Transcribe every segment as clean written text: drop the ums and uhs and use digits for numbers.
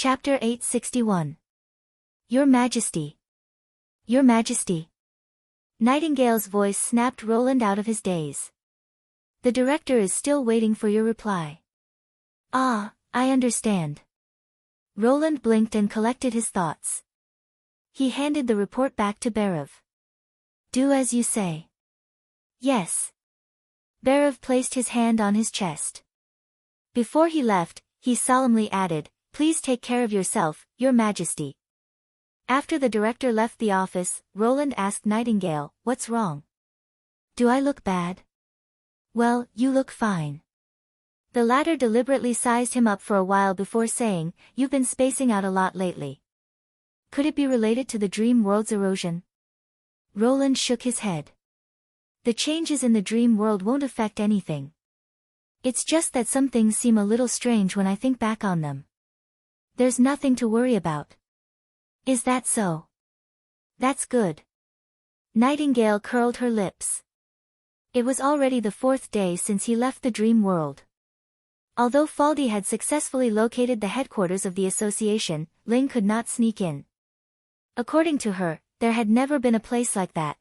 Chapter 861. Your Majesty. Your Majesty. Nightingale's voice snapped Roland out of his daze. The director is still waiting for your reply. Ah, I understand. Roland blinked and collected his thoughts. He handed the report back to Berev. Do as you say. Yes. Berev placed his hand on his chest. Before he left, he solemnly added, Please take care of yourself, Your Majesty. After the director left the office, Roland asked Nightingale, What's wrong? Do I look bad? Well, you look fine. The latter deliberately sized him up for a while before saying, You've been spacing out a lot lately. Could it be related to the dream world's erosion? Roland shook his head. The changes in the dream world won't affect anything. It's just that some things seem a little strange when I think back on them. There's nothing to worry about. Is that so? That's good. Nightingale curled her lips. It was already the 4th day since he left the dream world. Although Faldi had successfully located the headquarters of the association, Ling could not sneak in. According to her, there had never been a place like that.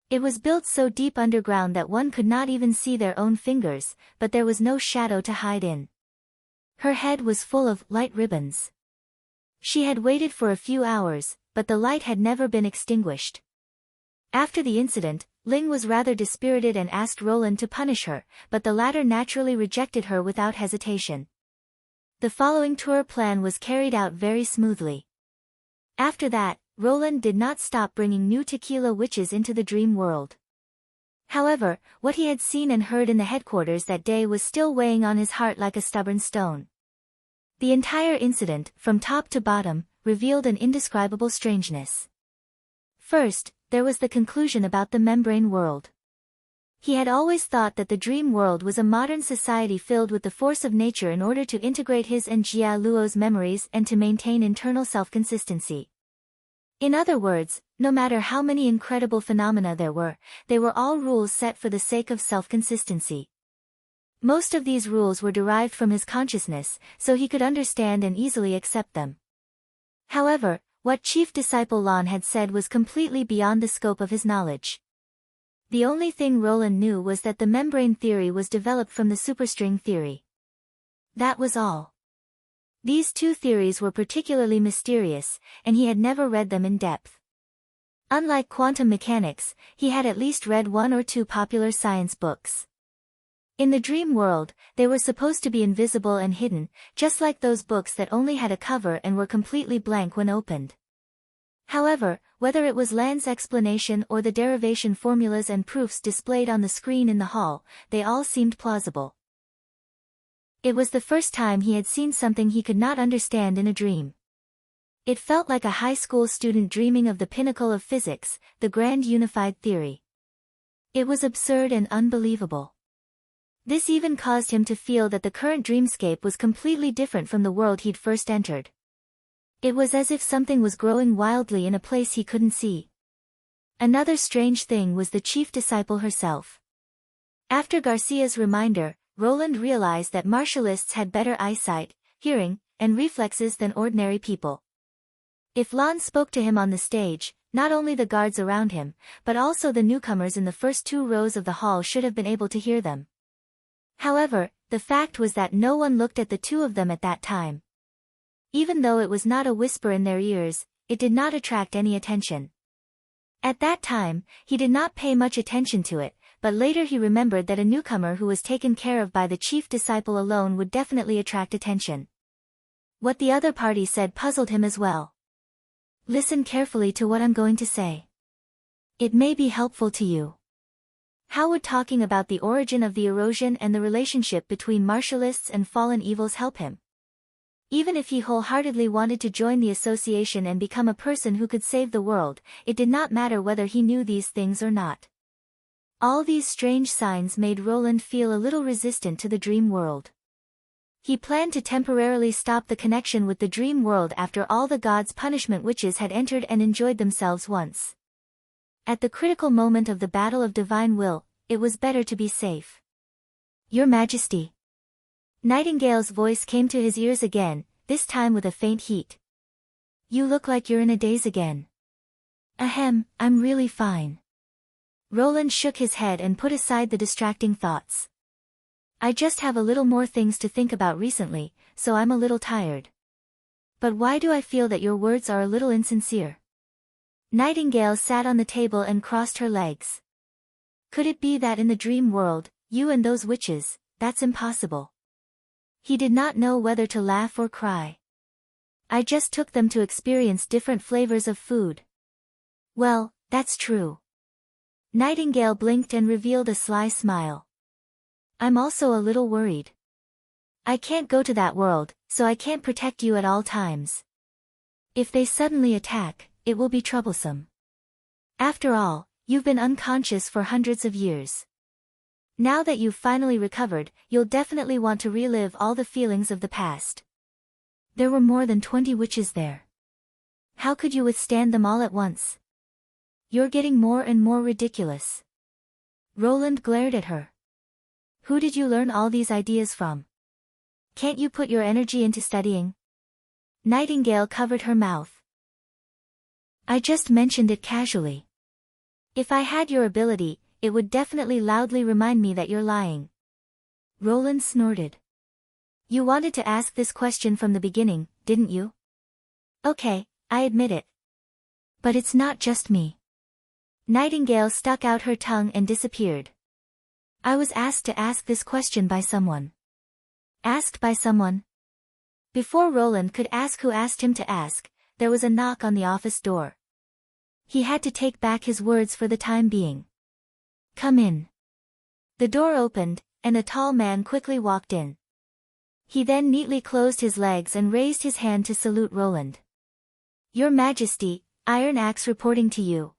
It was built so deep underground that one could not even see their own fingers, but there was no shadow to hide in. Her head was full of light ribbons. She had waited for a few hours, but the light had never been extinguished. After the incident, Ling was rather dispirited and asked Roland to punish her, but the latter naturally rejected her without hesitation. The following tour plan was carried out very smoothly. After that, Roland did not stop bringing new tequila witches into the dream world. However, what he had seen and heard in the headquarters that day was still weighing on his heart like a stubborn stone. The entire incident, from top to bottom, revealed an indescribable strangeness. First, there was the conclusion about the membrane world. He had always thought that the dream world was a modern society filled with the force of nature in order to integrate his and Jia Luo's memories and to maintain internal self-consistency. In other words, no matter how many incredible phenomena there were, they were all rules set for the sake of self-consistency. Most of these rules were derived from his consciousness, so he could understand and easily accept them. However, what chief disciple Lan had said was completely beyond the scope of his knowledge. The only thing Roland knew was that the membrane theory was developed from the superstring theory. That was all. These two theories were particularly mysterious, and he had never read them in depth. Unlike quantum mechanics, he had at least read 1 or 2 popular science books. In the dream world, they were supposed to be invisible and hidden, just like those books that only had a cover and were completely blank when opened. However, whether it was Lan's explanation or the derivation formulas and proofs displayed on the screen in the hall, they all seemed plausible. It was the first time he had seen something he could not understand in a dream. It felt like a high school student dreaming of the pinnacle of physics, the grand unified theory. It was absurd and unbelievable. This even caused him to feel that the current dreamscape was completely different from the world he'd first entered. It was as if something was growing wildly in a place he couldn't see. Another strange thing was the chief disciple herself. After Garcia's reminder, Roland realized that martialists had better eyesight, hearing, and reflexes than ordinary people. If Lan spoke to him on the stage, not only the guards around him, but also the newcomers in the first 2 rows of the hall should have been able to hear them. However, the fact was that no one looked at the 2 of them at that time. Even though it was not a whisper in their ears, it did not attract any attention. At that time, he did not pay much attention to it, but later he remembered that a newcomer who was taken care of by the chief disciple alone would definitely attract attention. What the other party said puzzled him as well. Listen carefully to what I'm going to say. It may be helpful to you. How would talking about the origin of the erosion and the relationship between martialists and fallen evils help him? Even if he wholeheartedly wanted to join the association and become a person who could save the world, it did not matter whether he knew these things or not. All these strange signs made Roland feel a little resistant to the dream world. He planned to temporarily stop the connection with the dream world after all the gods' punishment witches had entered and enjoyed themselves once. At the critical moment of the battle of divine will, it was better to be safe. Your Majesty. Nightingale's voice came to his ears again, this time with a faint heat. You look like you're in a daze again. Ahem, I'm really fine. Roland shook his head and put aside the distracting thoughts. I just have a little more things to think about recently, so I'm a little tired. But why do I feel that your words are a little insincere? Nightingale sat on the table and crossed her legs. Could it be that in the dream world, you and those witches, that's impossible? He did not know whether to laugh or cry. I just took them to experience different flavors of food. Well, that's true. Nightingale blinked and revealed a sly smile. I'm also a little worried. I can't go to that world, so I can't protect you at all times. If they suddenly attack, it will be troublesome. After all, you've been unconscious for hundreds of years. Now that you've finally recovered, you'll definitely want to relive all the feelings of the past. There were more than 20 witches there. How could you withstand them all at once? You're getting more and more ridiculous. Roland glared at her. Who did you learn all these ideas from? Can't you put your energy into studying? Nightingale covered her mouth. I just mentioned it casually. If I had your ability, it would definitely loudly remind me that you're lying. Roland snorted. You wanted to ask this question from the beginning, didn't you? Okay, I admit it. But it's not just me. Nightingale stuck out her tongue and disappeared. I was asked to ask this question by someone. Asked by someone? Before Roland could ask who asked him to ask, there was a knock on the office door. He had to take back his words for the time being. Come in. The door opened, and a tall man quickly walked in. He then neatly closed his legs and raised his hand to salute Roland. Your Majesty, Iron Axe reporting to you.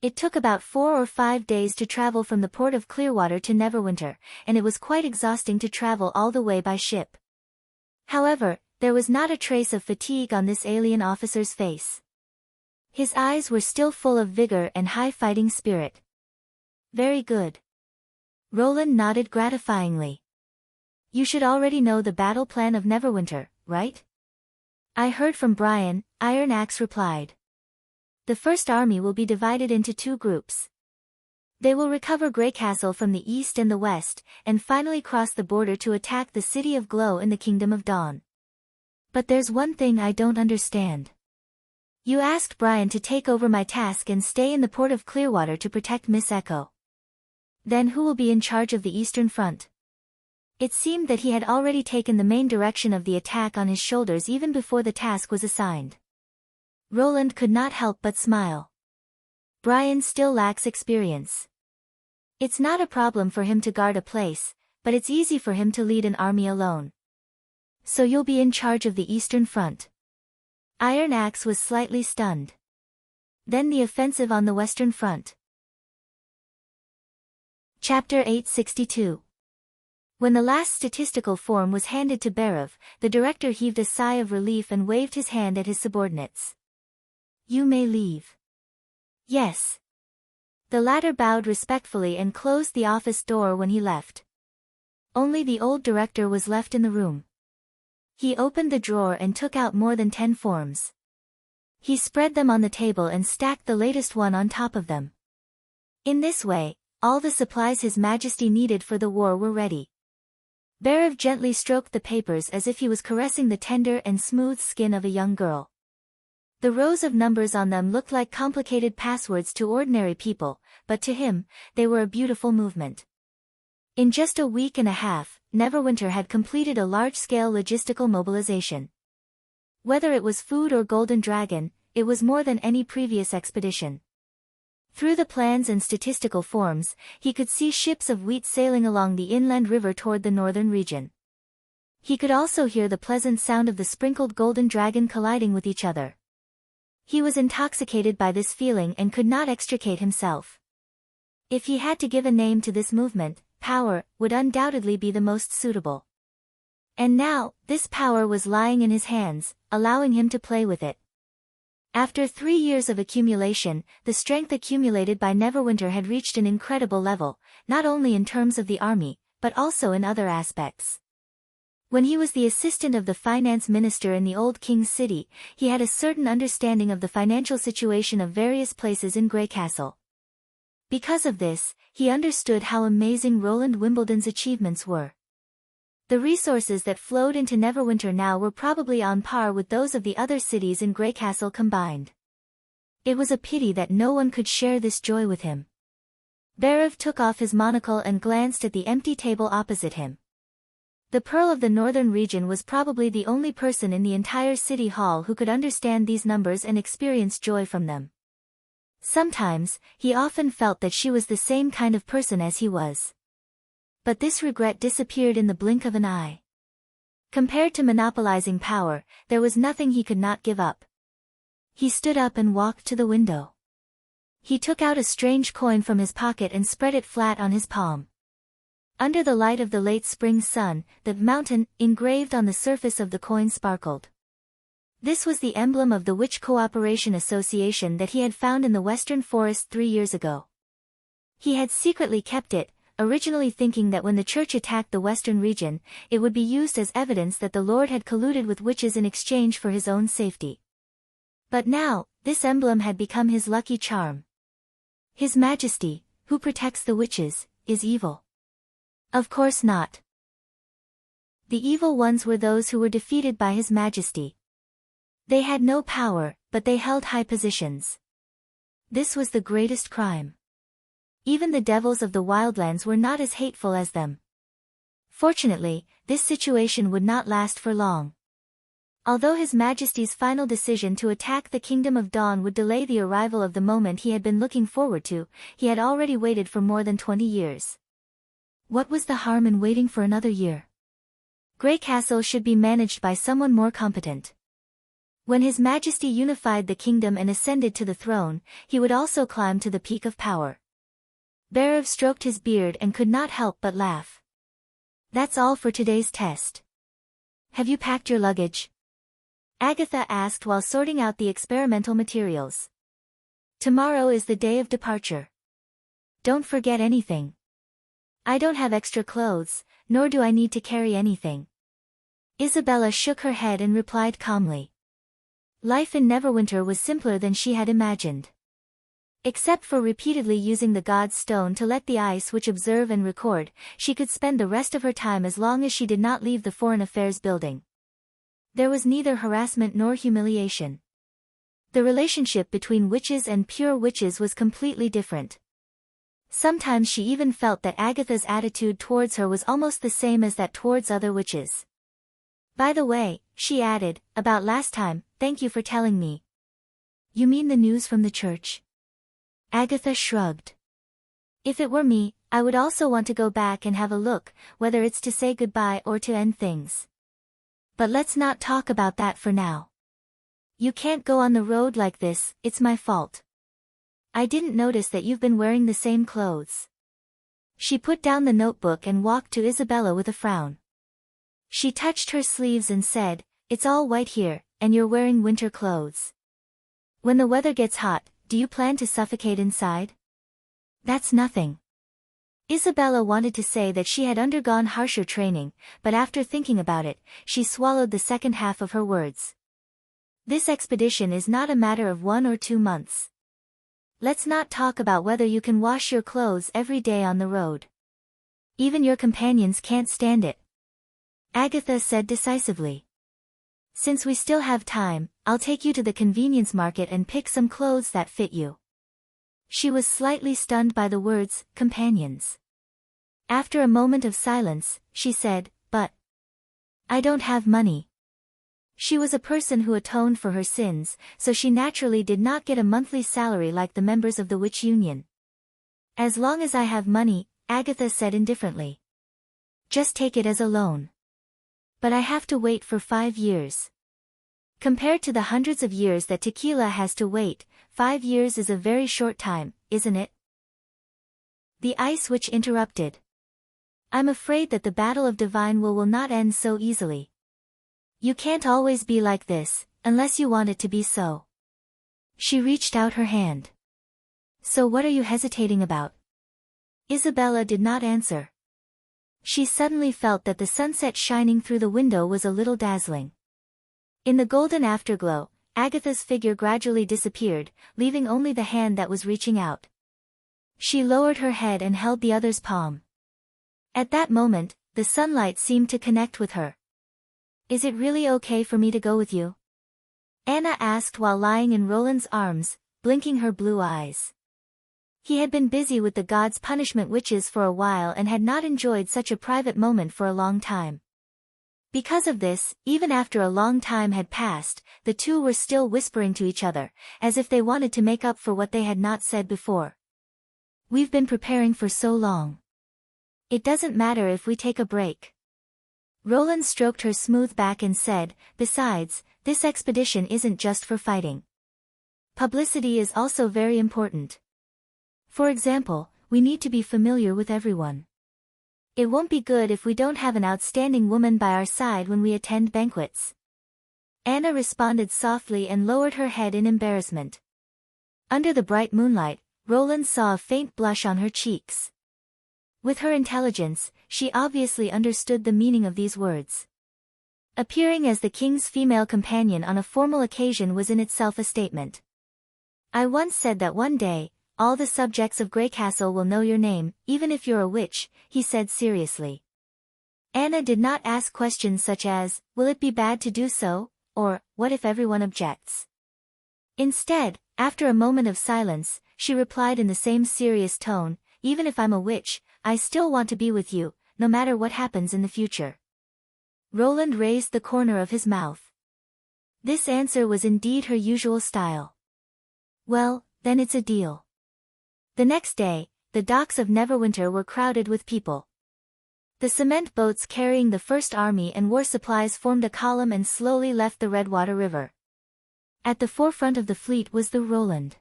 It took about 4 or 5 days to travel from the port of Clearwater to Neverwinter, and it was quite exhausting to travel all the way by ship. However, there was not a trace of fatigue on this alien officer's face. His eyes were still full of vigor and high fighting spirit. Very good. Roland nodded gratifyingly. You should already know the battle plan of Neverwinter, right? I heard from Brian, Iron Axe replied. The first army will be divided into 2 groups. They will recover Greycastle from the east and the west, and finally cross the border to attack the City of Glow in the Kingdom of Dawn. But there's one thing I don't understand. You asked Brian to take over my task and stay in the port of Clearwater to protect Miss Echo. Then who will be in charge of the Eastern Front? It seemed that he had already taken the main direction of the attack on his shoulders even before the task was assigned. Roland could not help but smile. Brian still lacks experience. It's not a problem for him to guard a place, but it's easy for him to lead an army alone. So you'll be in charge of the Eastern Front. Iron Axe was slightly stunned. Then the offensive on the Western Front. Chapter 862. When the last statistical form was handed to Berav, the director heaved a sigh of relief and waved his hand at his subordinates. You may leave. Yes. The latter bowed respectfully and closed the office door when he left. Only the old director was left in the room. He opened the drawer and took out more than 10 forms. He spread them on the table and stacked the latest one on top of them. In this way, all the supplies His Majesty needed for the war were ready. Berav gently stroked the papers as if he was caressing the tender and smooth skin of a young girl. The rows of numbers on them looked like complicated passwords to ordinary people, but to him, they were a beautiful movement. In just a week and a half, Neverwinter had completed a large-scale logistical mobilization. Whether it was food or Golden Dragon, it was more than any previous expedition. Through the plans and statistical forms, he could see ships of wheat sailing along the inland river toward the northern region. He could also hear the pleasant sound of the sprinkled Golden Dragon colliding with each other. He was intoxicated by this feeling and could not extricate himself. If he had to give a name to this movement, power would undoubtedly be the most suitable. And now, this power was lying in his hands, allowing him to play with it. After 3 years of accumulation, the strength accumulated by Neverwinter had reached an incredible level, not only in terms of the army, but also in other aspects. When he was the assistant of the finance minister in the old king's city, he had a certain understanding of the financial situation of various places in Grey Castle. Because of this, he understood how amazing Roland Wimbledon's achievements were. The resources that flowed into Neverwinter now were probably on par with those of the other cities in Grey Castle combined. It was a pity that no one could share this joy with him. Berev took off his monocle and glanced at the empty table opposite him. The Pearl of the Northern region was probably the only person in the entire city hall who could understand these numbers and experience joy from them. Sometimes, he often felt that she was the same kind of person as he was. But this regret disappeared in the blink of an eye. Compared to monopolizing power, there was nothing he could not give up. He stood up and walked to the window. He took out a strange coin from his pocket and spread it flat on his palm. Under the light of the late spring sun, the mountain, engraved on the surface of the coin sparkled. This was the emblem of the Witch Cooperation Association that he had found in the Western Forest 3 years ago. He had secretly kept it, originally thinking that when the church attacked the Western region, it would be used as evidence that the Lord had colluded with witches in exchange for his own safety. But now, this emblem had become his lucky charm. His Majesty, who protects the witches, is evil. Of course not. The evil ones were those who were defeated by His Majesty. They had no power, but they held high positions. This was the greatest crime. Even the devils of the wildlands were not as hateful as them. Fortunately, this situation would not last for long. Although His Majesty's final decision to attack the Kingdom of Dawn would delay the arrival of the moment he had been looking forward to, he had already waited for more than 20 years. What was the harm in waiting for another year? Grey Castle should be managed by someone more competent. When His Majesty unified the kingdom and ascended to the throne, he would also climb to the peak of power. Berev stroked his beard and could not help but laugh. That's all for today's test. Have you packed your luggage? Agatha asked while sorting out the experimental materials. Tomorrow is the day of departure. Don't forget anything. I don't have extra clothes, nor do I need to carry anything. Isabella shook her head and replied calmly. Life in Neverwinter was simpler than she had imagined. Except for repeatedly using the God's Stone to let the ice witch observe and record, she could spend the rest of her time as long as she did not leave the Foreign Affairs building. There was neither harassment nor humiliation. The relationship between witches and pure witches was completely different. Sometimes she even felt that Agatha's attitude towards her was almost the same as that towards other witches. By the way, she added, about last time, thank you for telling me. You mean the news from the church? Agatha shrugged. If it were me, I would also want to go back and have a look, whether it's to say goodbye or to end things. But let's not talk about that for now. You can't go on the road like this, it's my fault. I didn't notice that you've been wearing the same clothes. She put down the notebook and walked to Isabella with a frown. She touched her sleeves and said, it's all white here, and you're wearing winter clothes. When the weather gets hot, do you plan to suffocate inside? That's nothing. Isabella wanted to say that she had undergone harsher training, but after thinking about it, she swallowed the second half of her words. This expedition is not a matter of 1 or 2 months. Let's not talk about whether you can wash your clothes every day on the road. Even your companions can't stand it. Agatha said decisively. Since we still have time, I'll take you to the convenience market and pick some clothes that fit you. She was slightly stunned by the words, companions. After a moment of silence, she said, but I don't have money. She was a person who atoned for her sins, so she naturally did not get a monthly salary like the members of the Witch Union. As long as I have money, Agatha said indifferently. Just take it as a loan. But I have to wait for 5 years. Compared to the hundreds of years that Tequila has to wait, 5 years is a very short time, isn't it? The Ice Witch interrupted. I'm afraid that the Battle of Divine will not end so easily. You can't always be like this, unless you want it to be so. She reached out her hand. So what are you hesitating about? Isabella did not answer. She suddenly felt that the sunset shining through the window was a little dazzling. In the golden afterglow, Agatha's figure gradually disappeared, leaving only the hand that was reaching out. She lowered her head and held the other's palm. At that moment, the sunlight seemed to connect with her. "Is it really okay for me to go with you?" Anna asked while lying in Roland's arms, blinking her blue eyes. He had been busy with the gods' punishment witches for a while and had not enjoyed such a private moment for a long time. Because of this, even after a long time had passed, the two were still whispering to each other, as if they wanted to make up for what they had not said before. "We've been preparing for so long. It doesn't matter if we take a break." Roland stroked her smooth back and said, "Besides, this expedition isn't just for fighting. Publicity is also very important. For example, we need to be familiar with everyone. It won't be good if we don't have an outstanding woman by our side when we attend banquets." Anna responded softly and lowered her head in embarrassment. Under the bright moonlight, Roland saw a faint blush on her cheeks. With her intelligence, she obviously understood the meaning of these words. Appearing as the king's female companion on a formal occasion was in itself a statement. "I once said that one day, all the subjects of Greycastle will know your name, even if you're a witch," he said seriously. Anna did not ask questions such as, "Will it be bad to do so?" or, "What if everyone objects?" Instead, after a moment of silence, she replied in the same serious tone, "Even if I'm a witch, I still want to be with you, no matter what happens in the future." Roland raised the corner of his mouth. This answer was indeed her usual style. "Well, then it's a deal." The next day, the docks of Neverwinter were crowded with people. The cement boats carrying the First Army and war supplies formed a column and slowly left the Redwater River. At the forefront of the fleet was the Roland.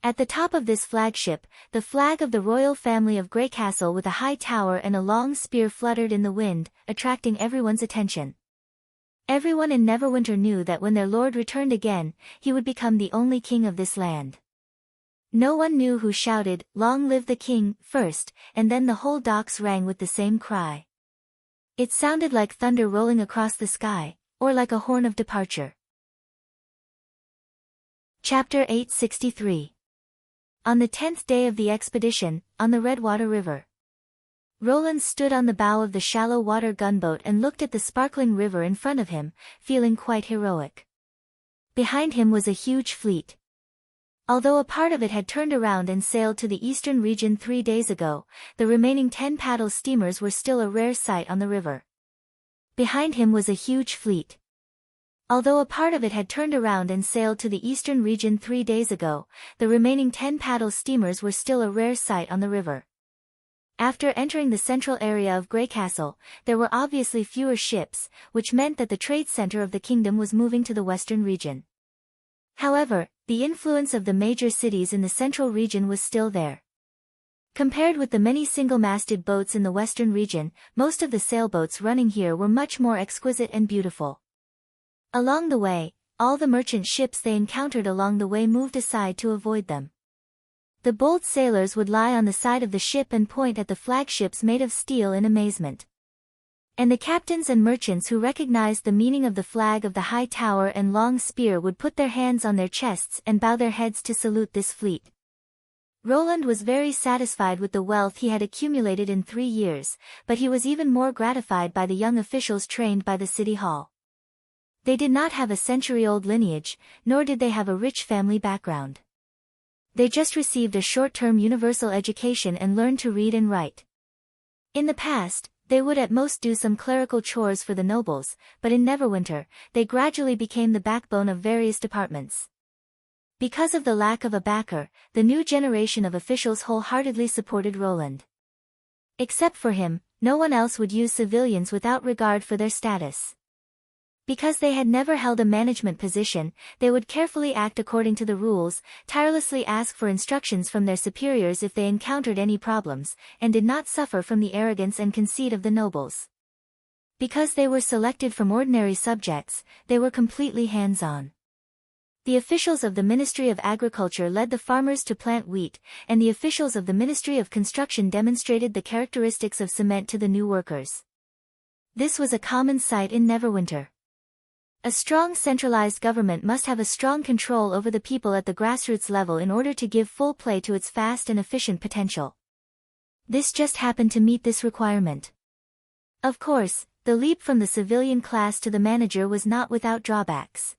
At the top of this flagship, the flag of the royal family of Greycastle with a high tower and a long spear fluttered in the wind, attracting everyone's attention. Everyone in Neverwinter knew that when their lord returned again, he would become the only king of this land. No one knew who shouted, "Long live the king," first, and then the whole docks rang with the same cry. It sounded like thunder rolling across the sky, or like a horn of departure. Chapter 863. On the 10th day of the expedition, on the Redwater River. Roland stood on the bow of the shallow water gunboat and looked at the sparkling river in front of him, feeling quite heroic. Behind him was a huge fleet. Although a part of it had turned around and sailed to the eastern region 3 days ago, the remaining 10 paddle steamers were still a rare sight on the river. Behind him was a huge fleet. Although a part of it had turned around and sailed to the eastern region 3 days ago, the remaining 10 paddle steamers were still a rare sight on the river. After entering the central area of Greycastle, there were obviously fewer ships, which meant that the trade center of the kingdom was moving to the western region. However, the influence of the major cities in the central region was still there. Compared with the many single-masted boats in the western region, most of the sailboats running here were much more exquisite and beautiful. Along the way, all the merchant ships they encountered along the way moved aside to avoid them. The bold sailors would lie on the side of the ship and point at the flagships made of steel in amazement. And the captains and merchants who recognized the meaning of the flag of the high tower and long spear would put their hands on their chests and bow their heads to salute this fleet. Roland was very satisfied with the wealth he had accumulated in 3 years, but he was even more gratified by the young officials trained by the city hall. They did not have a century-old lineage, nor did they have a rich family background. They just received a short-term universal education and learned to read and write. In the past, they would at most do some clerical chores for the nobles, but in Neverwinter, they gradually became the backbone of various departments. Because of the lack of a backer, the new generation of officials wholeheartedly supported Roland. Except for him, no one else would use civilians without regard for their status. Because they had never held a management position, they would carefully act according to the rules, tirelessly ask for instructions from their superiors if they encountered any problems, and did not suffer from the arrogance and conceit of the nobles. Because they were selected from ordinary subjects, they were completely hands-on. The officials of the Ministry of Agriculture led the farmers to plant wheat, and the officials of the Ministry of Construction demonstrated the characteristics of cement to the new workers. This was a common sight in Neverwinter. A strong centralized government must have a strong control over the people at the grassroots level in order to give full play to its fast and efficient potential. This just happened to meet this requirement. Of course, the leap from the civilian class to the manager was not without drawbacks.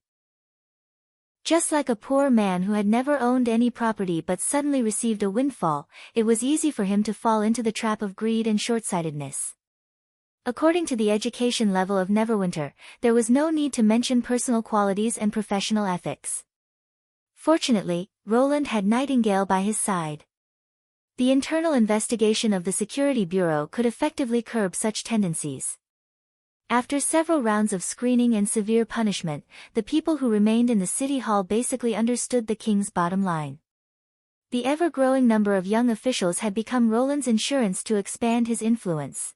Just like a poor man who had never owned any property but suddenly received a windfall, it was easy for him to fall into the trap of greed and short-sightedness. According to the education level of Neverwinter, there was no need to mention personal qualities and professional ethics. Fortunately, Roland had Nightingale by his side. The internal investigation of the Security Bureau could effectively curb such tendencies. After several rounds of screening and severe punishment, the people who remained in the city hall basically understood the king's bottom line. The ever-growing number of young officials had become Roland's insurance to expand his influence.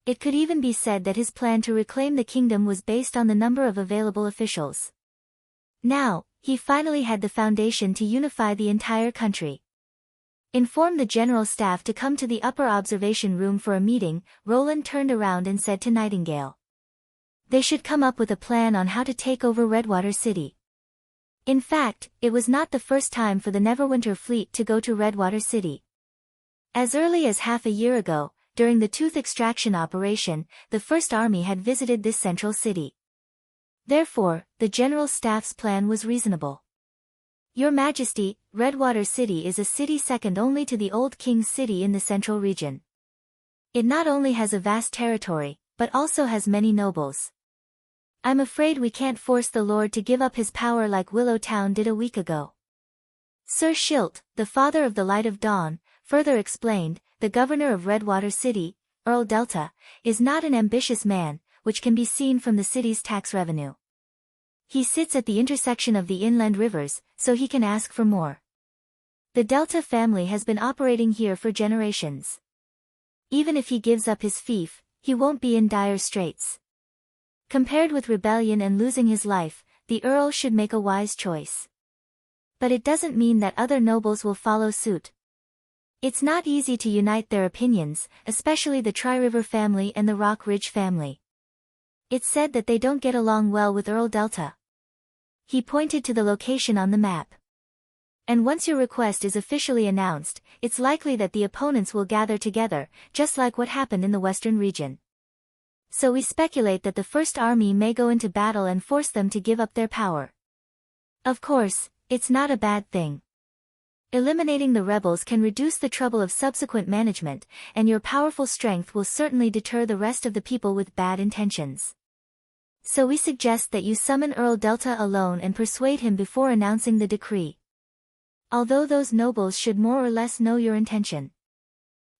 It could even be said that his plan to reclaim the kingdom was based on the number of available officials. Now, he finally had the foundation to unify the entire country. Inform the general staff to come to the upper observation room for a meeting. Roland turned around and said to Nightingale. They should come up with a plan on how to take over Redwater City. In fact, it was not the first time for the Neverwinter fleet to go to Redwater City. As early as half a year ago, during the tooth extraction operation, the First Army had visited this central city. Therefore, the General Staff's plan was reasonable. Your Majesty, Redwater City is a city second only to the Old King's City in the central region. It not only has a vast territory, but also has many nobles. I'm afraid we can't force the Lord to give up his power like Willow Town did a week ago. Sir Schilt, the father of the Light of Dawn, further explained, the governor of Redwater City, Earl Delta, is not an ambitious man, which can be seen from the city's tax revenue. He sits at the intersection of the inland rivers, so he can ask for more. The Delta family has been operating here for generations. Even if he gives up his fief, he won't be in dire straits. Compared with rebellion and losing his life, the Earl should make a wise choice. But it doesn't mean that other nobles will follow suit. It's not easy to unite their opinions, especially the Tri-River family and the Rock Ridge family. It's said that they don't get along well with Earl Delta. He pointed to the location on the map. And once your request is officially announced, it's likely that the opponents will gather together, just like what happened in the Western region. So we speculate that the First Army may go into battle and force them to give up their power. Of course, it's not a bad thing. Eliminating the rebels can reduce the trouble of subsequent management, and your powerful strength will certainly deter the rest of the people with bad intentions. So we suggest that you summon Earl Delta alone and persuade him before announcing the decree. Although those nobles should more or less know your intention.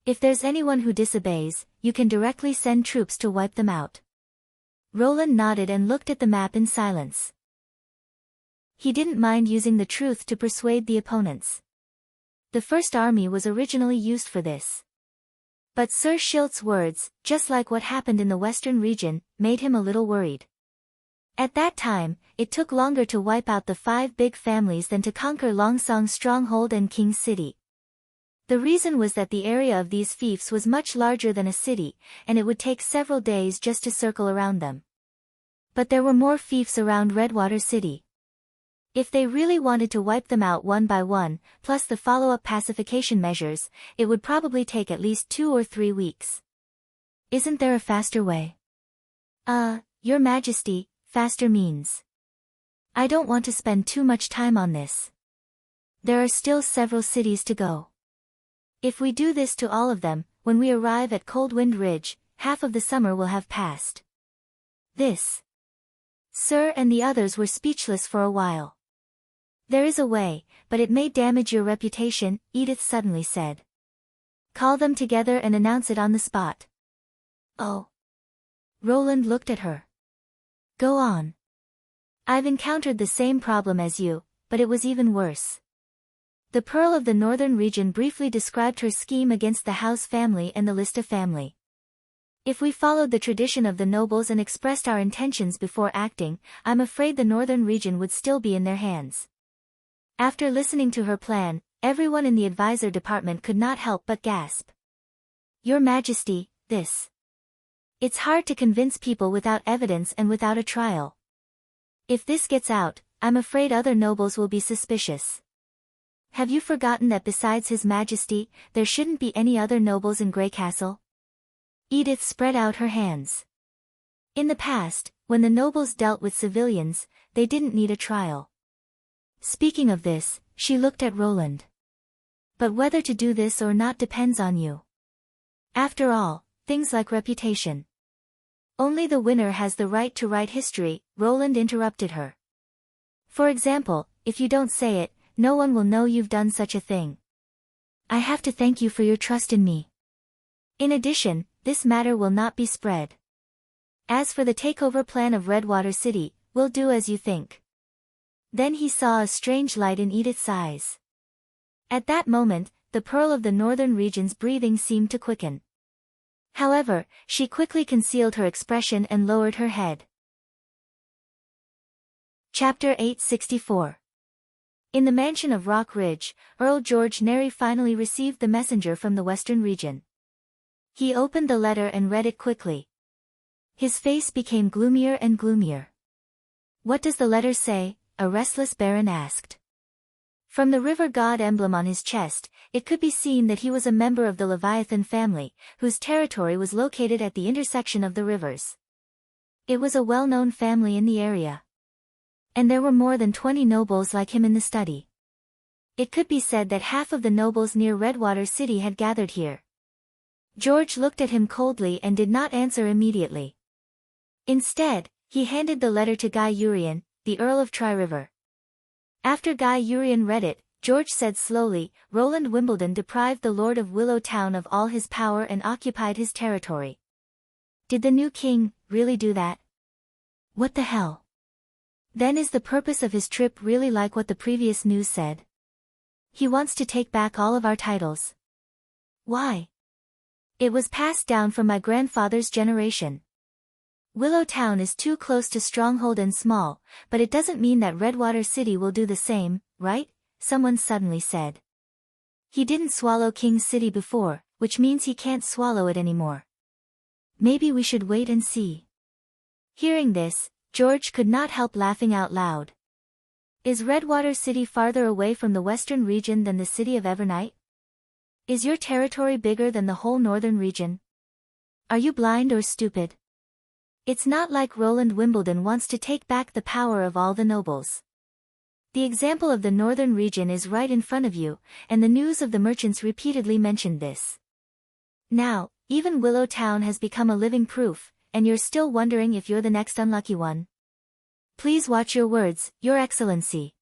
If there's anyone who disobeys, you can directly send troops to wipe them out. Roland nodded and looked at the map in silence. He didn't mind using the truth to persuade the opponents. The First Army was originally used for this. But Sir Schilt's words, just like what happened in the Western region, made him a little worried. At that time, it took longer to wipe out the 5 big families than to conquer Longsong's stronghold and King's City. The reason was that the area of these fiefs was much larger than a city, and it would take several days just to circle around them. But there were more fiefs around Redwater City. If they really wanted to wipe them out one by one, plus the follow-up pacification measures, it would probably take at least 2 or 3 weeks. Isn't there a faster way? Your Majesty, faster means. I don't want to spend too much time on this. There are still several cities to go. If we do this to all of them, when we arrive at Coldwind Ridge, half of the summer will have passed. This. Sir and the others were speechless for a while. There is a way, but it may damage your reputation, Edith suddenly said. Call them together and announce it on the spot. Oh. Roland looked at her. Go on. I've encountered the same problem as you, but it was even worse. The Pearl of the Northern Region briefly described her scheme against the House family and the Lista family. If we followed the tradition of the nobles and expressed our intentions before acting, I'm afraid the northern region would still be in their hands. After listening to her plan, everyone in the advisor department could not help but gasp. Your Majesty, this. It's hard to convince people without evidence and without a trial. If this gets out, I'm afraid other nobles will be suspicious. Have you forgotten that besides His Majesty, there shouldn't be any other nobles in Grey Castle? Edith spread out her hands. In the past, when the nobles dealt with civilians, they didn't need a trial. Speaking of this, she looked at Roland. But whether to do this or not depends on you. After all, things like reputation. Only the winner has the right to write history, Roland interrupted her. For example, if you don't say it, no one will know you've done such a thing. I have to thank you for your trust in me. In addition, this matter will not be spread. As for the takeover plan of Redwater City, we'll do as you think. Then he saw a strange light in Edith's eyes. At that moment, the pearl of the northern region's breathing seemed to quicken. However, she quickly concealed her expression and lowered her head. Chapter 864. In the mansion of Rock Ridge, Earl George Neri finally received the messenger from the western region. He opened the letter and read it quickly. His face became gloomier and gloomier. What does the letter say? A restless baron asked. From the river god emblem on his chest, it could be seen that he was a member of the Leviathan family, whose territory was located at the intersection of the rivers. It was a well-known family in the area. And there were more than 20 nobles like him in the study. It could be said that half of the nobles near Redwater City had gathered here. George looked at him coldly and did not answer immediately. Instead, he handed the letter to Guy Urien, the Earl of Tri-River. After Guy Urien read it, George said slowly, Roland Wimbledon deprived the Lord of Willow Town of all his power and occupied his territory. Did the new king really do that? What the hell? Then is the purpose of his trip really like what the previous news said? He wants to take back all of our titles. Why? It was passed down from my grandfather's generation. Willow Town is too close to Stronghold and small, but it doesn't mean that Redwater City will do the same, right? Someone suddenly said. He didn't swallow King's City before, which means he can't swallow it anymore. Maybe we should wait and see. Hearing this, George could not help laughing out loud. Is Redwater City farther away from the western region than the city of Evernight? Is your territory bigger than the whole northern region? Are you blind or stupid? It's not like Roland Wimbledon wants to take back the power of all the nobles. The example of the northern region is right in front of you, and the news of the merchants repeatedly mentioned this. Now, even Willow Town has become a living proof, and you're still wondering if you're the next unlucky one. Please watch your words, Your Excellency.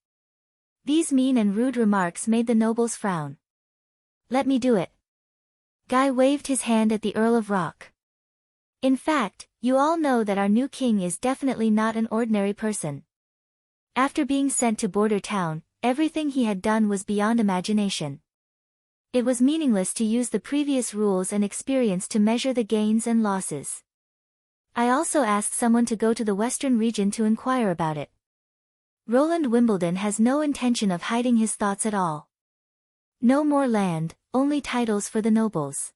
These mean and rude remarks made the nobles frown. Let me do it. Guy waved his hand at the Earl of Rock. In fact, you all know that our new king is definitely not an ordinary person. After being sent to Border Town, everything he had done was beyond imagination. It was meaningless to use the previous rules and experience to measure the gains and losses. I also asked someone to go to the western region to inquire about it. Roland Wimbledon has no intention of hiding his thoughts at all. No more land, only titles for the nobles.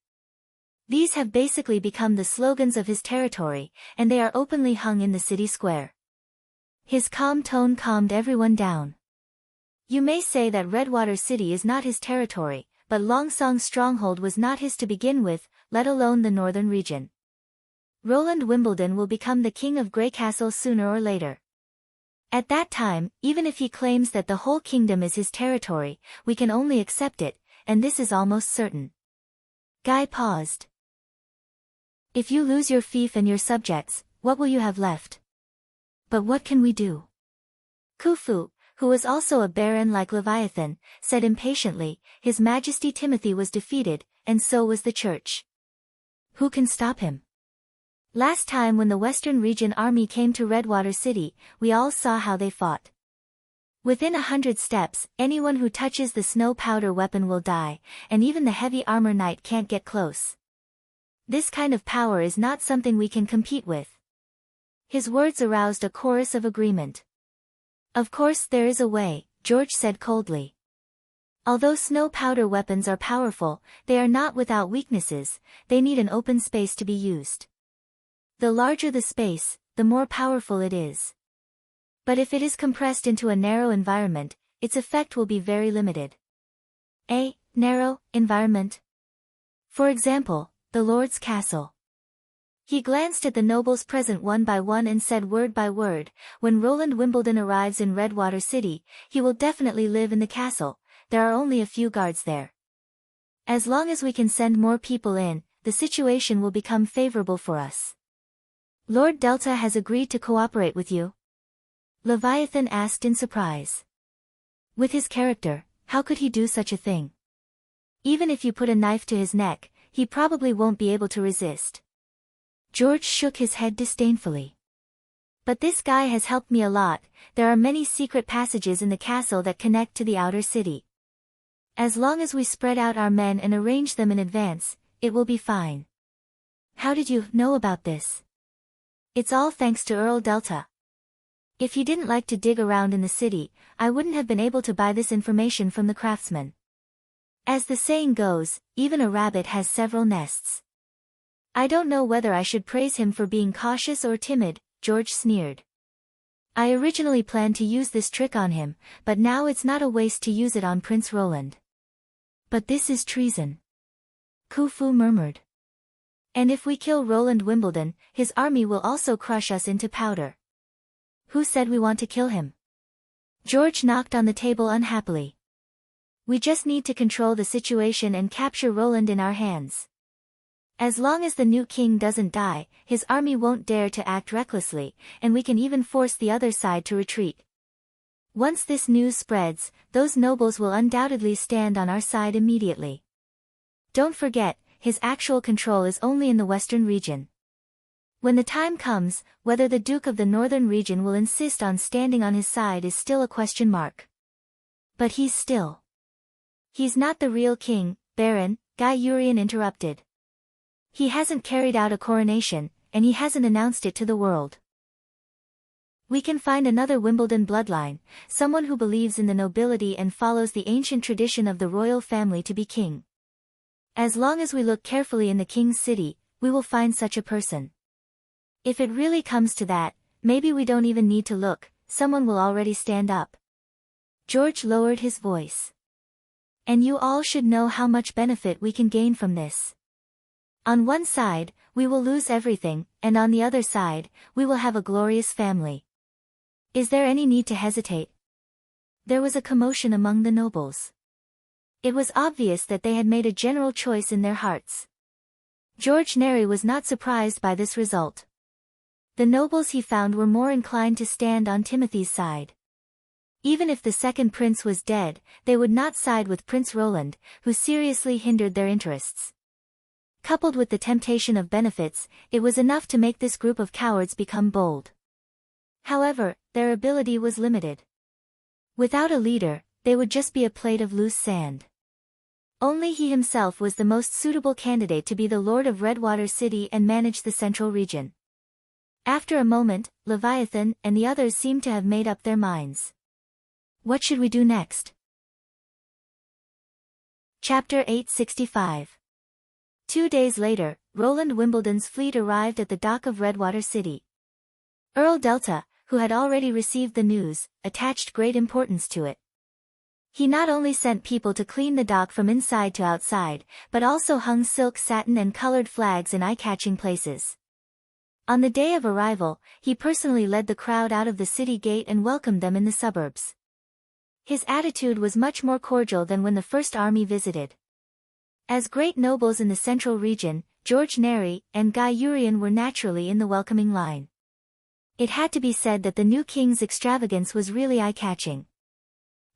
These have basically become the slogans of his territory, and they are openly hung in the city square. His calm tone calmed everyone down. You may say that Redwater City is not his territory, but Longsong's stronghold was not his to begin with, let alone the northern region. Roland Wimbledon will become the king of Grey Castle sooner or later. At that time, even if he claims that the whole kingdom is his territory, we can only accept it, and this is almost certain. Guy paused. If you lose your fief and your subjects, what will you have left? But what can we do? Khufu, who was also a baron like Leviathan, said impatiently, His Majesty Timothy was defeated, and so was the church. Who can stop him? Last time when the Western Region army came to Redwater City, we all saw how they fought. Within 100 steps, anyone who touches the snow powder weapon will die, and even the heavy armor knight can't get close. This kind of power is not something we can compete with." His words aroused a chorus of agreement. "Of course there is a way," George said coldly. "Although snow powder weapons are powerful, they are not without weaknesses. They need an open space to be used. The larger the space, the more powerful it is. But if it is compressed into a narrow environment, its effect will be very limited." "A narrow environment? For example, the Lord's castle." He glanced at the nobles present one by one and said word by word, "When Roland Wimbledon arrives in Redwater City, he will definitely live in the castle. There are only a few guards there. As long as we can send more people in, the situation will become favorable for us." "Lord Delta has agreed to cooperate with you?" Leviathan asked in surprise. "With his character, how could he do such a thing? Even if you put a knife to his neck, he probably won't be able to resist." George shook his head disdainfully. "But this guy has helped me a lot. There are many secret passages in the castle that connect to the outer city. As long as we spread out our men and arrange them in advance, it will be fine." "How did you know about this?" "It's all thanks to Earl Delta. If he didn't like to dig around in the city, I wouldn't have been able to buy this information from the craftsman. As the saying goes, even a rabbit has several nests." "I don't know whether I should praise him for being cautious or timid," George sneered. "I originally planned to use this trick on him, but now it's not a waste to use it on Prince Roland." "But this is treason," Khufu murmured. "And if we kill Roland Wimbledon, his army will also crush us into powder." "Who said we want to kill him?" George knocked on the table unhappily. "We just need to control the situation and capture Roland in our hands. As long as the new king doesn't die, his army won't dare to act recklessly, and we can even force the other side to retreat. Once this news spreads, those nobles will undoubtedly stand on our side immediately. Don't forget, his actual control is only in the western region. When the time comes, whether the Duke of the northern region will insist on standing on his side is still a question mark." "But he's not the real king, Baron," Guy Urian interrupted. "He hasn't carried out a coronation, and he hasn't announced it to the world. We can find another Wimbledon bloodline, someone who believes in the nobility and follows the ancient tradition of the royal family to be king. As long as we look carefully in the king's city, we will find such a person. If it really comes to that, maybe we don't even need to look, someone will already stand up." George lowered his voice. "And you all should know how much benefit we can gain from this. On one side, we will lose everything, and on the other side, we will have a glorious family. Is there any need to hesitate?" There was a commotion among the nobles. It was obvious that they had made a general choice in their hearts. George Neri was not surprised by this result. The nobles he found were more inclined to stand on Timothy's side. Even if the second prince was dead, they would not side with Prince Roland, who seriously hindered their interests. Coupled with the temptation of benefits, it was enough to make this group of cowards become bold. However, their ability was limited. Without a leader, they would just be a plate of loose sand. Only he himself was the most suitable candidate to be the Lord of Redwater City and manage the central region. After a moment, Leviathan and the others seemed to have made up their minds. "What should we do next?" Chapter 865. 2 days later, Roland Wimbledon's fleet arrived at the dock of Redwater City. Earl Delta, who had already received the news, attached great importance to it. He not only sent people to clean the dock from inside to outside, but also hung silk satin and colored flags in eye-catching places. On the day of arrival, he personally led the crowd out of the city gate and welcomed them in the suburbs. His attitude was much more cordial than when the first army visited. As great nobles in the central region, George Neri and Guy Urian were naturally in the welcoming line. It had to be said that the new king's extravagance was really eye-catching.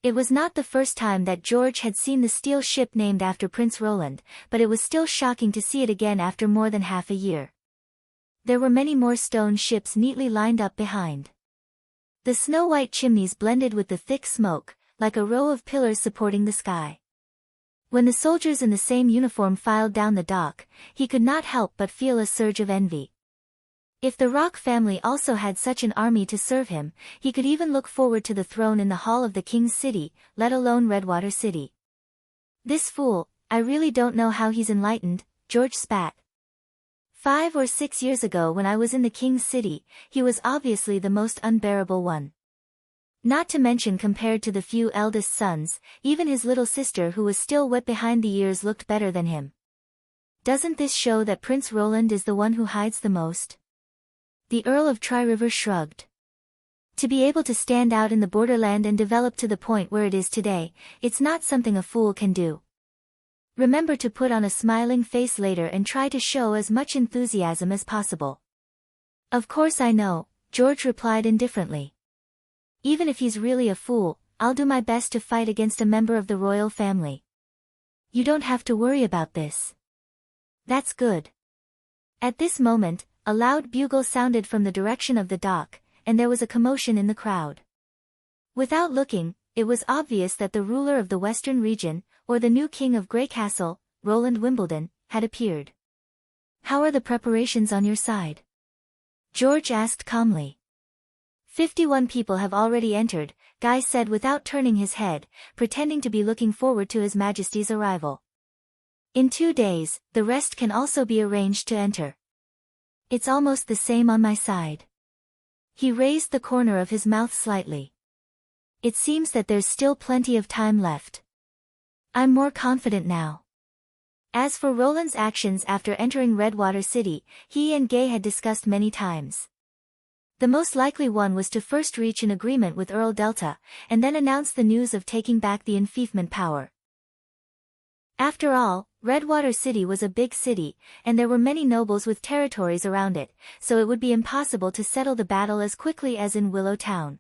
It was not the first time that George had seen the steel ship named after Prince Roland, but it was still shocking to see it again after more than half a year. There were many more stone ships neatly lined up behind. The snow-white chimneys blended with the thick smoke, like a row of pillars supporting the sky. When the soldiers in the same uniform filed down the dock, he could not help but feel a surge of envy. If the Rock family also had such an army to serve him, he could even look forward to the throne in the hall of the king's city, let alone Redwater City. This fool, I really don't know how he's enlightened, George spat. 5 or 6 years ago when I was in the king's city, he was obviously the most unbearable one. Not to mention compared to the few eldest sons, even his little sister who was still wet behind the ears looked better than him. Doesn't this show that Prince Roland is the one who hides the most? The Earl of Tri-River shrugged. To be able to stand out in the borderland and develop to the point where it is today, it's not something a fool can do. Remember to put on a smiling face later and try to show as much enthusiasm as possible. Of course I know, George replied indifferently. Even if he's really a fool, I'll do my best to fight against a member of the royal family. You don't have to worry about this. That's good. At this moment, a loud bugle sounded from the direction of the dock, and there was a commotion in the crowd. Without looking, it was obvious that the ruler of the western region, or the new king of Grey Castle, Roland Wimbledon, had appeared. How are the preparations on your side? George asked calmly. 51 people have already entered, Guy said without turning his head, pretending to be looking forward to His Majesty's arrival. In 2 days, the rest can also be arranged to enter. It's almost the same on my side. He raised the corner of his mouth slightly. It seems that there's still plenty of time left. I'm more confident now. As for Roland's actions after entering Redwater City, he and Gay had discussed many times. The most likely one was to first reach an agreement with Earl Delta, and then announce the news of taking back the enfeoffment power. After all, Redwater City was a big city, and there were many nobles with territories around it, so it would be impossible to settle the battle as quickly as in Willow Town.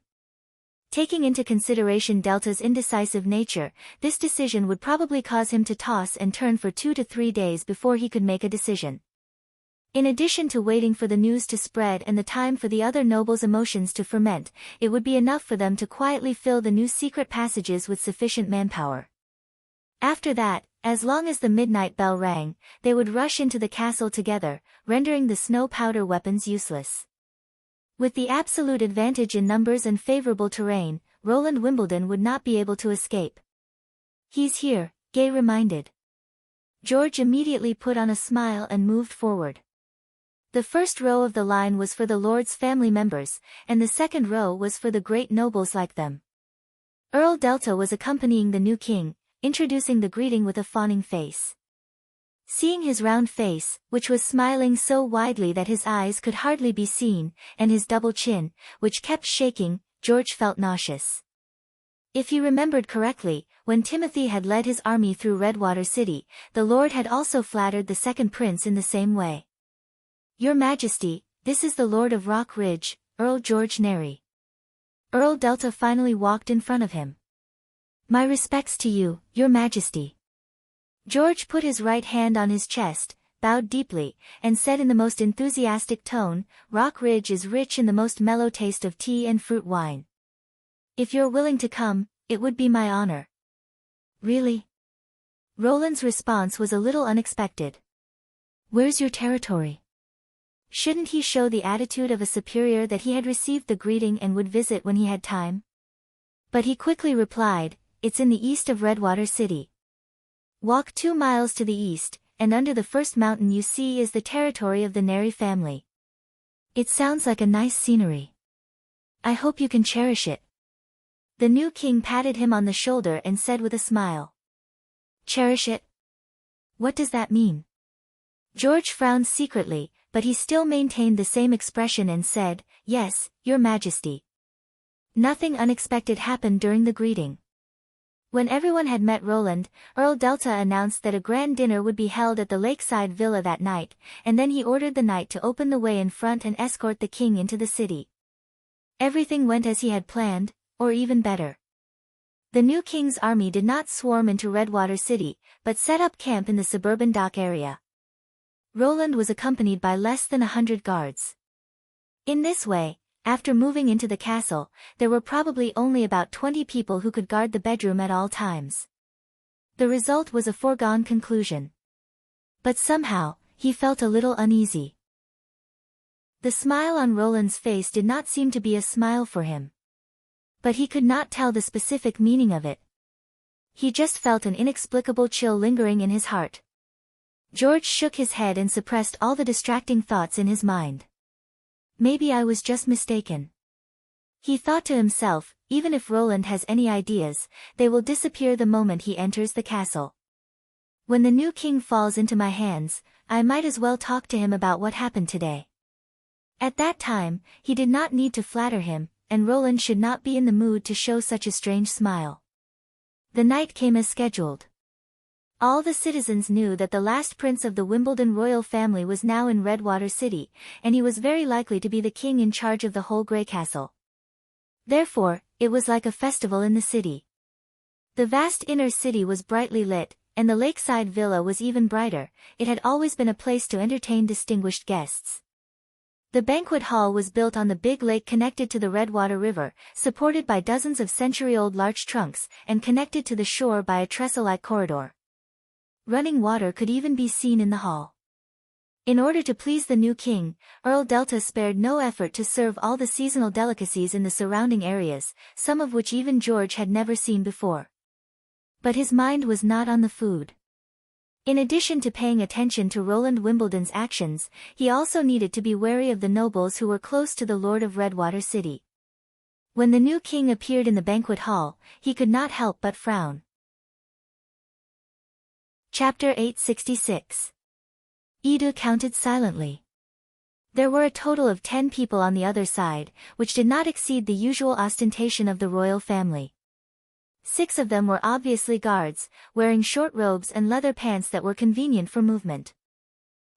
Taking into consideration Delta's indecisive nature, this decision would probably cause him to toss and turn for 2 to 3 days before he could make a decision. In addition to waiting for the news to spread and the time for the other nobles' emotions to ferment, it would be enough for them to quietly fill the new secret passages with sufficient manpower. After that, as long as the midnight bell rang, they would rush into the castle together, rendering the snow powder weapons useless. With the absolute advantage in numbers and favorable terrain, Roland Wimbledon would not be able to escape. He's here, Gay reminded. George immediately put on a smile and moved forward. The first row of the line was for the Lord's family members, and the second row was for the great nobles like them. Earl Delta was accompanying the new king, introducing the greeting with a fawning face. Seeing his round face, which was smiling so widely that his eyes could hardly be seen, and his double chin, which kept shaking, George felt nauseous. If he remembered correctly, when Timothy had led his army through Redwater City, the Lord had also flattered the second prince in the same way. Your Majesty, this is the Lord of Rock Ridge, Earl George Neri. Earl Delta finally walked in front of him. My respects to you, Your Majesty. George put his right hand on his chest, bowed deeply, and said in the most enthusiastic tone, Rock Ridge is rich in the most mellow taste of tea and fruit wine. If you're willing to come, it would be my honor. Really? Roland's response was a little unexpected. Where's your territory? Shouldn't he show the attitude of a superior that he had received the greeting and would visit when he had time? But he quickly replied, it's in the east of Redwater City. Walk 2 miles to the east, and under the first mountain you see is the territory of the Neri family. It sounds like a nice scenery. I hope you can cherish it. The new king patted him on the shoulder and said with a smile. Cherish it? What does that mean? George frowned secretly, but he still maintained the same expression and said, Yes, Your Majesty. Nothing unexpected happened during the greeting. When everyone had met Roland, Earl Delta announced that a grand dinner would be held at the lakeside villa that night, and then he ordered the knight to open the way in front and escort the king into the city. Everything went as he had planned, or even better. The new king's army did not swarm into Redwater City, but set up camp in the suburban dock area. Roland was accompanied by less than 100 guards. In this way, after moving into the castle, there were probably only about 20 people who could guard the bedroom at all times. The result was a foregone conclusion. But somehow, he felt a little uneasy. The smile on Roland's face did not seem to be a smile for him. But he could not tell the specific meaning of it. He just felt an inexplicable chill lingering in his heart. George shook his head and suppressed all the distracting thoughts in his mind. Maybe I was just mistaken. He thought to himself, even if Roland has any ideas, they will disappear the moment he enters the castle. When the new king falls into my hands, I might as well talk to him about what happened today. At that time, he did not need to flatter him, and Roland should not be in the mood to show such a strange smile. The night came as scheduled. All the citizens knew that the last prince of the Wimbledon royal family was now in Redwater City, and he was very likely to be the king in charge of the whole Grey Castle. Therefore, it was like a festival in the city. The vast inner city was brightly lit, and the lakeside villa was even brighter. It had always been a place to entertain distinguished guests. The banquet hall was built on the big lake connected to the Redwater River, supported by dozens of century-old larch trunks, and connected to the shore by a trestle-like corridor. Running water could even be seen in the hall. In order to please the new king, Earl Delta spared no effort to serve all the seasonal delicacies in the surrounding areas, some of which even George had never seen before. But his mind was not on the food. In addition to paying attention to Roland Wimbledon's actions, he also needed to be wary of the nobles who were close to the Lord of Redwater City. When the new king appeared in the banquet hall, he could not help but frown. Chapter 866. Edu counted silently. There were a total of 10 people on the other side, which did not exceed the usual ostentation of the royal family. 6 of them were obviously guards, wearing short robes and leather pants that were convenient for movement.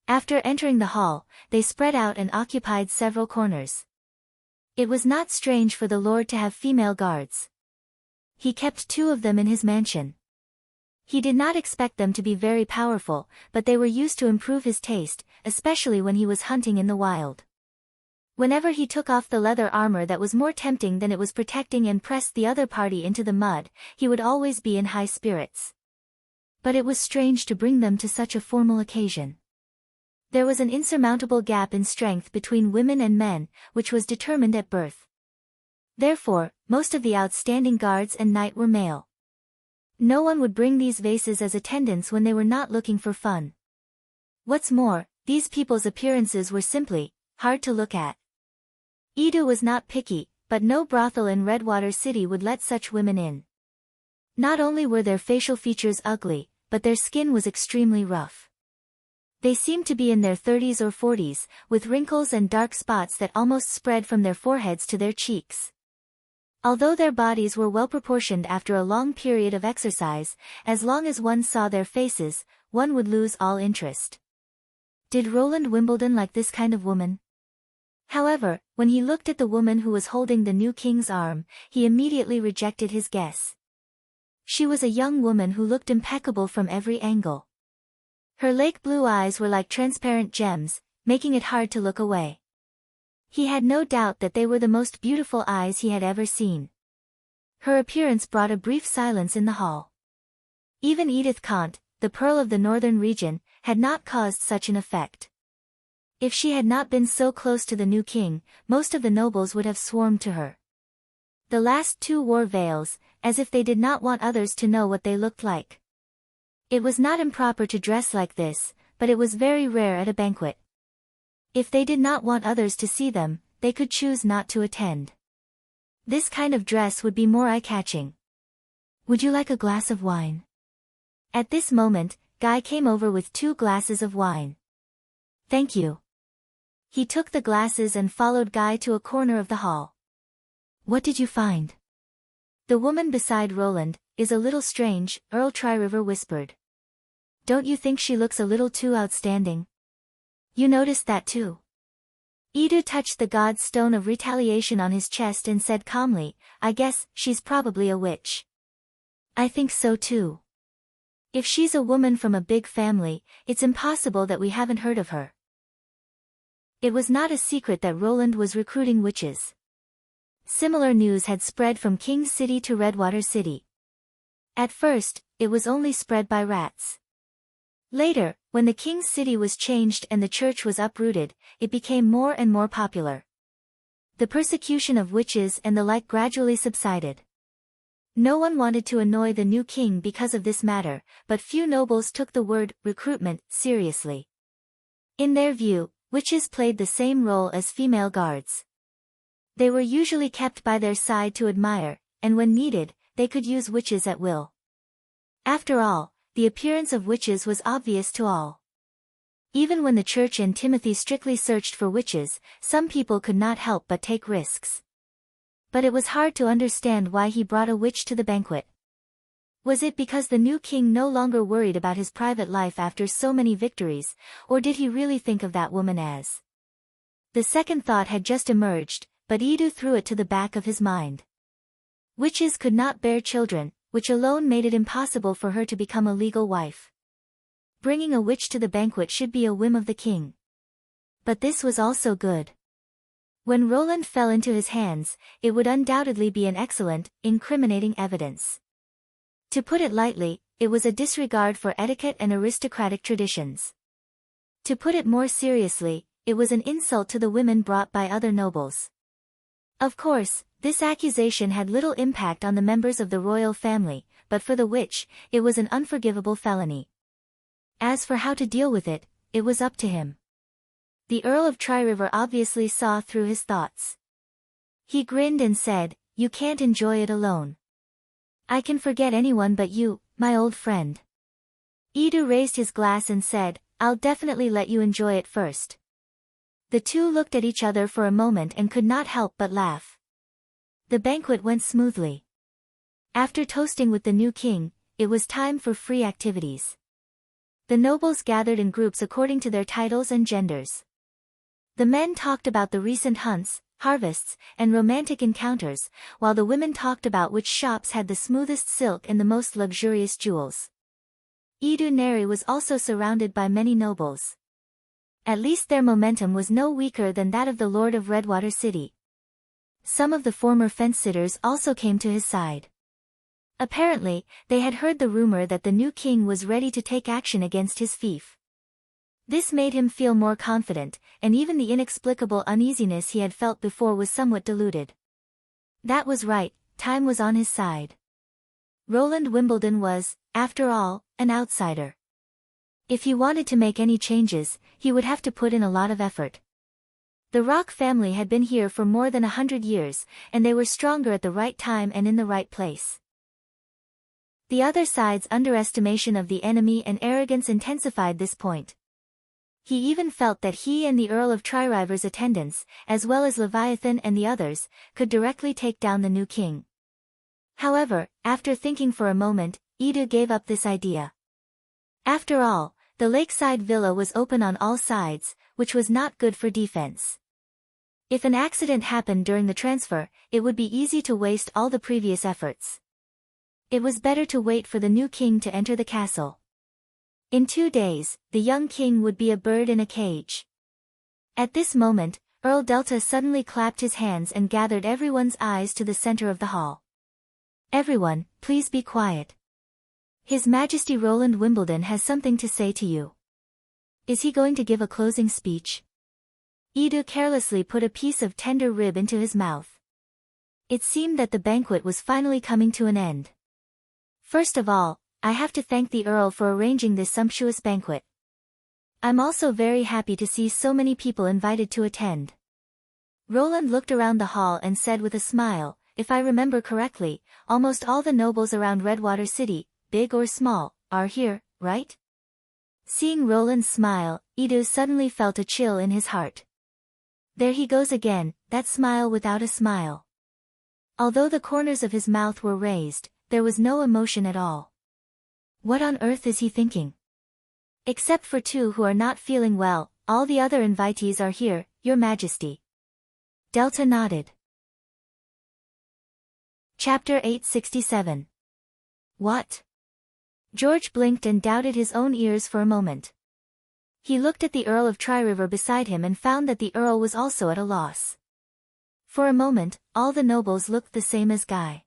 After entering the hall, they spread out and occupied several corners. It was not strange for the lord to have female guards. He kept 2 of them in his mansion. He did not expect them to be very powerful, but they were used to improve his taste, especially when he was hunting in the wild. Whenever he took off the leather armor that was more tempting than it was protecting and pressed the other party into the mud, he would always be in high spirits. But it was strange to bring them to such a formal occasion. There was an insurmountable gap in strength between women and men, which was determined at birth. Therefore, most of the outstanding guards and knight were male. No one would bring these vases as attendants when they were not looking for fun. What's more, these people's appearances were simply hard to look at. Edu was not picky, but no brothel in Redwater City would let such women in. Not only were their facial features ugly, but their skin was extremely rough. They seemed to be in their 30s or 40s, with wrinkles and dark spots that almost spread from their foreheads to their cheeks. Although their bodies were well proportioned after a long period of exercise, as long as one saw their faces, one would lose all interest. Did Roland Wimbledon like this kind of woman? However, when he looked at the woman who was holding the new king's arm, he immediately rejected his guess. She was a young woman who looked impeccable from every angle. Her lake blue eyes were like transparent gems, making it hard to look away. He had no doubt that they were the most beautiful eyes he had ever seen. Her appearance brought a brief silence in the hall. Even Edith Conte, the pearl of the northern region, had not caused such an effect. If she had not been so close to the new king, most of the nobles would have swarmed to her. The last 2 wore veils, as if they did not want others to know what they looked like. It was not improper to dress like this, but it was very rare at a banquet. If they did not want others to see them, they could choose not to attend. This kind of dress would be more eye-catching. Would you like a glass of wine? At this moment, Guy came over with 2 glasses of wine. Thank you. He took the glasses and followed Guy to a corner of the hall. What did you find? The woman beside Roland is a little strange, Earl Tri-River whispered. Don't you think she looks a little too outstanding? You noticed that too? Edu touched the god's stone of retaliation on his chest and said calmly, I guess she's probably a witch. I think so too. If she's a woman from a big family, it's impossible that we haven't heard of her. It was not a secret that Roland was recruiting witches. Similar news had spread from King's City to Redwater City. At first, it was only spread by rats. Later, when the king's city was changed and the church was uprooted, it became more and more popular. The persecution of witches and the like gradually subsided. No one wanted to annoy the new king because of this matter, but few nobles took the word recruitment seriously. In their view, witches played the same role as female guards. They were usually kept by their side to admire, and when needed, they could use witches at will. After all, the appearance of witches was obvious to all. Even when the church and Timothy strictly searched for witches, some people could not help but take risks. But it was hard to understand why he brought a witch to the banquet. Was it because the new king no longer worried about his private life after so many victories, or did he really think of that woman as? The second thought had just emerged, but Edu threw it to the back of his mind. Witches could not bear children, which alone made it impossible for her to become a legal wife. Bringing a witch to the banquet should be a whim of the king. But this was also good. When Roland fell into his hands, it would undoubtedly be an excellent, incriminating evidence. To put it lightly, it was a disregard for etiquette and aristocratic traditions. To put it more seriously, it was an insult to the women brought by other nobles. Of course, this accusation had little impact on the members of the royal family, but for the witch, it was an unforgivable felony. As for how to deal with it, it was up to him. The Earl of Tri-River obviously saw through his thoughts. He grinned and said, "You can't enjoy it alone. I can forget anyone but you, my old friend." Edu raised his glass and said, "I'll definitely let you enjoy it first." The two looked at each other for a moment and could not help but laugh. The banquet went smoothly. After toasting with the new king, it was time for free activities. The nobles gathered in groups according to their titles and genders. The men talked about the recent hunts, harvests, and romantic encounters, while the women talked about which shops had the smoothest silk and the most luxurious jewels. Edu Neri was also surrounded by many nobles. At least their momentum was no weaker than that of the Lord of Redwater City. Some of the former fence-sitters also came to his side. Apparently, they had heard the rumor that the new king was ready to take action against his fief. This made him feel more confident, and even the inexplicable uneasiness he had felt before was somewhat diluted. That was right, time was on his side. Roland Wimbledon was, after all, an outsider. If he wanted to make any changes, he would have to put in a lot of effort. The Rock family had been here for more than 100 years, and they were stronger at the right time and in the right place. The other side's underestimation of the enemy and arrogance intensified this point. He even felt that he and the Earl of Tri-River's attendants, as well as Leviathan and the others, could directly take down the new king. However, after thinking for a moment, Edu gave up this idea. After all, the lakeside villa was open on all sides, which was not good for defense. If an accident happened during the transfer, it would be easy to waste all the previous efforts. It was better to wait for the new king to enter the castle. In 2 days, the young king would be a bird in a cage. At this moment, Earl Delta suddenly clapped his hands and gathered everyone's eyes to the center of the hall. "Everyone, please be quiet. His Majesty Roland Wimbledon has something to say to you." "Is he going to give a closing speech?" Edu carelessly put a piece of tender rib into his mouth. It seemed that the banquet was finally coming to an end. "First of all, I have to thank the Earl for arranging this sumptuous banquet. I'm also very happy to see so many people invited to attend." Roland looked around the hall and said with a smile, "If I remember correctly, almost all the nobles around Redwater City, big or small, are here, right?" Seeing Roland's smile, Edu suddenly felt a chill in his heart. There he goes again, that smile without a smile. Although the corners of his mouth were raised, there was no emotion at all. What on earth is he thinking? "Except for 2 who are not feeling well, all the other invitees are here, Your Majesty." Delta nodded. Chapter 867. What? George blinked and doubted his own ears for a moment. He looked at the Earl of Tri-River beside him and found that the Earl was also at a loss. For a moment, all the nobles looked the same as Guy.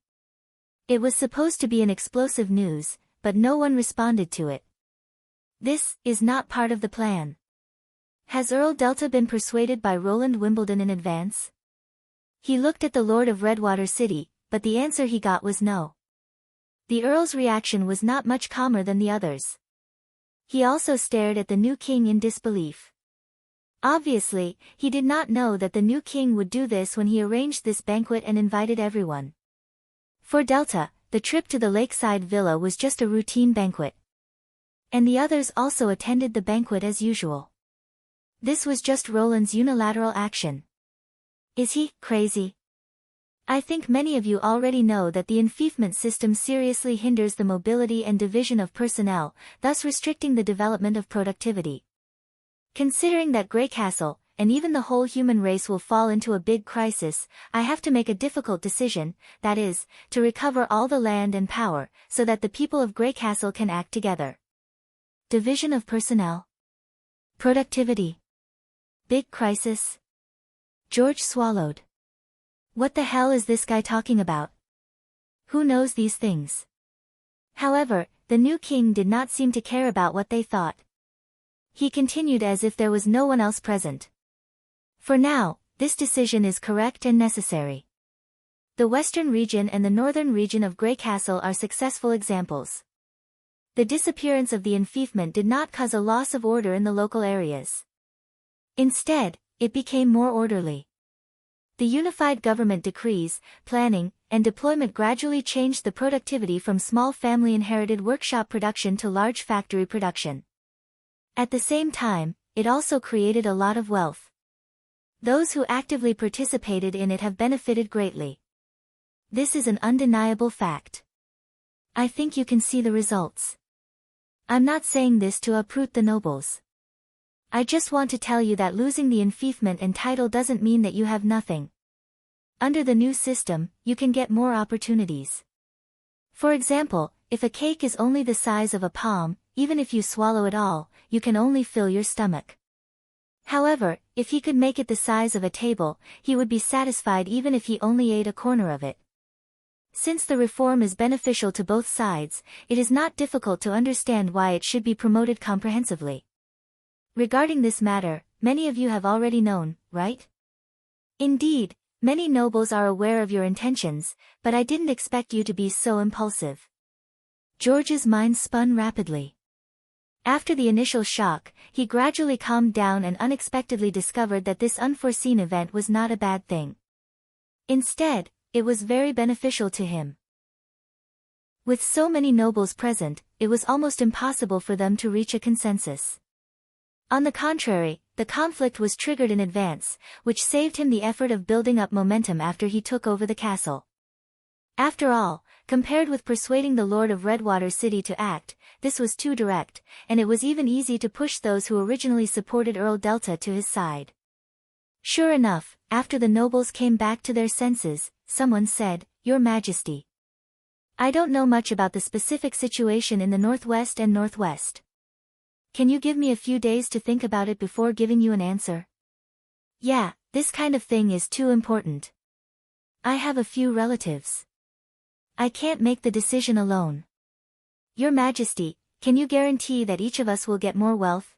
It was supposed to be an explosive news, but no one responded to it. This is not part of the plan. Has Earl Delta been persuaded by Roland Wimbledon in advance? He looked at the Lord of Redwater City, but the answer he got was no. The Earl's reaction was not much calmer than the others. He also stared at the new king in disbelief. Obviously, he did not know that the new king would do this when he arranged this banquet and invited everyone. For Delta, the trip to the lakeside villa was just a routine banquet. And the others also attended the banquet as usual. This was just Roland's unilateral action. Is he crazy? I think many of you already know that the enfeoffment system seriously hinders the mobility and division of personnel, thus restricting the development of productivity. Considering that Grey Castle, and even the whole human race will fall into a big crisis, I have to make a difficult decision, that is, to recover all the land and power, so that the people of Grey Castle can act together. Division of personnel. Productivity. Big crisis. George swallowed. What the hell is this guy talking about? Who knows these things? However, the new king did not seem to care about what they thought. He continued as if there was no one else present. For now, this decision is correct and necessary. The western region and the northern region of Grey Castle are successful examples. The disappearance of the enfeoffment did not cause a loss of order in the local areas. Instead, it became more orderly. The unified government decrees, planning, and deployment gradually changed the productivity from small family-inherited workshop production to large factory production. At the same time, it also created a lot of wealth. Those who actively participated in it have benefited greatly. This is an undeniable fact. I think you can see the results. I'm not saying this to uproot the nobles. I just want to tell you that losing the enfeoffment and title doesn't mean that you have nothing. Under the new system, you can get more opportunities. For example, if a cake is only the size of a palm, even if you swallow it all, you can only fill your stomach. However, if he could make it the size of a table, he would be satisfied even if he only ate a corner of it. Since the reform is beneficial to both sides, it is not difficult to understand why it should be promoted comprehensively. Regarding this matter, many of you have already known, right? Indeed, many nobles are aware of your intentions, but I didn't expect you to be so impulsive. George's mind spun rapidly. After the initial shock, he gradually calmed down and unexpectedly discovered that this unforeseen event was not a bad thing. Instead, it was very beneficial to him. With so many nobles present, it was almost impossible for them to reach a consensus. On the contrary, the conflict was triggered in advance, which saved him the effort of building up momentum after he took over the castle. After all, compared with persuading the Lord of Redwater City to act, this was too direct, and it was even easy to push those who originally supported Earl Delta to his side. Sure enough, after the nobles came back to their senses, someone said, "Your Majesty. I don't know much about the specific situation in the northwest and northwest. Can you give me a few days to think about it before giving you an answer? Yeah, this kind of thing is too important. I have a few relatives. I can't make the decision alone. Your Majesty, can you guarantee that each of us will get more wealth?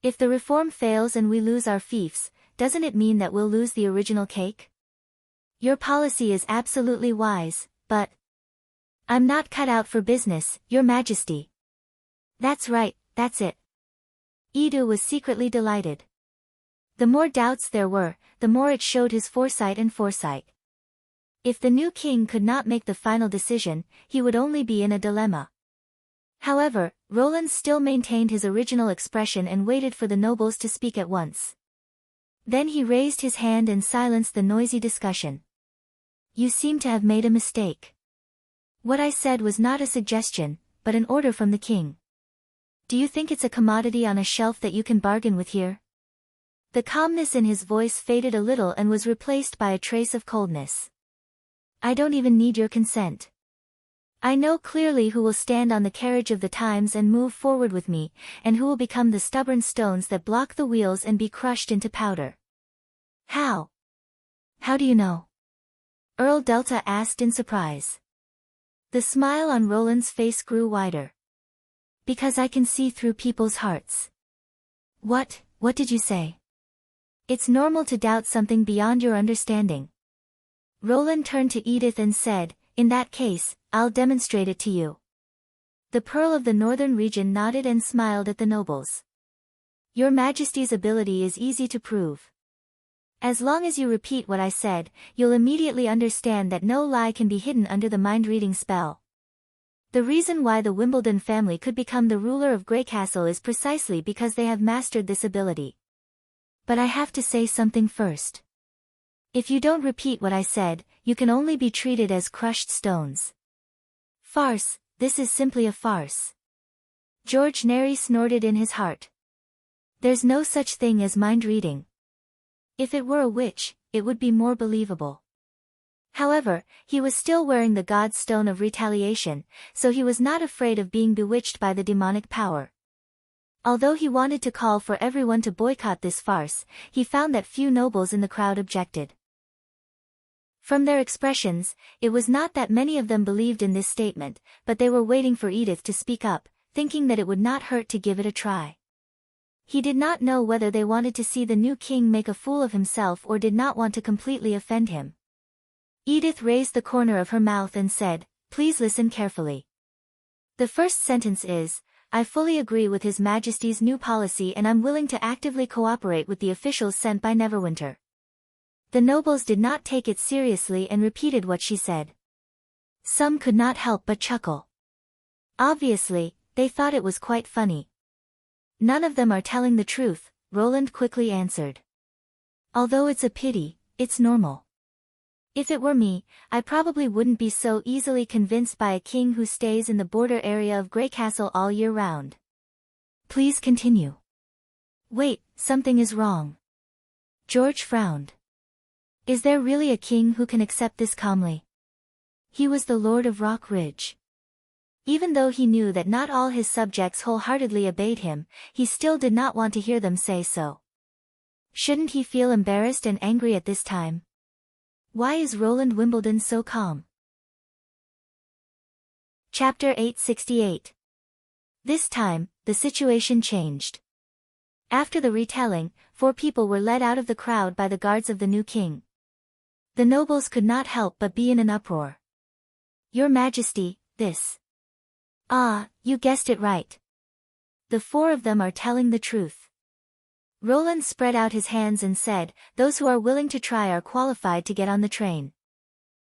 If the reform fails and we lose our fiefs, doesn't it mean that we'll lose the original cake? Your policy is absolutely wise, but I'm not cut out for business, Your Majesty." "That's right, that's it." Edu was secretly delighted. The more doubts there were, the more it showed his foresight and foresight. If the new king could not make the final decision, he would only be in a dilemma. However, Roland still maintained his original expression and waited for the nobles to speak at once. Then he raised his hand and silenced the noisy discussion. "You seem to have made a mistake. What I said was not a suggestion, but an order from the king. Do you think it's a commodity on a shelf that you can bargain with here?" The calmness in his voice faded a little and was replaced by a trace of coldness. "I don't even need your consent. I know clearly who will stand on the carriage of the times and move forward with me, and who will become the stubborn stones that block the wheels and be crushed into powder." "How? How do you know?" Earl Delta asked in surprise. The smile on Roland's face grew wider. Because I can see through people's hearts. What did you say? It's normal to doubt something beyond your understanding. Roland turned to Edith and said, in that case, I'll demonstrate it to you. The Pearl of the Northern Region nodded and smiled at the nobles. Your Majesty's ability is easy to prove. As long as you repeat what I said, you'll immediately understand that no lie can be hidden under the mind-reading spell. The reason why the Wimbledon family could become the ruler of Greycastle is precisely because they have mastered this ability. But I have to say something first. If you don't repeat what I said, you can only be treated as crushed stones. Farce, this is simply a farce. George Neri snorted in his heart. There's no such thing as mind-reading. If it were a witch, it would be more believable. However, he was still wearing the God's Stone of Retaliation, so he was not afraid of being bewitched by the demonic power. Although he wanted to call for everyone to boycott this farce, he found that few nobles in the crowd objected. From their expressions, it was not that many of them believed in this statement, but they were waiting for Edith to speak up, thinking that it would not hurt to give it a try. He did not know whether they wanted to see the new king make a fool of himself or did not want to completely offend him. Edith raised the corner of her mouth and said, please listen carefully. The first sentence is, I fully agree with His Majesty's new policy and I'm willing to actively cooperate with the officials sent by Neverwinter. The nobles did not take it seriously and repeated what she said. Some could not help but chuckle. Obviously, they thought it was quite funny. None of them are telling the truth, Roland quickly answered. Although it's a pity, it's normal. If it were me, I probably wouldn't be so easily convinced by a king who stays in the border area of Greycastle all year round. Please continue. Wait, something is wrong. George frowned. Is there really a king who can accept this calmly? He was the Lord of Rock Ridge. Even though he knew that not all his subjects wholeheartedly obeyed him, he still did not want to hear them say so. Shouldn't he feel embarrassed and angry at this time? Why is Roland Wimbledon so calm? Chapter 868. This time, the situation changed. After the retelling, 4 people were led out of the crowd by the guards of the new king. The nobles could not help but be in an uproar. Your Majesty, this. Ah, you guessed it right. The 4 of them are telling the truth. Roland spread out his hands and said, those who are willing to try are qualified to get on the train.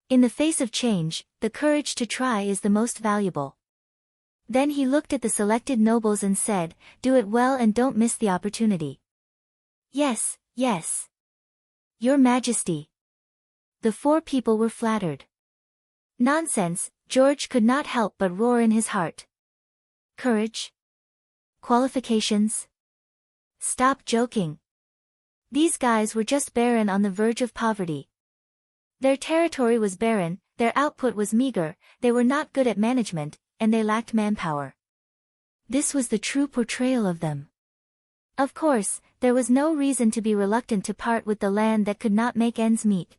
In the face of change, the courage to try is the most valuable. Then he looked at the selected nobles and said, do it well and don't miss the opportunity. Yes, yes. Your Majesty. The 4 people were flattered. Nonsense, George could not help but roar in his heart. Courage? Qualifications? Stop joking. These guys were just barren on the verge of poverty. Their territory was barren, their output was meager, they were not good at management, and they lacked manpower. This was the true portrayal of them. Of course, there was no reason to be reluctant to part with the land that could not make ends meet.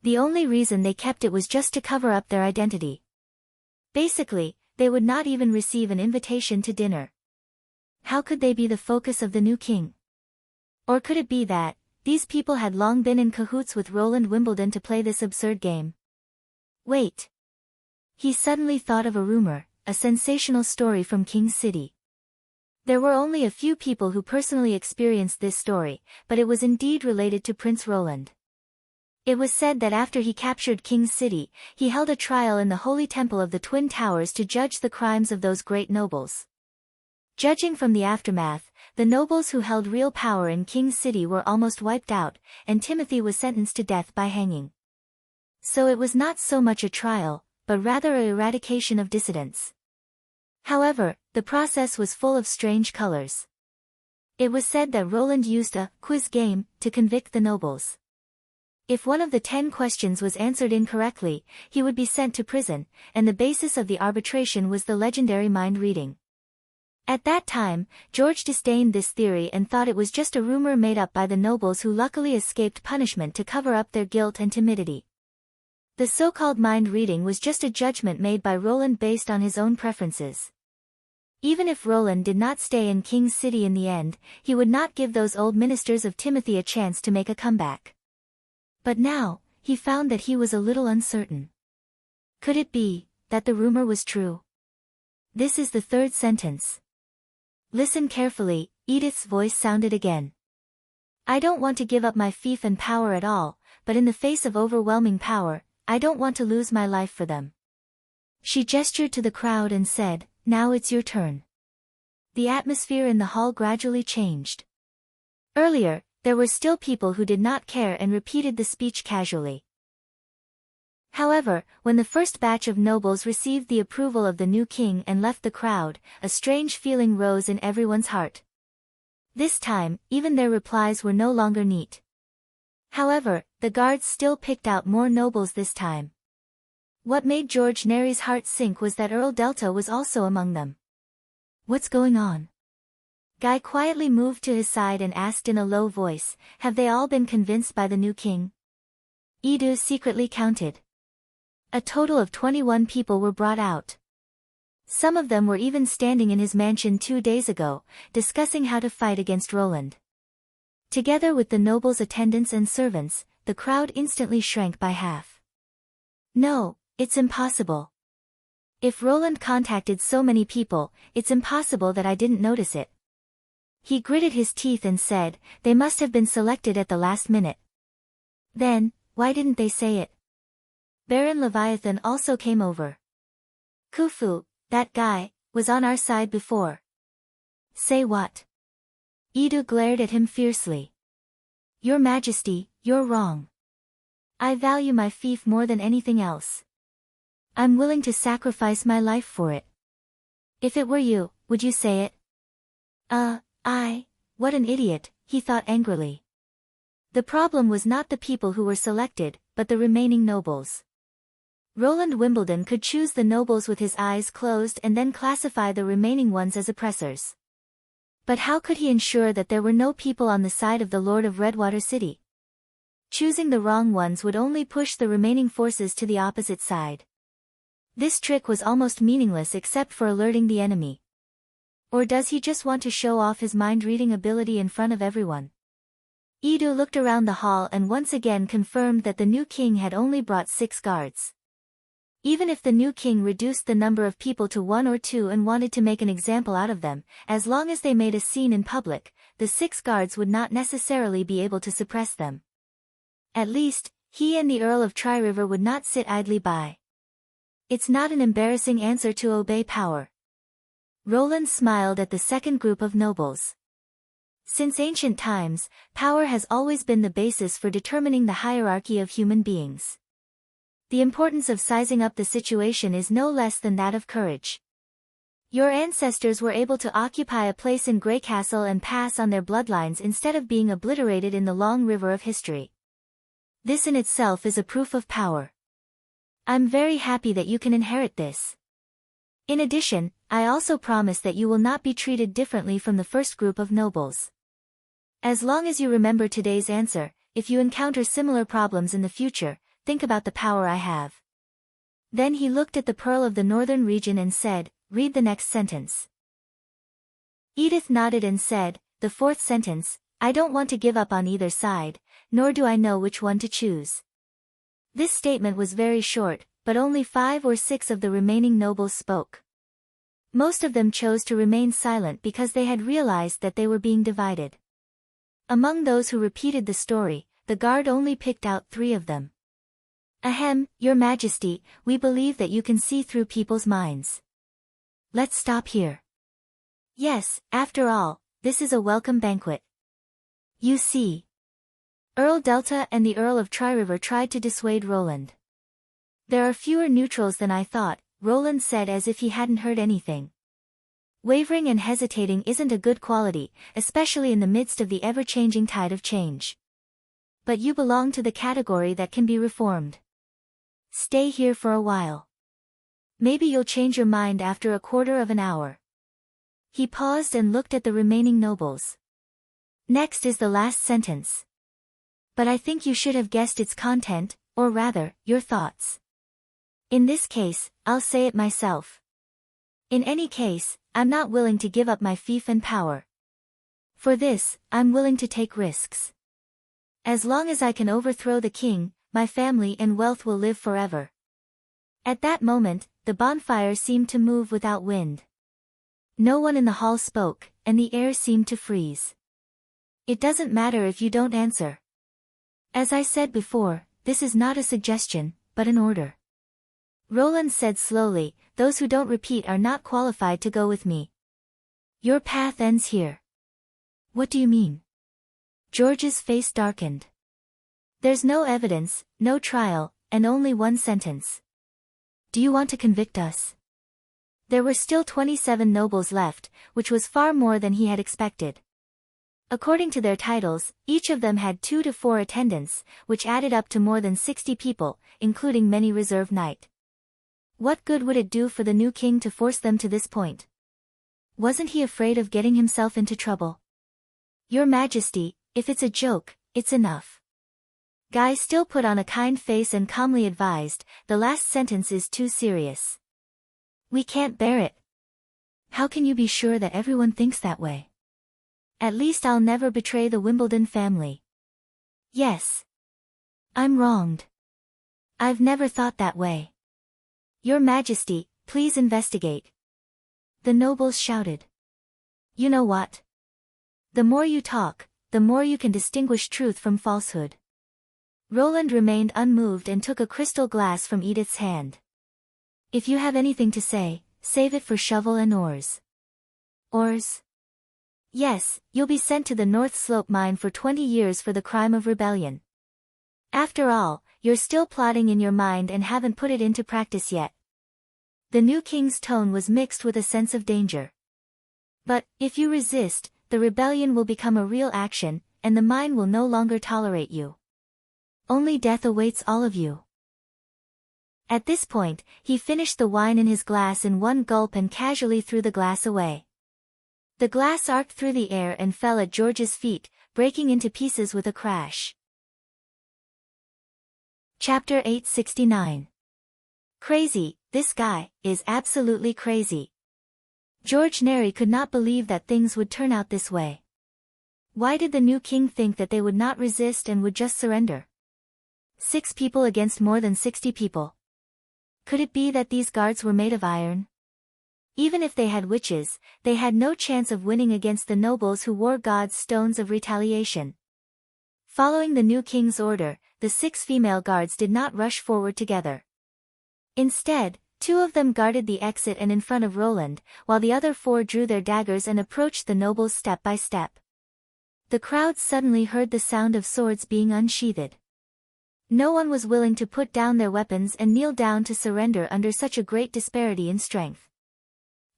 The only reason they kept it was just to cover up their identity. Basically, they would not even receive an invitation to dinner. How could they be the focus of the new king? Or could it be that, these people had long been in cahoots with Roland Wimbledon to play this absurd game? Wait. He suddenly thought of a rumor, a sensational story from King's City. There were only a few people who personally experienced this story, but it was indeed related to Prince Roland. It was said that after he captured King's City, he held a trial in the Holy Temple of the Twin Towers to judge the crimes of those great nobles. Judging from the aftermath, the nobles who held real power in King's City were almost wiped out, and Timothy was sentenced to death by hanging. So it was not so much a trial, but rather an eradication of dissidents. However, the process was full of strange colors. It was said that Roland used a quiz game to convict the nobles. If one of the 10 questions was answered incorrectly, he would be sent to prison, and the basis of the arbitration was the legendary mind reading. At that time, George disdained this theory and thought it was just a rumor made up by the nobles who luckily escaped punishment to cover up their guilt and timidity. The so-called mind reading was just a judgment made by Roland based on his own preferences. Even if Roland did not stay in King's City in the end, he would not give those old ministers of Timothy a chance to make a comeback. But now, he found that he was a little uncertain. Could it be that the rumor was true? This is the third sentence. Listen carefully, Edith's voice sounded again. I don't want to give up my fief and power at all, but in the face of overwhelming power, I don't want to lose my life for them. She gestured to the crowd and said, now it's your turn. The atmosphere in the hall gradually changed. Earlier, there were still people who did not care and repeated the speech casually. However, when the first batch of nobles received the approval of the new king and left the crowd, a strange feeling rose in everyone's heart. This time, even their replies were no longer neat. However, the guards still picked out more nobles this time. What made George Nary's heart sink was that Earl Delta was also among them. What's going on? Guy quietly moved to his side and asked in a low voice, have they all been convinced by the new king? Edu secretly counted. A total of 21 people were brought out. Some of them were even standing in his mansion 2 days ago, discussing how to fight against Roland. Together with the nobles' attendants and servants, the crowd instantly shrank by half. No, it's impossible. If Roland contacted so many people, it's impossible that I didn't notice it. He gritted his teeth and said, they must have been selected at the last minute. Then, why didn't they say it? Baron Leviathan also came over. Khufu, that guy, was on our side before. Say what? Edu glared at him fiercely. Your Majesty, you're wrong. I value my fief more than anything else. I'm willing to sacrifice my life for it. If it were you, would you say it? What an idiot, he thought angrily. The problem was not the people who were selected, but the remaining nobles. Roland Wimbledon could choose the nobles with his eyes closed and then classify the remaining ones as oppressors. But how could he ensure that there were no people on the side of the Lord of Redwater City? Choosing the wrong ones would only push the remaining forces to the opposite side. This trick was almost meaningless except for alerting the enemy. Or does he just want to show off his mind-reading ability in front of everyone? Edu looked around the hall and once again confirmed that the new king had only brought 6 guards. Even if the new king reduced the number of people to 1 or 2 and wanted to make an example out of them, as long as they made a scene in public, the 6 guards would not necessarily be able to suppress them. At least, he and the Earl of Tri-River would not sit idly by. It's not an embarrassing answer to obey power. Roland smiled at the second group of nobles. Since ancient times, power has always been the basis for determining the hierarchy of human beings. The importance of sizing up the situation is no less than that of courage. Your ancestors were able to occupy a place in Grey Castle and pass on their bloodlines instead of being obliterated in the long river of history. This in itself is a proof of power. I'm very happy that you can inherit this. In addition, I also promise that you will not be treated differently from the first group of nobles. As long as you remember today's answer, if you encounter similar problems in the future, think about the power I have. Then he looked at the Pearl of the Northern region and said, read the next sentence. Edith nodded and said, the 4th sentence, I don't want to give up on either side, nor do I know which one to choose. This statement was very short, but only 5 or 6 of the remaining nobles spoke. Most of them chose to remain silent because they had realized that they were being divided. Among those who repeated the story, the guard only picked out 3 of them. Ahem, Your Majesty, we believe that you can see through people's minds. Let's stop here. Yes, after all, this is a welcome banquet. You see. Earl Delta and the Earl of Tri-River tried to dissuade Roland. There are fewer neutrals than I thought, Roland said as if he hadn't heard anything. Wavering and hesitating isn't a good quality, especially in the midst of the ever-changing tide of change. But you belong to the category that can be reformed. Stay here for a while. Maybe you'll change your mind after a quarter of an hour. He paused and looked at the remaining nobles. Next is the last sentence. But I think you should have guessed its content, or rather, your thoughts. In this case, I'll say it myself. In any case, I'm not willing to give up my fief and power. For this, I'm willing to take risks. As long as I can overthrow the king, my family and wealth will live forever. At that moment, the bonfire seemed to move without wind. No one in the hall spoke, and the air seemed to freeze. It doesn't matter if you don't answer. As I said before, this is not a suggestion, but an order. Roland said slowly, those who don't repeat are not qualified to go with me. Your path ends here. What do you mean? George's face darkened. There's no evidence, no trial, and only one sentence. Do you want to convict us? There were still 27 nobles left, which was far more than he had expected. According to their titles, each of them had 2 to 4 attendants, which added up to more than 60 people, including many reserve knights. What good would it do for the new king to force them to this point? Wasn't he afraid of getting himself into trouble? Your Majesty, if it's a joke, it's enough. Guy still put on a kind face and calmly advised, the last sentence is too serious. We can't bear it. How can you be sure that everyone thinks that way? At least I'll never betray the Wimbledon family. Yes. I'm wronged. I've never thought that way. Your Majesty, please investigate. The nobles shouted. You know what? The more you talk, the more you can distinguish truth from falsehood. Roland remained unmoved and took a crystal glass from Edith's hand. If you have anything to say, save it for shovel and oars. Oars? Yes, you'll be sent to the North Slope mine for 20 years for the crime of rebellion. After all, you're still plotting in your mind and haven't put it into practice yet. The new king's tone was mixed with a sense of danger. But, if you resist, the rebellion will become a real action, and the mine will no longer tolerate you. Only death awaits all of you. At this point, he finished the wine in his glass in one gulp and casually threw the glass away. The glass arced through the air and fell at George's feet, breaking into pieces with a crash. Chapter 869. Crazy, this guy is absolutely crazy. George Neri could not believe that things would turn out this way. Why did the new king think that they would not resist and would just surrender? 6 people against more than 60 people. Could it be that these guards were made of iron? Even if they had witches, they had no chance of winning against the nobles who wore God's stones of retaliation. Following the new king's order, the 6 female guards did not rush forward together. Instead, 2 of them guarded the exit and in front of Roland, while the other 4 drew their daggers and approached the nobles step by step. The crowd suddenly heard the sound of swords being unsheathed. No one was willing to put down their weapons and kneel down to surrender under such a great disparity in strength.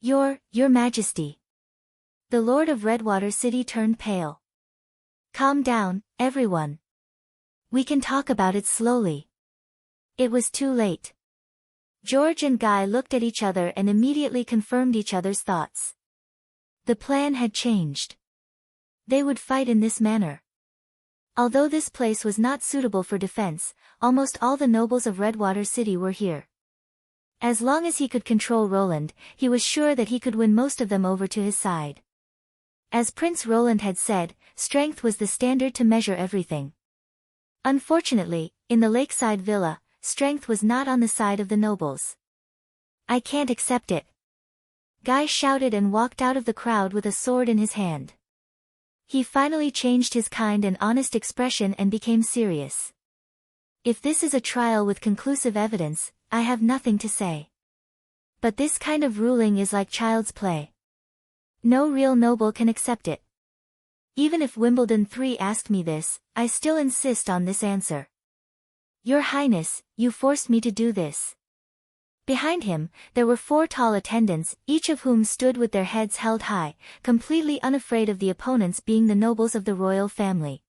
Your Majesty. The Lord of Redwater City turned pale. Calm down, everyone. We can talk about it slowly. It was too late. George and Guy looked at each other and immediately confirmed each other's thoughts. The plan had changed. They would fight in this manner. Although this place was not suitable for defense, almost all the nobles of Redwater City were here. As long as he could control Roland, he was sure that he could win most of them over to his side. As Prince Roland had said, strength was the standard to measure everything. Unfortunately, in the lakeside villa, strength was not on the side of the nobles. I can't accept it. Guy shouted and walked out of the crowd with a sword in his hand. He finally changed his kind and honest expression and became serious. If this is a trial with conclusive evidence, I have nothing to say. But this kind of ruling is like child's play. No real noble can accept it. Even if Wimbledon 3 asked me this, I still insist on this answer. Your Highness, you forced me to do this. Behind him, there were 4 tall attendants, each of whom stood with their heads held high, completely unafraid of the opponents being the nobles of the royal family.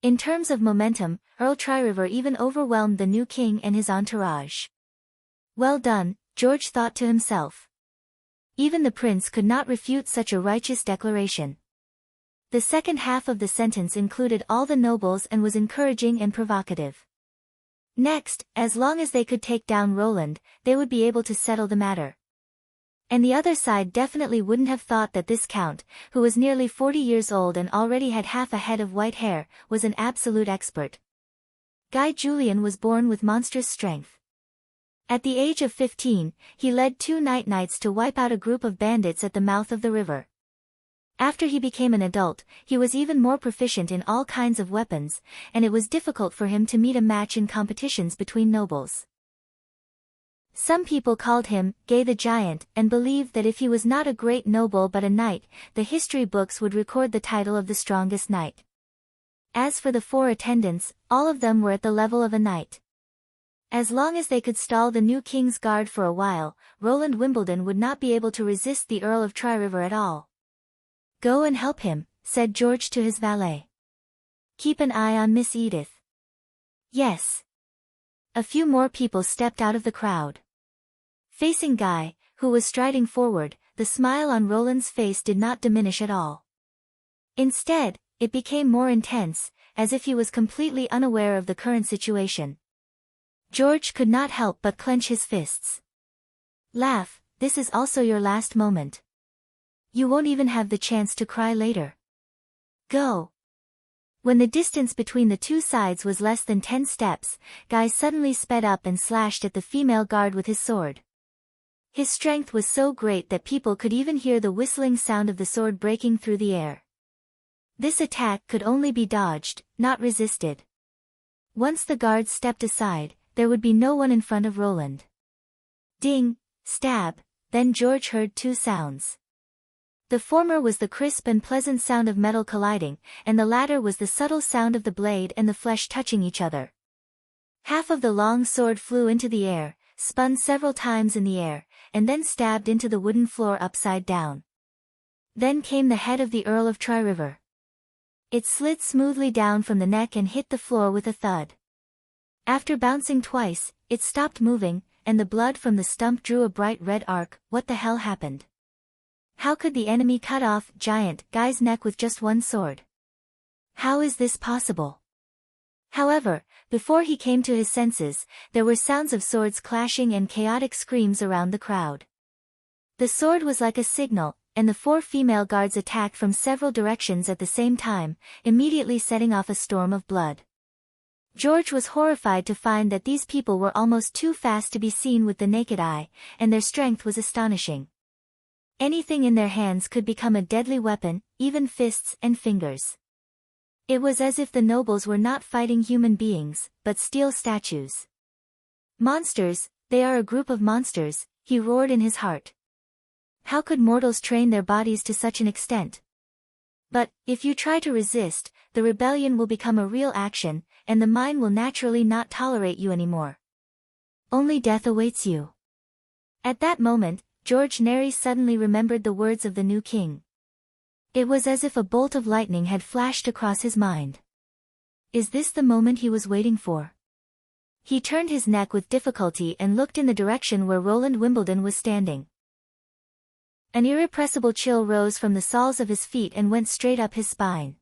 In terms of momentum, Earl Tririver even overwhelmed the new king and his entourage. Well done, George thought to himself. Even the prince could not refute such a righteous declaration. The second half of the sentence included all the nobles and was encouraging and provocative. Next, as long as they could take down Roland, they would be able to settle the matter. And the other side definitely wouldn't have thought that this count, who was nearly 40 years old and already had half a head of white hair, was an absolute expert. Guy Julian was born with monstrous strength. At the age of 15, he led 2 night knights to wipe out a group of bandits at the mouth of the river. After he became an adult, he was even more proficient in all kinds of weapons, and it was difficult for him to meet a match in competitions between nobles. Some people called him Gay the Giant and believed that if he was not a great noble but a knight, the history books would record the title of the strongest knight. As for the 4 attendants, all of them were at the level of a knight. As long as they could stall the new king's guard for a while, Roland Wimbledon would not be able to resist the Earl of Tri-River at all. "Go and help him," said George to his valet. "Keep an eye on Miss Edith." "Yes." A few more people stepped out of the crowd. Facing Guy, who was striding forward, the smile on Roland's face did not diminish at all. Instead, it became more intense, as if he was completely unaware of the current situation. George could not help but clench his fists. "Laugh, this is also your last moment. You won't even have the chance to cry later. Go." When the distance between the two sides was less than 10 steps, Guy suddenly sped up and slashed at the female guard with his sword. His strength was so great that people could even hear the whistling sound of the sword breaking through the air. This attack could only be dodged, not resisted. Once the guards stepped aside, there would be no one in front of Roland. Ding, stab, then George heard 2 sounds. The former was the crisp and pleasant sound of metal colliding, and the latter was the subtle sound of the blade and the flesh touching each other. Half of the long sword flew into the air, spun several times in the air, and then stabbed into the wooden floor upside down. Then came the head of the Earl of Tri-River. It slid smoothly down from the neck and hit the floor with a thud. After bouncing twice, it stopped moving, and the blood from the stump drew a bright red arc. What the hell happened? How could the enemy cut off Giant Guy's neck with just one sword? How is this possible? However, before he came to his senses, there were sounds of swords clashing and chaotic screams around the crowd. The sword was like a signal, and the 4 female guards attacked from several directions at the same time, immediately setting off a storm of blood. George was horrified to find that these people were almost too fast to be seen with the naked eye, and their strength was astonishing. Anything in their hands could become a deadly weapon, even fists and fingers. It was as if the nobles were not fighting human beings, but steel statues. "Monsters, they are a group of monsters," he roared in his heart. "How could mortals train their bodies to such an extent? But, if you try to resist, the rebellion will become a real action, and the mine will naturally not tolerate you anymore. Only death awaits you." At that moment, George Neri suddenly remembered the words of the new king. It was as if a bolt of lightning had flashed across his mind. Is this the moment he was waiting for? He turned his neck with difficulty and looked in the direction where Roland Wimbledon was standing. An irrepressible chill rose from the soles of his feet and went straight up his spine.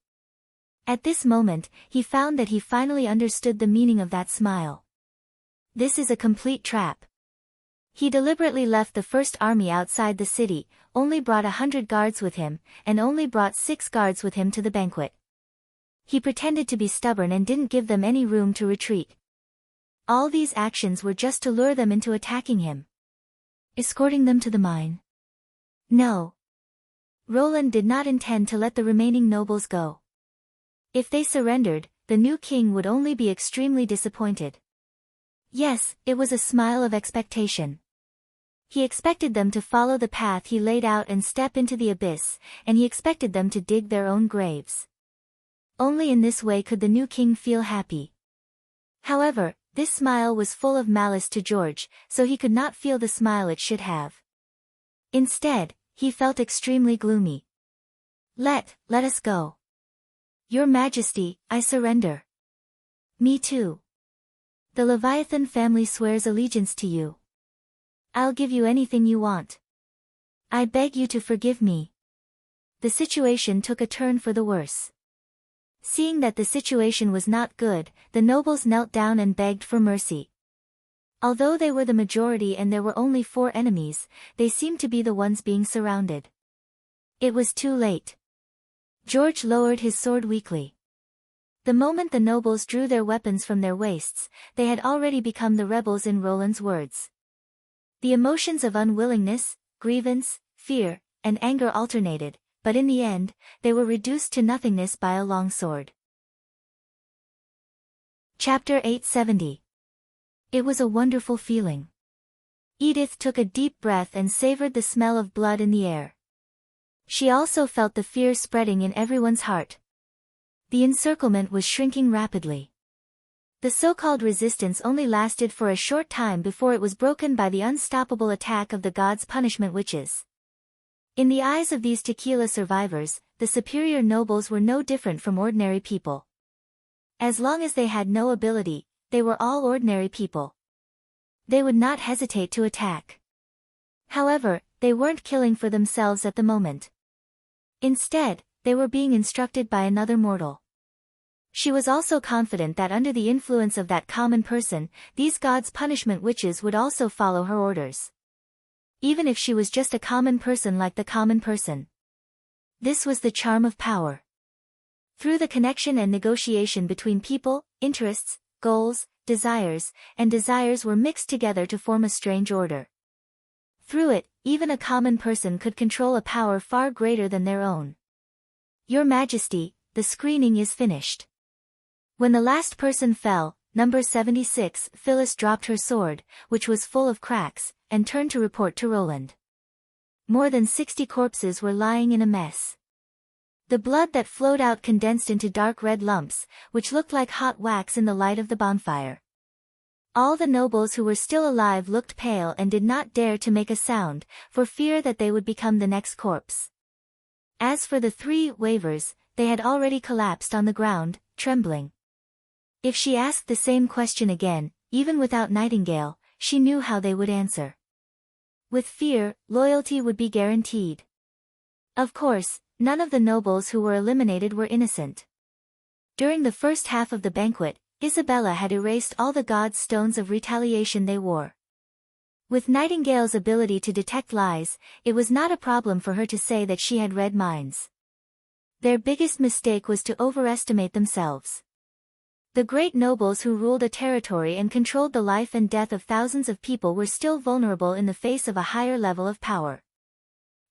At this moment, he found that he finally understood the meaning of that smile. This is a complete trap. He deliberately left the first army outside the city, only brought 100 guards with him, and only brought 6 guards with him to the banquet. He pretended to be stubborn and didn't give them any room to retreat. All these actions were just to lure them into attacking him. Escorting them to the mine? No. Roland did not intend to let the remaining nobles go. If they surrendered, the new king would only be extremely disappointed. Yes, it was a smile of expectation. He expected them to follow the path he laid out and step into the abyss, and he expected them to dig their own graves. Only in this way could the new king feel happy. However, this smile was full of malice to George, so he could not feel the smile it should have. Instead, he felt extremely gloomy. Let us go. Your Majesty, I surrender." "Me too. The Leviathan family swears allegiance to you. I'll give you anything you want. I beg you to forgive me." The situation took a turn for the worse. Seeing that the situation was not good, the nobles knelt down and begged for mercy. Although they were the majority and there were only 4 enemies, they seemed to be the ones being surrounded. It was too late. George lowered his sword weakly. The moment the nobles drew their weapons from their waists, they had already become the rebels in Roland's words. The emotions of unwillingness, grievance, fear, and anger alternated, but in the end, they were reduced to nothingness by a long sword. Chapter 870. It was a wonderful feeling. Edith took a deep breath and savored the smell of blood in the air. She also felt the fear spreading in everyone's heart. The encirclement was shrinking rapidly. The so-called resistance only lasted for a short time before it was broken by the unstoppable attack of the gods' punishment witches. In the eyes of these tequila survivors, the superior nobles were no different from ordinary people. As long as they had no ability, they were all ordinary people. They would not hesitate to attack. However, they weren't killing for themselves at the moment. Instead, they were being instructed by another mortal. She was also confident that under the influence of that common person, these gods' punishment witches would also follow her orders. Even if she was just a common person like the common person. This was the charm of power. Through the connection and negotiation between people, interests, goals, desires, and desires were mixed together to form a strange order. Through it, even a common person could control a power far greater than their own. Your Majesty, the screening is finished. When the last person fell, number 76, Phyllis dropped her sword, which was full of cracks, and turned to report to Roland. More than 60 corpses were lying in a mess. The blood that flowed out condensed into dark red lumps, which looked like hot wax in the light of the bonfire. All the nobles who were still alive looked pale and did not dare to make a sound, for fear that they would become the next corpse. As for the 3 waivers, they had already collapsed on the ground, trembling. If she asked the same question again, even without Nightingale, she knew how they would answer. With fear, loyalty would be guaranteed. Of course, none of the nobles who were eliminated were innocent. During the first half of the banquet, Isabella had erased all the gods' stones of retaliation they wore. With Nightingale's ability to detect lies, it was not a problem for her to say that she had read minds. Their biggest mistake was to overestimate themselves. The great nobles who ruled a territory and controlled the life and death of thousands of people were still vulnerable in the face of a higher level of power.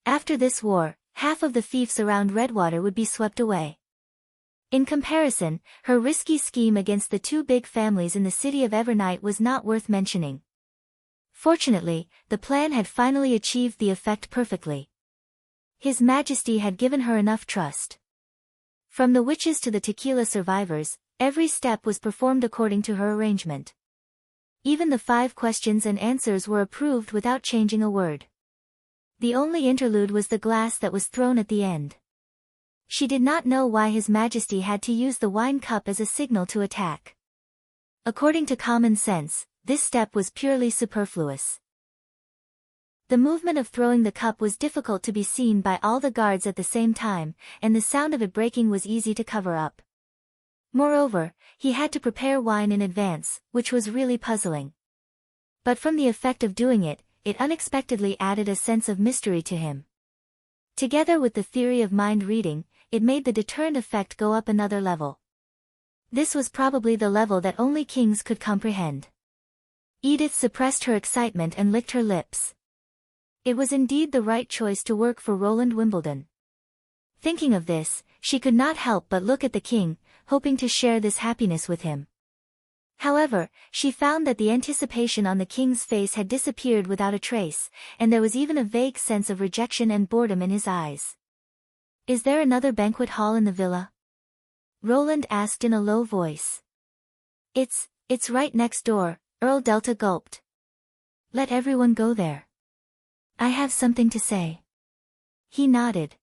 After this war, half of the fiefs around Redwater would be swept away. In comparison, her risky scheme against the 2 big families in the city of Evernight was not worth mentioning. Fortunately, the plan had finally achieved the effect perfectly. His Majesty had given her enough trust. From the witches to the tequila survivors, every step was performed according to her arrangement. Even the 5 questions and answers were approved without changing a word. The only interlude was the glass that was thrown at the end. She did not know why His Majesty had to use the wine cup as a signal to attack. According to common sense, this step was purely superfluous. The movement of throwing the cup was difficult to be seen by all the guards at the same time, and the sound of it breaking was easy to cover up. Moreover, he had to prepare wine in advance, which was really puzzling. But from the effect of doing it, it unexpectedly added a sense of mystery to him. Together with the theory of mind reading, it made the deterrent effect go up another level. This was probably the level that only kings could comprehend. Edith suppressed her excitement and licked her lips. It was indeed the right choice to work for Roland Wimbledon. Thinking of this, she could not help but look at the king, hoping to share this happiness with him. However, she found that the anticipation on the king's face had disappeared without a trace, and there was even a vague sense of rejection and boredom in his eyes. "Is there another banquet hall in the villa?" Roland asked in a low voice. It's right next door," Earl Delta gulped. "Let everyone go there. I have something to say." He nodded.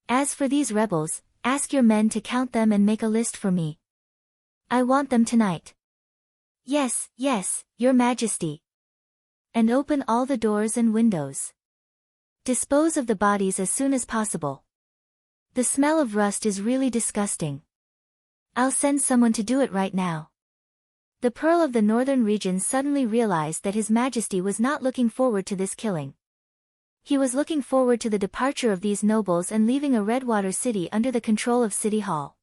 "As for these rebels, ask your men to count them and make a list for me. I want them tonight." Yes, Your Majesty." "And open all the doors and windows. Dispose of the bodies as soon as possible. The smell of rust is really disgusting." I'll send someone to do it right now. The Pearl of the Northern region suddenly realized that His Majesty was not looking forward to this killing. He was looking forward to the departure of these nobles and leaving a Redwater city under the control of City Hall.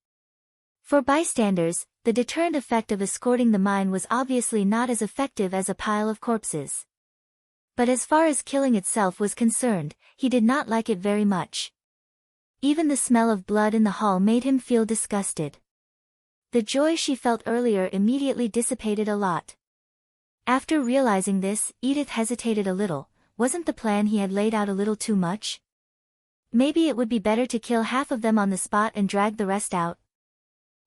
For bystanders, the deterrent effect of escorting the mine was obviously not as effective as a pile of corpses. But as far as killing itself was concerned, he did not like it very much. Even the smell of blood in the hall made him feel disgusted. The joy she felt earlier immediately dissipated a lot. After realizing this, Edith hesitated a little. Wasn't the plan he had laid out a little too much? Maybe it would be better to kill half of them on the spot and drag the rest out.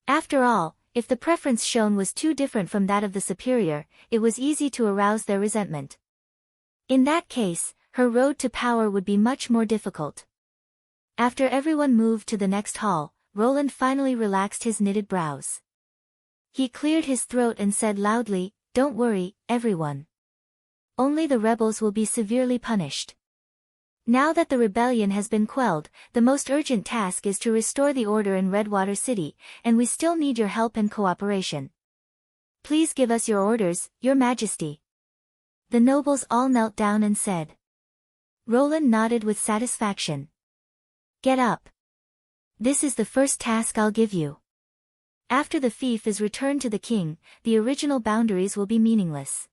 After all, if the preference shown was too different from that of the superior, it was easy to arouse their resentment. In that case, her road to power would be much more difficult. After everyone moved to the next hall, Roland finally relaxed his knitted brows. He cleared his throat and said loudly, "Don't worry, everyone. Only the rebels will be severely punished. Now that the rebellion has been quelled, the most urgent task is to restore the order in Redwater City, and we still need your help and cooperation. Please give us your orders, Your Majesty." The nobles all knelt down and said. Roland nodded with satisfaction. "Get up. This is the first task I'll give you. After the fief is returned to the king, the original boundaries will be meaningless.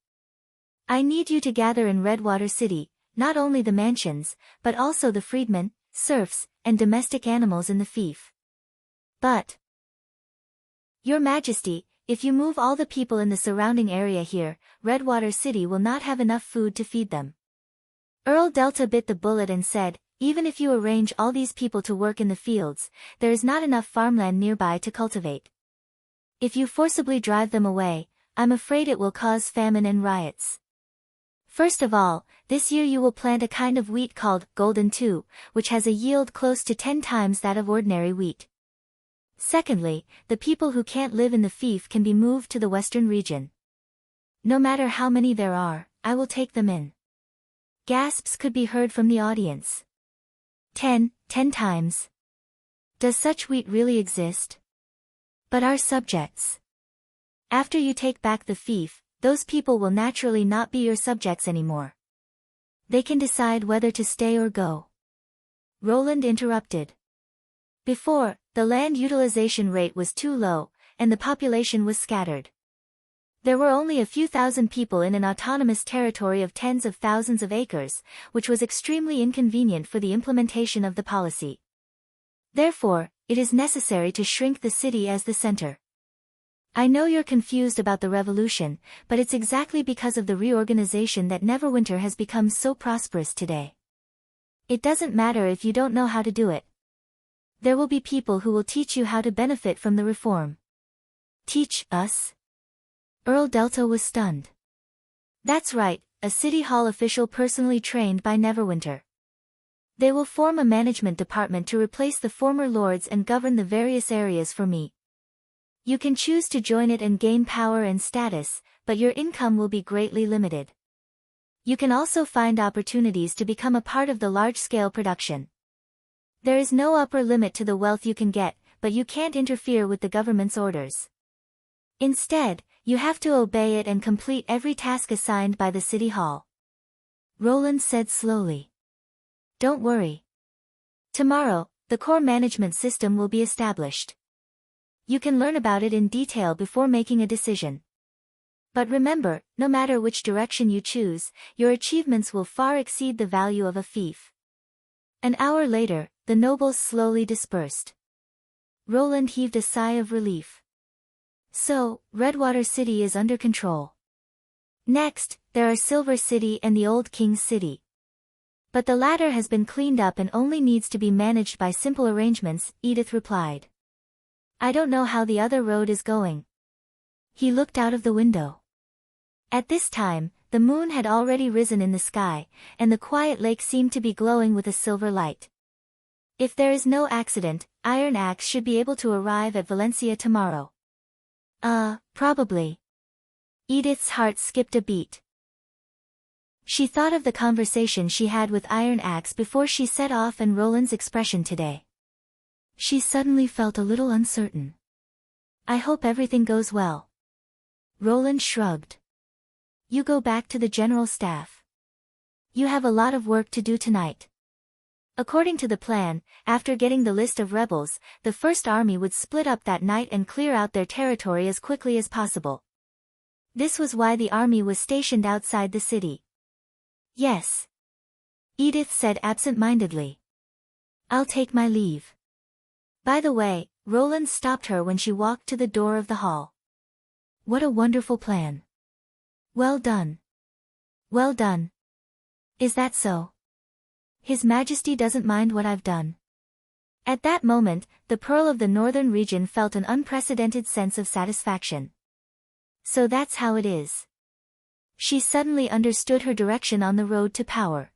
I need you to gather in Redwater City, not only the mansions, but also the freedmen, serfs, and domestic animals in the fief. But, Your Majesty, if you move all the people in the surrounding area here, Redwater City will not have enough food to feed them." Earl Delta bit the bullet and said, "Even if you arrange all these people to work in the fields, there is not enough farmland nearby to cultivate. If you forcibly drive them away, I'm afraid it will cause famine and riots. First of all, this year you will plant a kind of wheat called Golden 2, which has a yield close to 10 times that of ordinary wheat. Secondly, the people who can't live in the fief can be moved to the western region. No matter how many there are, I will take them in." Gasps could be heard from the audience. 10 times. Does such wheat really exist? But our subjects. After you take back the fief, those people will naturally not be your subjects anymore. They can decide whether to stay or go. Roland interrupted. Before, the land utilization rate was too low, and the population was scattered. There were only a few thousand people in an autonomous territory of tens of thousands of acres, which was extremely inconvenient for the implementation of the policy. Therefore, it is necessary to shrink the city as the center. I know you're confused about the revolution, but it's exactly because of the reorganization that Neverwinter has become so prosperous today. It doesn't matter if you don't know how to do it. There will be people who will teach you how to benefit from the reform." "Teach us?" Earl Delta was stunned. "That's right, a City Hall official personally trained by Neverwinter. They will form a management department to replace the former lords and govern the various areas for me. You can choose to join it and gain power and status, but your income will be greatly limited. You can also find opportunities to become a part of the large-scale production. There is no upper limit to the wealth you can get, but you can't interfere with the government's orders. Instead, you have to obey it and complete every task assigned by the City Hall." Roland said slowly. "Don't worry. Tomorrow, the core management system will be established. You can learn about it in detail before making a decision. But remember, no matter which direction you choose, your achievements will far exceed the value of a fief." An hour later, the nobles slowly dispersed. Roland heaved a sigh of relief. So, Redwater City is under control. Next, there are Silver City and the Old King's City. But the latter has been cleaned up and only needs to be managed by simple arrangements, Edith replied. "I don't know how the other road is going." He looked out of the window. At this time, the moon had already risen in the sky, and the quiet lake seemed to be glowing with a silver light. If there is no accident, Iron Axe should be able to arrive at Valencia tomorrow. Probably. Edith's heart skipped a beat. She thought of the conversation she had with Iron Axe before she set off and Roland's expression today. She suddenly felt a little uncertain. I hope everything goes well. Roland shrugged. You go back to the general staff. You have a lot of work to do tonight. According to the plan, after getting the list of rebels, the First Army would split up that night and clear out their territory as quickly as possible. This was why the army was stationed outside the city. Yes. Edith said absent-mindedly. I'll take my leave. By the way, Roland stopped her when she walked to the door of the hall. What a wonderful plan. Well done. Well done. Is that so? His Majesty doesn't mind what I've done. At that moment, the Pearl of the Northern Region felt an unprecedented sense of satisfaction. So that's how it is. She suddenly understood her direction on the road to power.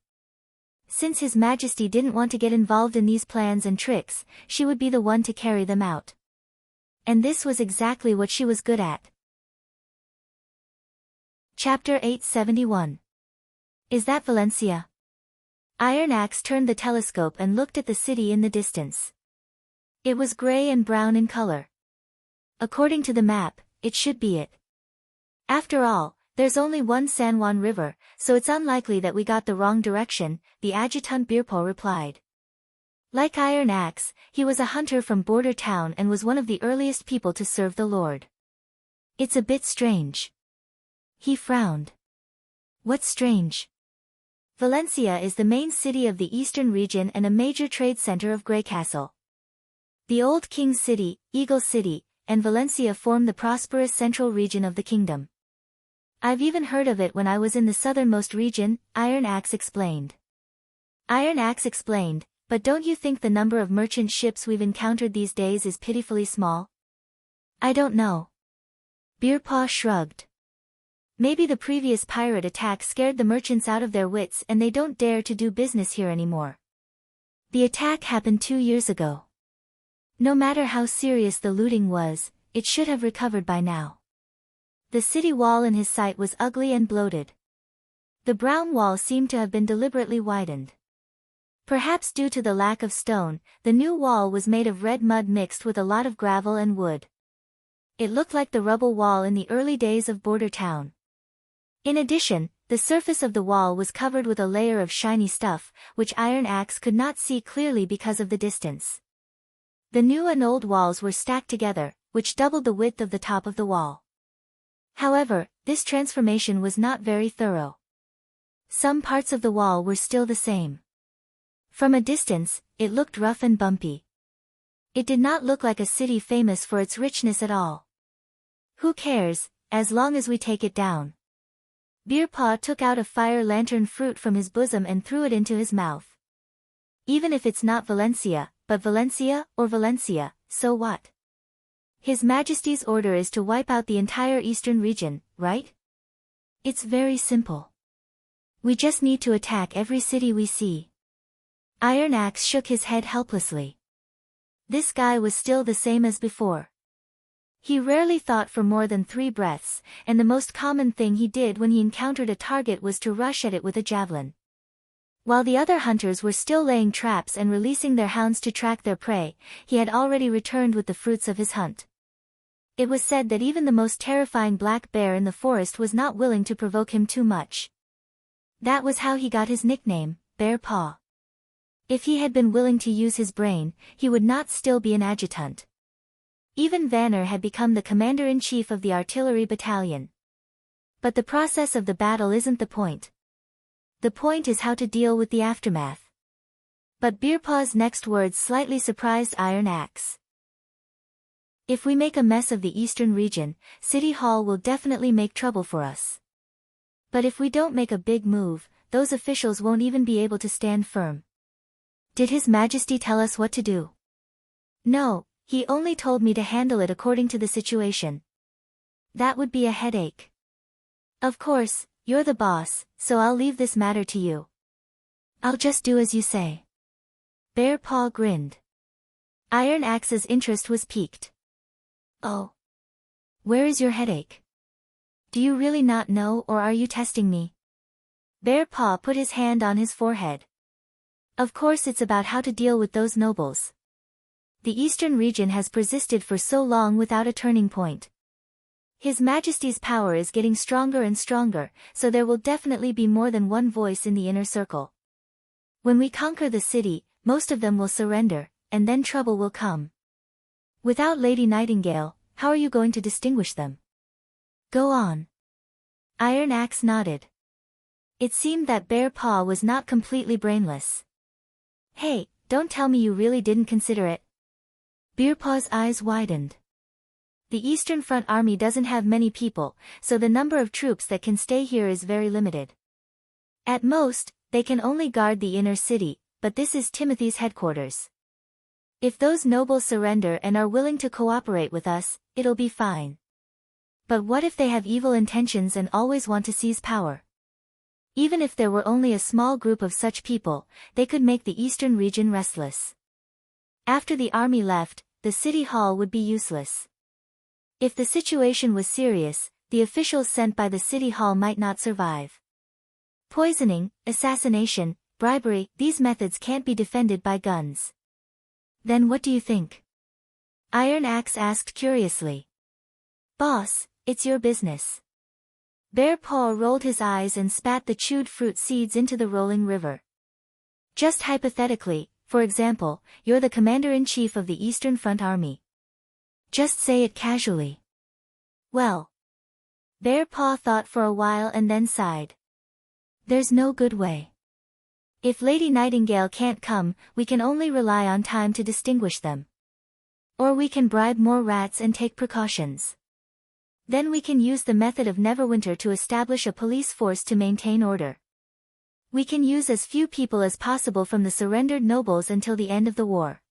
Since His Majesty didn't want to get involved in these plans and tricks, she would be the one to carry them out. And this was exactly what she was good at. Chapter 871. Is that Valencia? Iron Axe turned the telescope and looked at the city in the distance. It was gray and brown in color. According to the map, it should be it. After all, there's only one San Juan River, so it's unlikely that we got the wrong direction, the adjutant Birpo replied. Like Iron Axe, he was a hunter from border town and was one of the earliest people to serve the Lord. It's a bit strange. He frowned. What's strange? Valencia is the main city of the eastern region and a major trade center of Greycastle. The old King's City, Eagle City, and Valencia form the prosperous central region of the kingdom. I've even heard of it when I was in the southernmost region, Iron Axe explained. Iron Axe explained, but don't you think the number of merchant ships we've encountered these days is pitifully small? I don't know. Beerpaw shrugged. Maybe the previous pirate attack scared the merchants out of their wits and they don't dare to do business here anymore. The attack happened 2 years ago. No matter how serious the looting was, it should have recovered by now. The city wall in his sight was ugly and bloated. The brown wall seemed to have been deliberately widened. Perhaps due to the lack of stone, the new wall was made of red mud mixed with a lot of gravel and wood. It looked like the rubble wall in the early days of Border Town. In addition, the surface of the wall was covered with a layer of shiny stuff, which Iron Axe could not see clearly because of the distance. The new and old walls were stacked together, which doubled the width of the top of the wall. However, this transformation was not very thorough. Some parts of the wall were still the same. From a distance, it looked rough and bumpy. It did not look like a city famous for its richness at all. Who cares, as long as we take it down. Beerpaw took out a fire lantern fruit from his bosom and threw it into his mouth. Even if it's not Valencia, but Valencia or Valencia, so what? His Majesty's order is to wipe out the entire eastern region, right? It's very simple. We just need to attack every city we see. Iron Axe shook his head helplessly. This guy was still the same as before. He rarely thought for more than 3 breaths, and the most common thing he did when he encountered a target was to rush at it with a javelin. While the other hunters were still laying traps and releasing their hounds to track their prey, he had already returned with the fruits of his hunt. It was said that even the most terrifying black bear in the forest was not willing to provoke him too much. That was how he got his nickname, Bear Paw. If he had been willing to use his brain, he would not still be an adjutant. Even Vanner had become the commander-in-chief of the artillery battalion. But the process of the battle isn't the point. The point is how to deal with the aftermath. But Beerpaw's next words slightly surprised Iron Axe. If we make a mess of the eastern region, City Hall will definitely make trouble for us. But if we don't make a big move, those officials won't even be able to stand firm. Did His Majesty tell us what to do? No. He only told me to handle it according to the situation. That would be a headache. Of course, you're the boss, so I'll leave this matter to you. I'll just do as you say. Bear Paw grinned. Iron Axe's interest was piqued. Oh. Where is your headache? Do you really not know or are you testing me? Bear Paw put his hand on his forehead. Of course it's about how to deal with those nobles. The eastern region has persisted for so long without a turning point. His Majesty's power is getting stronger and stronger, so there will definitely be more than one voice in the inner circle. When we conquer the city, most of them will surrender, and then trouble will come. Without Lady Nightingale, how are you going to distinguish them? Go on. Iron Axe nodded. It seemed that Bear Paw was not completely brainless. Hey, don't tell me you really didn't consider it. Bear Paw's eyes widened. The Eastern Front Army doesn't have many people, so the number of troops that can stay here is very limited. At most, they can only guard the inner city, but this is Timothy's headquarters. If those nobles surrender and are willing to cooperate with us, it'll be fine. But what if they have evil intentions and always want to seize power? Even if there were only a small group of such people, they could make the eastern region restless. After the army left, the city hall would be useless. If the situation was serious, the officials sent by the city hall might not survive. Poisoning, assassination, bribery, these methods can't be defended by guns. Then what do you think? Iron Axe asked curiously. Boss, it's your business. Bear Paw rolled his eyes and spat the chewed fruit seeds into the rolling river. Just hypothetically, for example, you're the commander-in-chief of the Eastern Front Army. Just say it casually. Well. Bear Paw thought for a while and then sighed. There's no good way. If Lady Nightingale can't come, we can only rely on time to distinguish them. Or we can bribe more rats and take precautions. Then we can use the method of Neverwinter to establish a police force to maintain order. We can use as few people as possible from the surrendered nobles until the end of the war.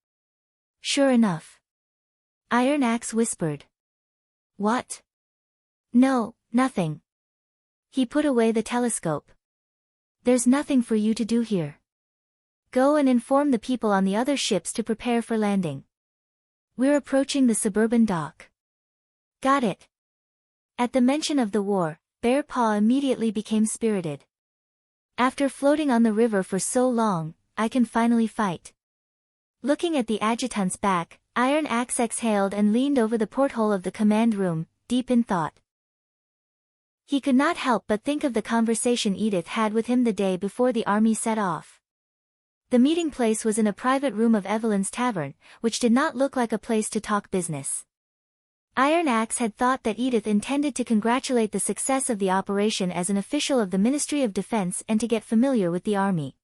Sure enough. Iron Axe whispered. What? No, nothing. He put away the telescope. There's nothing for you to do here. Go and inform the people on the other ships to prepare for landing. We're approaching the suburban dock. Got it. At the mention of the war, Bear Paw immediately became spirited. After floating on the river for so long, I can finally fight. Looking at the adjutant's back, Iron Axe exhaled and leaned over the porthole of the command room, deep in thought. He could not help but think of the conversation Edith had with him the day before the army set off. The meeting place was in a private room of Evelyn's tavern, which did not look like a place to talk business. Iron Axe had thought that Edith intended to congratulate the success of the operation as an official of the Ministry of Defense and to get familiar with the army.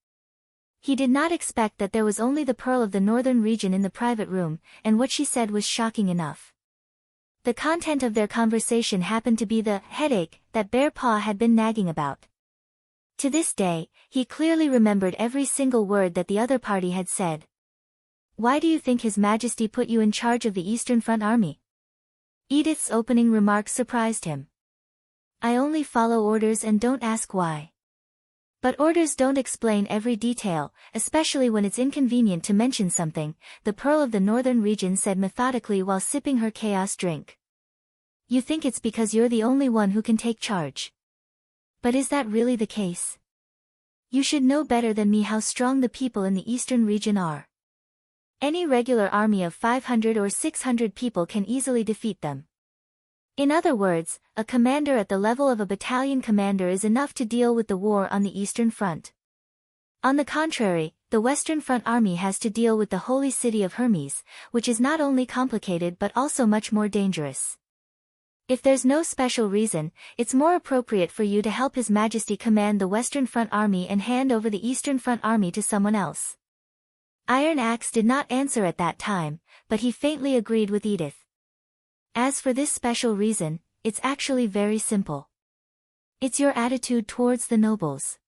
He did not expect that there was only the Pearl of the Northern region in the private room, and what she said was shocking enough. The content of their conversation happened to be the headache that Bear Paw had been nagging about. To this day, he clearly remembered every single word that the other party had said. Why do you think His Majesty put you in charge of the Eastern Front Army? Edith's opening remarks surprised him. I only follow orders and don't ask why. But orders don't explain every detail, especially when it's inconvenient to mention something, the Pearl of the Northern region said methodically while sipping her chaos drink. You think it's because you're the only one who can take charge. But is that really the case? You should know better than me how strong the people in the Eastern region are. Any regular army of 500 or 600 people can easily defeat them. In other words, a commander at the level of a battalion commander is enough to deal with the war on the Eastern Front. On the contrary, the Western Front Army has to deal with the holy city of Hermes, which is not only complicated but also much more dangerous. If there's no special reason, it's more appropriate for you to help His Majesty command the Western Front Army and hand over the Eastern Front Army to someone else. Iron Axe did not answer at that time, but he faintly agreed with Edith. As for this special reason, it's actually very simple. It's your attitude towards the nobles.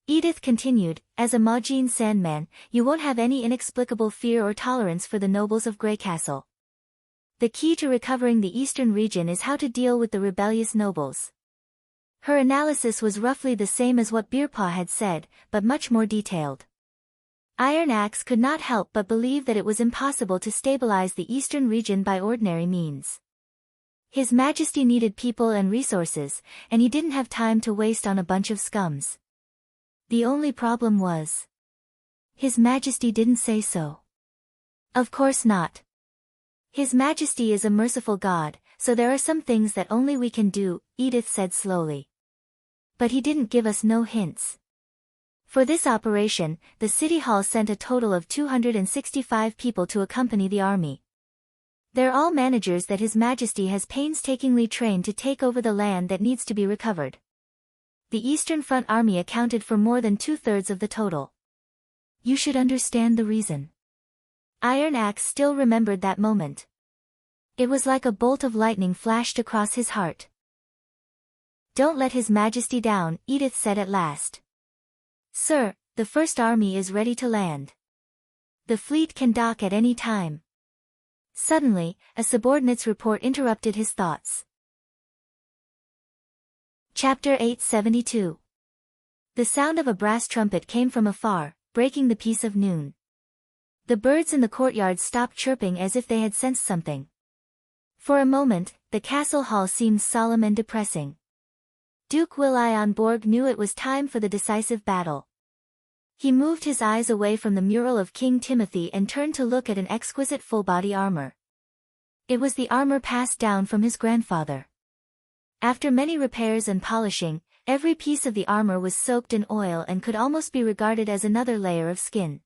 Edith continued, as a Majin Sandman, you won't have any inexplicable fear or tolerance for the nobles of Greycastle. The key to recovering the eastern region is how to deal with the rebellious nobles. Her analysis was roughly the same as what Bearpaw had said, but much more detailed. Iron Axe could not help but believe that it was impossible to stabilize the eastern region by ordinary means. His Majesty needed people and resources, and he didn't have time to waste on a bunch of scums. The only problem was, His Majesty didn't say so. Of course not. His Majesty is a merciful God, so there are some things that only we can do, Edith said slowly. But he didn't give us no hints. For this operation, the City Hall sent a total of 265 people to accompany the army. They're all managers that His Majesty has painstakingly trained to take over the land that needs to be recovered. The Eastern Front Army accounted for more than 2/3 of the total. You should understand the reason. Iron Axe still remembered that moment. It was like a bolt of lightning flashed across his heart. Don't let His Majesty down, Edith said at last. Sir, the First Army is ready to land. The fleet can dock at any time. Suddenly, a subordinate's report interrupted his thoughts. Chapter 872. The sound of a brass trumpet came from afar, breaking the peace of noon. The birds in the courtyard stopped chirping as if they had sensed something. For a moment, the castle hall seemed solemn and depressing. Duke William Borg knew it was time for the decisive battle. He moved his eyes away from the mural of King Timothy and turned to look at an exquisite full-body armor. It was the armor passed down from his grandfather. After many repairs and polishing, every piece of the armor was soaked in oil and could almost be regarded as another layer of skin.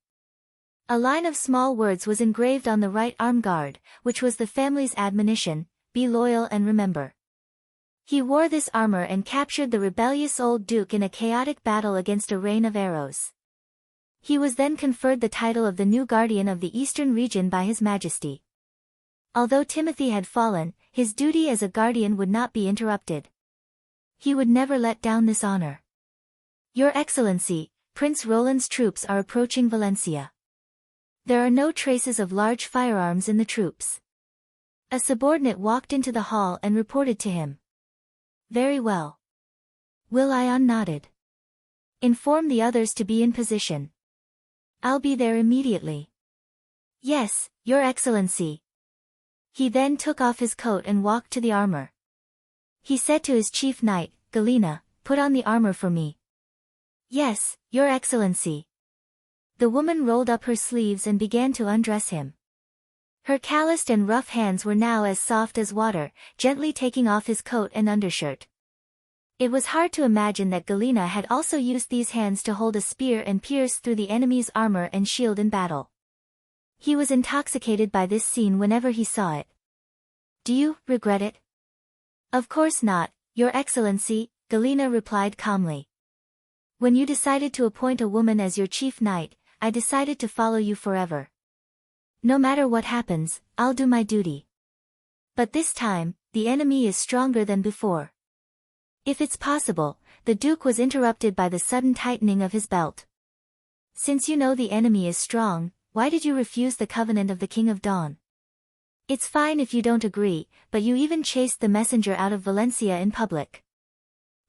A line of small words was engraved on the right arm guard, which was the family's admonition, "Be loyal and remember." He wore this armor and captured the rebellious old duke in a chaotic battle against a rain of arrows. He was then conferred the title of the new guardian of the Eastern region by His Majesty. Although Timothy had fallen, his duty as a guardian would not be interrupted. He would never let down this honor. Your Excellency, Prince Roland's troops are approaching Valencia. There are no traces of large firearms in the troops. A subordinate walked into the hall and reported to him. Very well. Will.i.on nodded. Inform the others to be in position. I'll be there immediately. Yes, Your Excellency. He then took off his coat and walked to the armor. He said to his chief knight, Galena, put on the armor for me. Yes, Your Excellency. The woman rolled up her sleeves and began to undress him. Her calloused and rough hands were now as soft as water, gently taking off his coat and undershirt. It was hard to imagine that Galena had also used these hands to hold a spear and pierce through the enemy's armor and shield in battle. He was intoxicated by this scene whenever he saw it. Do you regret it? Of course not, Your Excellency, Galena replied calmly. When you decided to appoint a woman as your chief knight, I decided to follow you forever. No matter what happens, I'll do my duty. But this time, the enemy is stronger than before. If it's possible, the Duke was interrupted by the sudden tightening of his belt. Since you know the enemy is strong, why did you refuse the covenant of the King of Dawn? It's fine if you don't agree, but you even chased the messenger out of Valencia in public.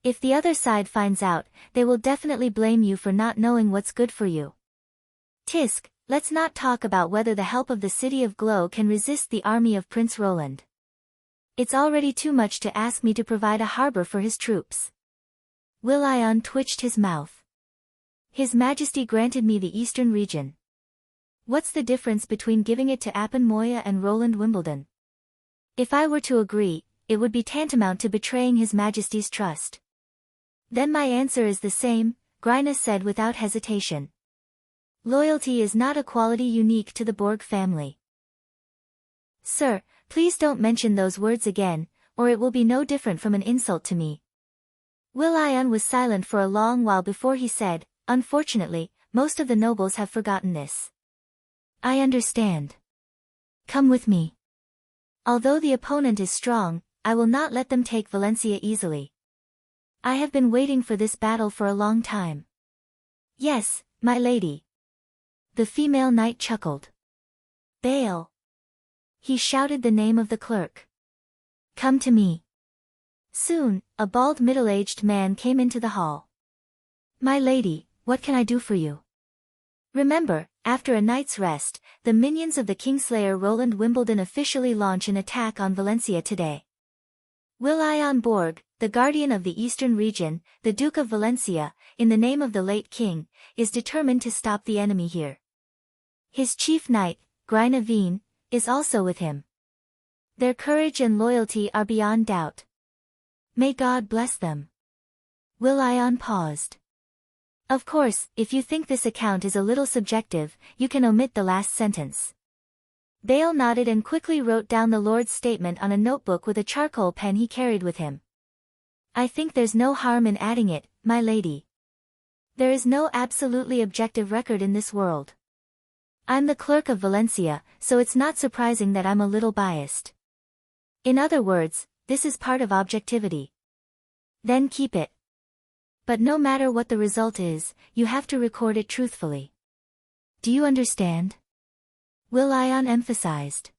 If the other side finds out, they will definitely blame you for not knowing what's good for you. Tisk, let's not talk about whether the help of the City of Glow can resist the army of Prince Roland. It's already too much to ask me to provide a harbor for his troops. Will.i.on twitched his mouth. His Majesty granted me the Eastern region. What's the difference between giving it to Appin Moya and Roland Wimbledon? If I were to agree, it would be tantamount to betraying His Majesty's trust. Then my answer is the same, Gryna said without hesitation. Loyalty is not a quality unique to the Borg family. Sir, please don't mention those words again, or it will be no different from an insult to me. Will.i.on was silent for a long while before he said, unfortunately, most of the nobles have forgotten this. I understand. Come with me. Although the opponent is strong, I will not let them take Valencia easily. I have been waiting for this battle for a long time. Yes, my lady. The female knight chuckled. Bail. He shouted the name of the clerk. Come to me. Soon, a bald middle-aged man came into the hall. My lady, what can I do for you? Remember, after a night's rest, the minions of the Kingslayer Roland Wimbledon officially launch an attack on Valencia today. Will.i.on Borg, the guardian of the Eastern region, the Duke of Valencia, in the name of the late king, is determined to stop the enemy here. His chief knight, Gryna is also with him. Their courage and loyalty are beyond doubt. May God bless them. Will.i.am paused. Of course, if you think this account is a little subjective, you can omit the last sentence. Bale nodded and quickly wrote down the Lord's statement on a notebook with a charcoal pen he carried with him. I think there's no harm in adding it, my lady. There is no absolutely objective record in this world. I'm the clerk of Valencia, so it's not surprising that I'm a little biased. In other words, this is part of objectivity. Then keep it. But no matter what the result is, you have to record it truthfully. Do you understand? Will.i.am emphasized.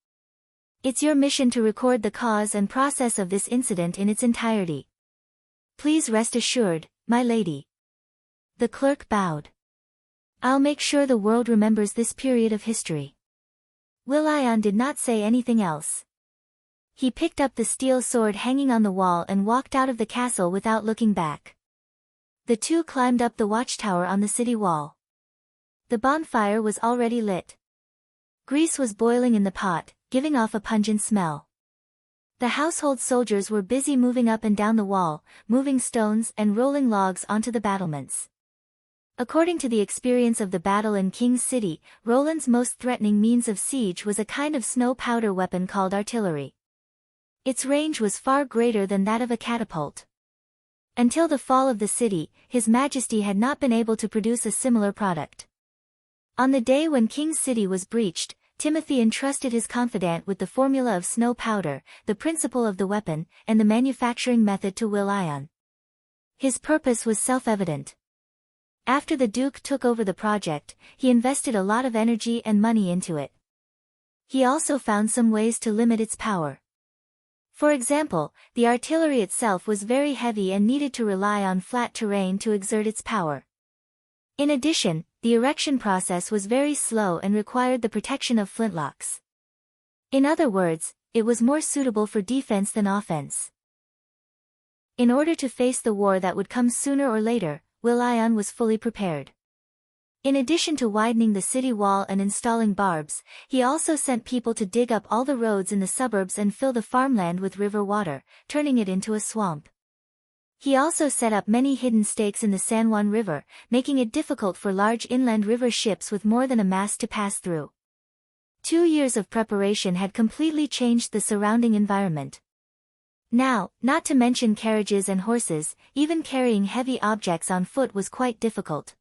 It's your mission to record the cause and process of this incident in its entirety. Please rest assured, my lady. The clerk bowed. I'll make sure the world remembers this period of history. Will.i.am did not say anything else. He picked up the steel sword hanging on the wall and walked out of the castle without looking back. The two climbed up the watchtower on the city wall. The bonfire was already lit. Grease was boiling in the pot, giving off a pungent smell. The household soldiers were busy moving up and down the wall, moving stones and rolling logs onto the battlements. According to the experience of the battle in King's City, Roland's most threatening means of siege was a kind of snow powder weapon called artillery. Its range was far greater than that of a catapult. Until the fall of the city, His Majesty had not been able to produce a similar product. On the day when King's City was breached, Timothy entrusted his confidant with the formula of snow powder, the principle of the weapon, and the manufacturing method to Will.i.am. His purpose was self-evident. After the Duke took over the project, he invested a lot of energy and money into it. He also found some ways to limit its power. For example, the artillery itself was very heavy and needed to rely on flat terrain to exert its power. In addition, the erection process was very slow and required the protection of flintlocks. In other words, it was more suitable for defense than offense. In order to face the war that would come sooner or later, Will.i.am was fully prepared. In addition to widening the city wall and installing barbs, he also sent people to dig up all the roads in the suburbs and fill the farmland with river water, turning it into a swamp. He also set up many hidden stakes in the San Juan River, making it difficult for large inland river ships with more than a mast to pass through. 2 years of preparation had completely changed the surrounding environment. Now, not to mention carriages and horses, even carrying heavy objects on foot was quite difficult.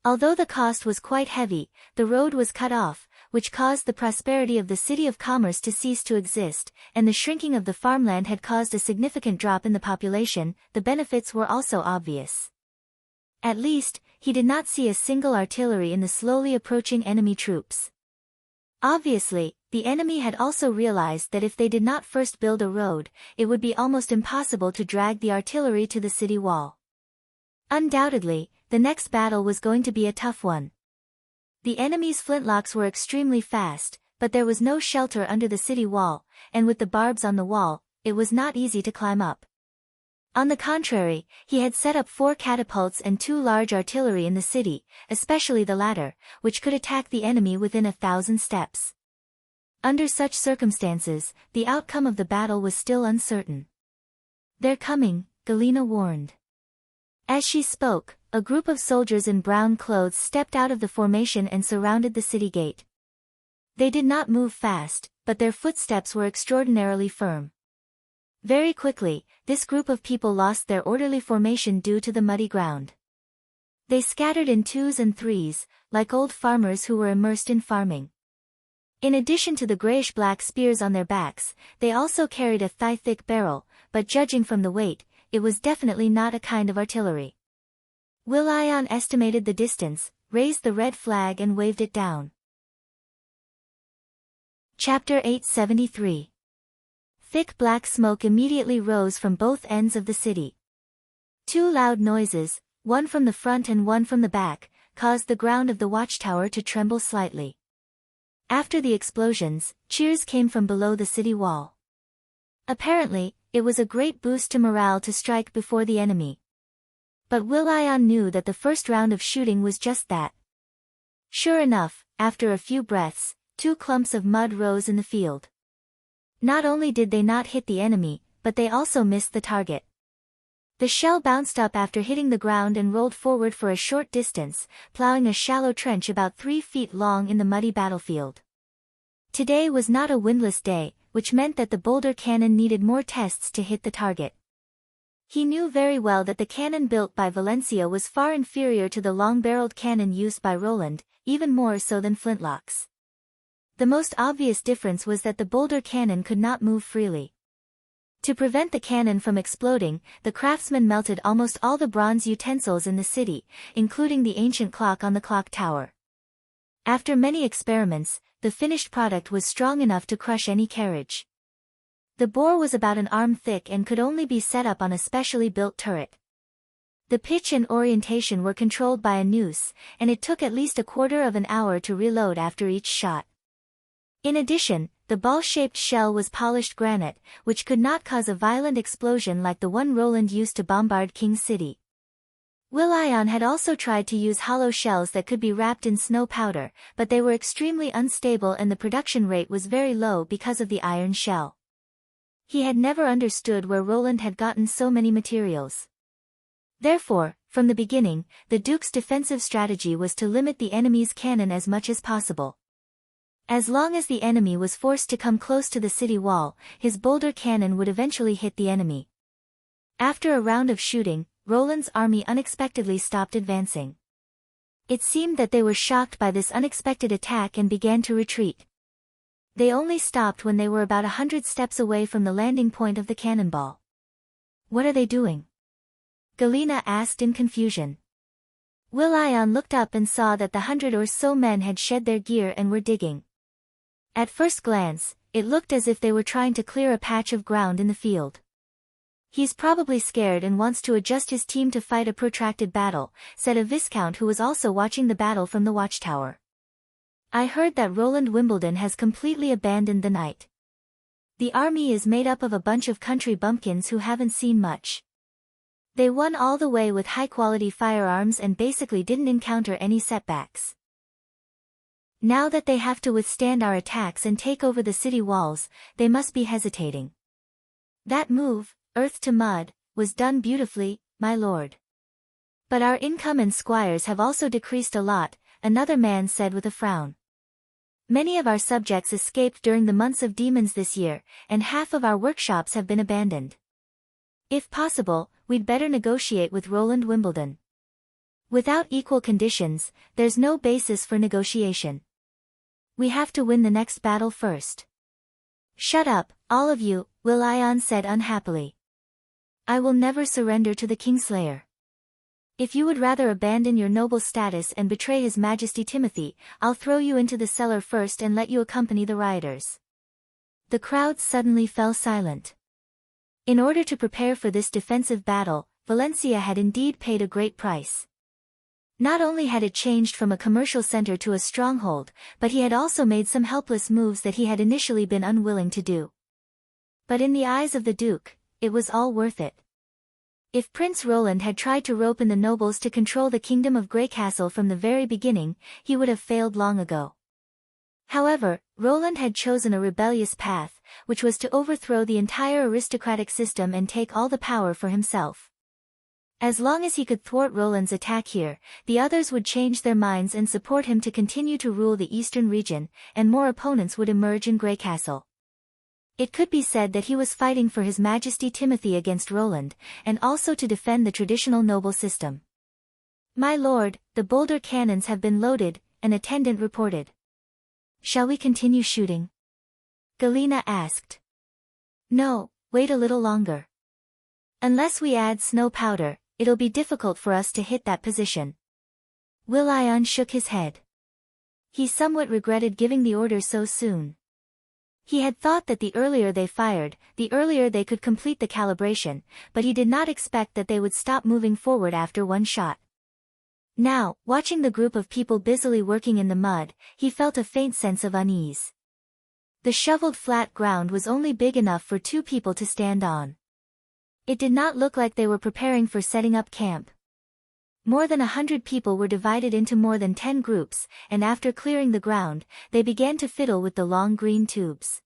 Although the cost was quite heavy, the road was cut off, which caused the prosperity of the city of commerce to cease to exist, and the shrinking of the farmland had caused a significant drop in the population. The benefits were also obvious. At least, he did not see a single artillery in the slowly approaching enemy troops. Obviously, the enemy had also realized that if they did not first build a road, it would be almost impossible to drag the artillery to the city wall. Undoubtedly, the next battle was going to be a tough one. The enemy's flintlocks were extremely fast, but there was no shelter under the city wall, and with the barbs on the wall, it was not easy to climb up. On the contrary, he had set up 4 catapults and 2 large artillery in the city, especially the latter, which could attack the enemy within 1,000 steps. Under such circumstances, the outcome of the battle was still uncertain. "They're coming," Galena warned. As she spoke, a group of soldiers in brown clothes stepped out of the formation and surrounded the city gate. They did not move fast, but their footsteps were extraordinarily firm. Very quickly, this group of people lost their orderly formation due to the muddy ground. They scattered in 2s and 3s, like old farmers who were immersed in farming. In addition to the grayish-black spears on their backs, they also carried a thigh-thick barrel, but judging from the weight, it was definitely not a kind of artillery. Will.i.am estimated the distance, raised the red flag and waved it down. Chapter 873. Thick black smoke immediately rose from both ends of the city. 2 loud noises, one from the front and one from the back, caused the ground of the watchtower to tremble slightly. After the explosions, cheers came from below the city wall. Apparently, it was a great boost to morale to strike before the enemy. But Will.i.am knew that the first round of shooting was just that. Sure enough, after a few breaths, Two clumps of mud rose in the field. Not only did they not hit the enemy, but they also missed the target. The shell bounced up after hitting the ground and rolled forward for a short distance, plowing a shallow trench about 3 feet long in the muddy battlefield. Today was not a windless day, which meant that the boulder cannon needed more tests to hit the target. He knew very well that the cannon built by Valencia was far inferior to the long-barreled cannon used by Roland, even more so than flintlocks. The most obvious difference was that the boulder cannon could not move freely. To prevent the cannon from exploding, the craftsman melted almost all the bronze utensils in the city, including the ancient clock on the clock tower. After many experiments, the finished product was strong enough to crush any carriage. The bore was about an arm thick and could only be set up on a specially built turret. The pitch and orientation were controlled by a noose, and it took at least a quarter of an hour to reload after each shot. In addition, the ball-shaped shell was polished granite, which could not cause a violent explosion like the one Roland used to bombard King's City. Will.i.am had also tried to use hollow shells that could be wrapped in snow powder, but they were extremely unstable and the production rate was very low because of the iron shell. He had never understood where Roland had gotten so many materials. Therefore, from the beginning, the Duke's defensive strategy was to limit the enemy's cannon as much as possible. As long as the enemy was forced to come close to the city wall, his boulder cannon would eventually hit the enemy. After a round of shooting, Roland's army unexpectedly stopped advancing. It seemed that they were shocked by this unexpected attack and began to retreat. They only stopped when they were about 100 steps away from the landing point of the cannonball. "What are they doing?" Galena asked in confusion. Will.i.am looked up and saw that the 100 or so men had shed their gear and were digging. At first glance, it looked as if they were trying to clear a patch of ground in the field. "He's probably scared and wants to adjust his team to fight a protracted battle," said a viscount who was also watching the battle from the watchtower. "I heard that Roland Wimbledon has completely abandoned the knight. The army is made up of a bunch of country bumpkins who haven't seen much. They won all the way with high-quality firearms and basically didn't encounter any setbacks. Now that they have to withstand our attacks and take over the city walls, they must be hesitating. That move, earth to mud, was done beautifully, my lord. But our income and squires have also decreased a lot," another man said with a frown. "Many of our subjects escaped during the months of demons this year, and half of our workshops have been abandoned. If possible, we'd better negotiate with Roland Wimbledon. Without equal conditions, there's no basis for negotiation. We have to win the next battle first." "Shut up, all of you," Will.i.am said unhappily. "I will never surrender to the Kingslayer. If you would rather abandon your noble status and betray His Majesty Timothy, I'll throw you into the cellar first and let you accompany the rioters." The crowd suddenly fell silent. In order to prepare for this defensive battle, Valencia had indeed paid a great price. Not only had it changed from a commercial center to a stronghold, but he had also made some helpless moves that he had initially been unwilling to do. But in the eyes of the Duke, it was all worth it. If Prince Roland had tried to rope in the nobles to control the kingdom of Greycastle from the very beginning, he would have failed long ago. However, Roland had chosen a rebellious path, which was to overthrow the entire aristocratic system and take all the power for himself. As long as he could thwart Roland's attack here, the others would change their minds and support him to continue to rule the eastern region, and more opponents would emerge in Greycastle. It could be said that he was fighting for His Majesty Timothy against Roland, and also to defend the traditional noble system. "My lord, the boulder cannons have been loaded," an attendant reported. "Shall we continue shooting?" Galena asked. "No, wait a little longer. Unless we add snow powder, it'll be difficult for us to hit that position." Will.i.am shook his head. He somewhat regretted giving the order so soon. He had thought that the earlier they fired, the earlier they could complete the calibration, but he did not expect that they would stop moving forward after one shot. Now, watching the group of people busily working in the mud, he felt a faint sense of unease. The shoveled flat ground was only big enough for 2 people to stand on. It did not look like they were preparing for setting up camp. More than 100 people were divided into more than 10 groups, and after clearing the ground, they began to fiddle with the long green tubes.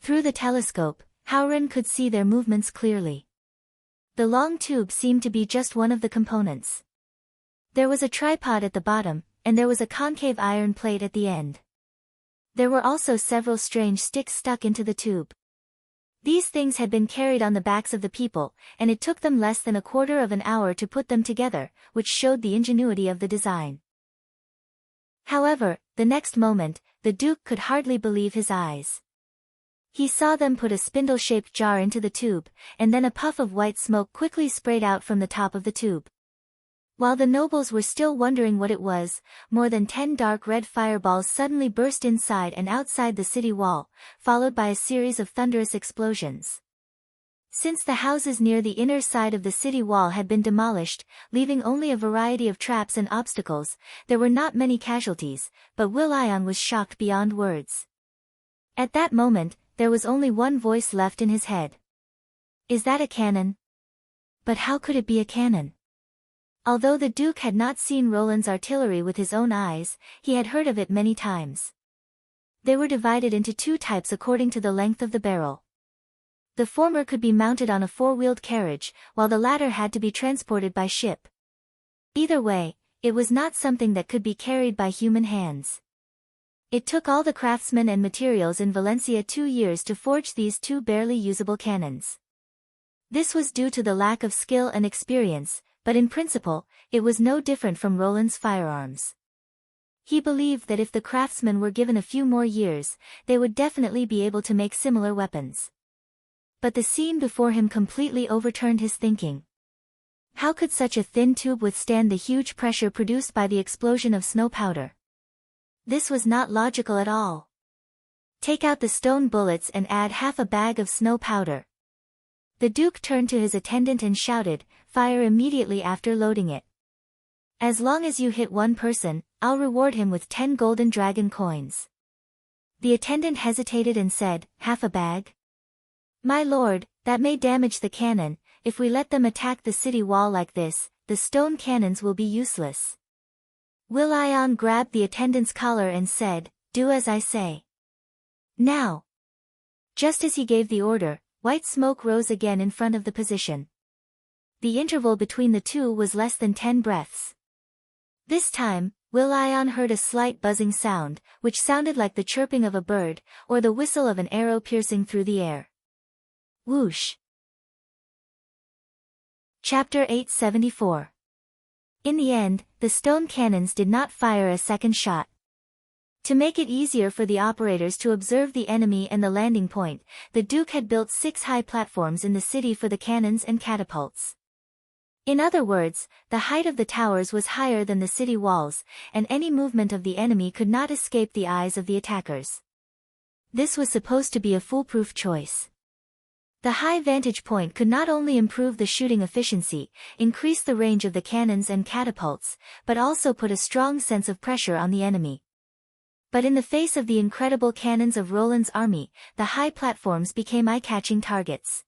Through the telescope, Howren could see their movements clearly. The long tube seemed to be just one of the components. There was a tripod at the bottom, and there was a concave iron plate at the end. There were also several strange sticks stuck into the tube. These things had been carried on the backs of the people, and it took them less than a quarter of an hour to put them together, which showed the ingenuity of the design. However, the next moment, the Duke could hardly believe his eyes. He saw them put a spindle-shaped jar into the tube, and then a puff of white smoke quickly sprayed out from the top of the tube. While the nobles were still wondering what it was, more than 10 dark red fireballs suddenly burst inside and outside the city wall, followed by a series of thunderous explosions. Since the houses near the inner side of the city wall had been demolished, leaving only a variety of traps and obstacles, there were not many casualties, but Will.i.am was shocked beyond words. At that moment, there was only one voice left in his head. Is that a cannon? But how could it be a cannon? Although the Duke had not seen Roland's artillery with his own eyes, he had heard of it many times. They were divided into two types according to the length of the barrel. The former could be mounted on a four-wheeled carriage, while the latter had to be transported by ship. Either way, it was not something that could be carried by human hands. It took all the craftsmen and materials in Valencia 2 years to forge these two barely usable cannons. This was due to the lack of skill and experience, but in principle, it was no different from Roland's firearms. He believed that if the craftsmen were given a few more years, they would definitely be able to make similar weapons. But the scene before him completely overturned his thinking. How could such a thin tube withstand the huge pressure produced by the explosion of snow powder? This was not logical at all. Take out the stone bullets and add half a bag of snow powder. The Duke turned to his attendant and shouted, "Fire immediately after loading it. As long as you hit one person, I'll reward him with 10 golden dragon coins." The attendant hesitated and said, "Half a bag? My lord, that may damage the cannon. If we let them attack the city wall like this, the stone cannons will be useless." Will.i.am grabbed the attendant's collar and said, "Do as I say. Now." Just as he gave the order, white smoke rose again in front of the position. The interval between the two was less than 10 breaths. This time, Will.i.am heard a slight buzzing sound, which sounded like the chirping of a bird, or the whistle of an arrow piercing through the air. Whoosh! Chapter 874. In the end, the stone cannons did not fire a second shot. To make it easier for the operators to observe the enemy and the landing point, the Duke had built 6 high platforms in the city for the cannons and catapults. In other words, the height of the towers was higher than the city walls, and any movement of the enemy could not escape the eyes of the attackers. This was supposed to be a foolproof choice. The high vantage point could not only improve the shooting efficiency, increase the range of the cannons and catapults, but also put a strong sense of pressure on the enemy. But in the face of the incredible cannons of Roland's army, the high platforms became eye-catching targets.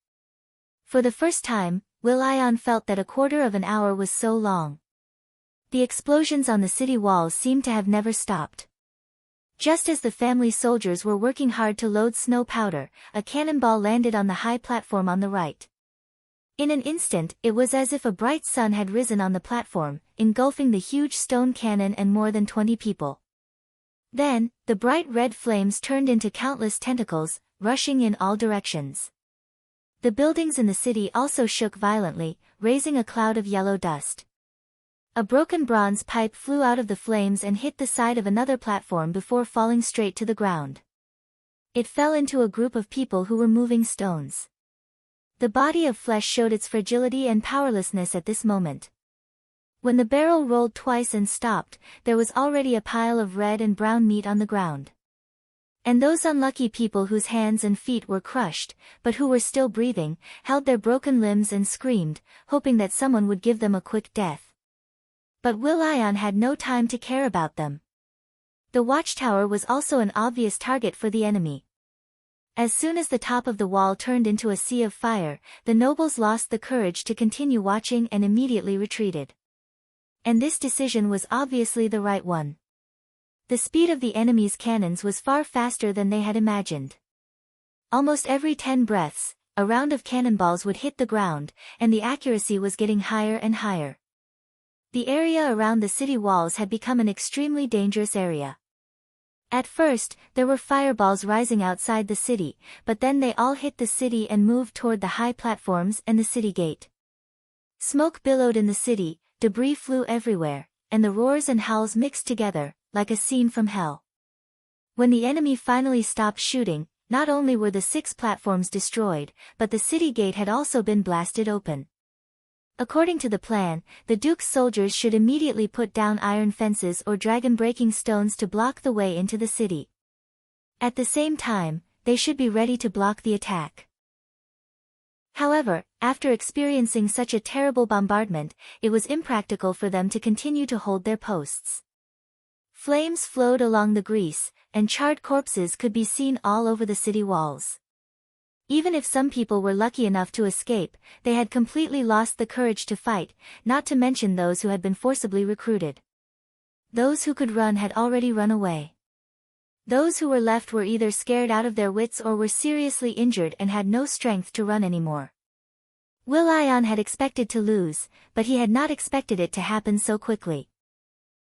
For the first time, Will.i.am felt that a quarter of an hour was so long. The explosions on the city walls seemed to have never stopped. Just as the family soldiers were working hard to load snow powder, a cannonball landed on the high platform on the right. In an instant, it was as if a bright sun had risen on the platform, engulfing the huge stone cannon and more than 20 people. Then, the bright red flames turned into countless tentacles, rushing in all directions. The buildings in the city also shook violently, raising a cloud of yellow dust. A broken bronze pipe flew out of the flames and hit the side of another platform before falling straight to the ground. It fell into a group of people who were moving stones. The body of flesh showed its fragility and powerlessness at this moment. When the barrel rolled twice and stopped, there was already a pile of red and brown meat on the ground. And those unlucky people whose hands and feet were crushed, but who were still breathing, held their broken limbs and screamed, hoping that someone would give them a quick death. But Will.i.am had no time to care about them. The watchtower was also an obvious target for the enemy. As soon as the top of the wall turned into a sea of fire, the nobles lost the courage to continue watching and immediately retreated. And this decision was obviously the right one. The speed of the enemy's cannons was far faster than they had imagined. Almost every 10 breaths, a round of cannonballs would hit the ground, and the accuracy was getting higher and higher. The area around the city walls had become an extremely dangerous area. At first, there were fireballs rising outside the city, but then they all hit the city and moved toward the high platforms and the city gate. Smoke billowed in the city, debris flew everywhere, and the roars and howls mixed together, like a scene from hell. When the enemy finally stopped shooting, not only were the 6 platforms destroyed, but the city gate had also been blasted open. According to the plan, the Duke's soldiers should immediately put down iron fences or dragon-breaking stones to block the way into the city. At the same time, they should be ready to block the attack. However, after experiencing such a terrible bombardment, it was impractical for them to continue to hold their posts. Flames flowed along the grease, and charred corpses could be seen all over the city walls. Even if some people were lucky enough to escape, they had completely lost the courage to fight, not to mention those who had been forcibly recruited. Those who could run had already run away. Those who were left were either scared out of their wits or were seriously injured and had no strength to run anymore. Will.i.am had expected to lose, but he had not expected it to happen so quickly.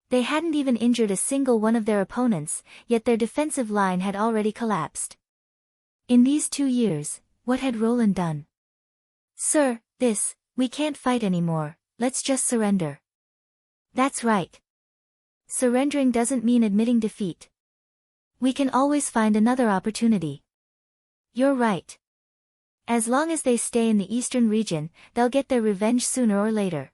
They hadn't even injured a single one of their opponents, yet their defensive line had already collapsed. In these 2 years, what had Roland done? "Sir, we can't fight anymore, let's just surrender." That's right. Surrendering doesn't mean admitting defeat. We can always find another opportunity. You're right. As long as they stay in the eastern region, they'll get their revenge sooner or later.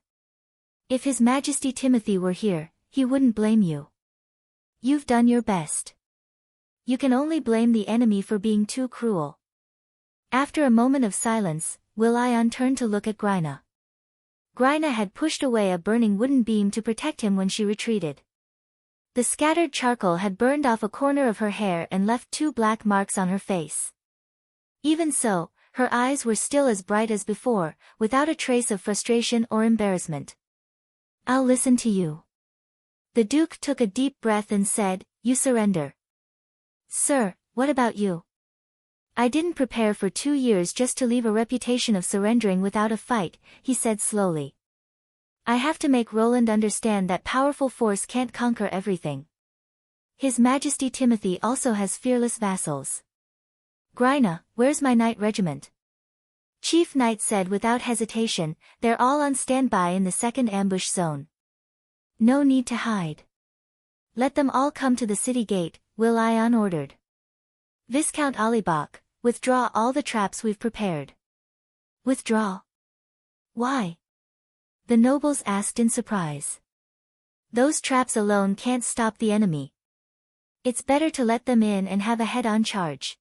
If His Majesty Timothy were here, he wouldn't blame you. You've done your best. You can only blame the enemy for being too cruel. After a moment of silence, Will.i.am turned to look at Gryna. Gryna had pushed away a burning wooden beam to protect him when she retreated. The scattered charcoal had burned off a corner of her hair and left 2 black marks on her face. Even so, her eyes were still as bright as before, without a trace of frustration or embarrassment. "I'll listen to you." The Duke took a deep breath and said, "You surrender." "Sir, what about you?" "I didn't prepare for 2 years just to leave a reputation of surrendering without a fight," he said slowly. "I have to make Roland understand that powerful force can't conquer everything. His Majesty Timothy also has fearless vassals." "Gryna, where's my knight regiment?" Chief Knight said without hesitation, "They're all on standby in the 2nd ambush zone. No need to hide. Let them all come to the city gate," Will.i.am ordered. "Viscount Audiobook, withdraw all the traps we've prepared." "Withdraw? Why?" the nobles asked in surprise. "Those traps alone can't stop the enemy. It's better to let them in and have a head-on charge.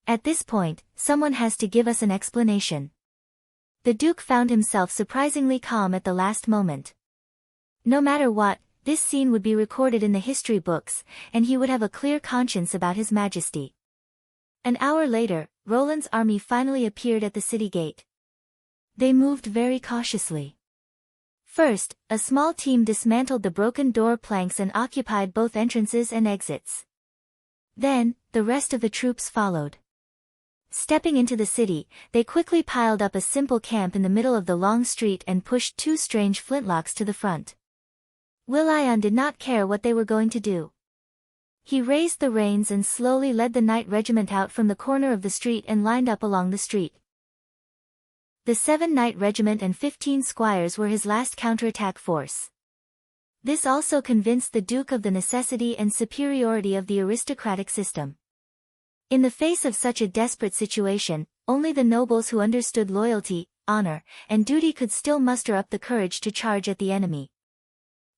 At this point, someone has to give us an explanation." The Duke found himself surprisingly calm at the last moment. No matter what, this scene would be recorded in the history books, and he would have a clear conscience about His Majesty. An hour later, Roland's army finally appeared at the city gate. They moved very cautiously. First, a small team dismantled the broken door planks and occupied both entrances and exits. Then, the rest of the troops followed. Stepping into the city, they quickly piled up a simple camp in the middle of the long street and pushed 2 strange flintlocks to the front. Will.i.am did not care what they were going to do. He raised the reins and slowly led the knight regiment out from the corner of the street and lined up along the street. The 7 knight regiment and 15 squires were his last counterattack force. This also convinced the Duke of the necessity and superiority of the aristocratic system. In the face of such a desperate situation, only the nobles who understood loyalty, honor, and duty could still muster up the courage to charge at the enemy.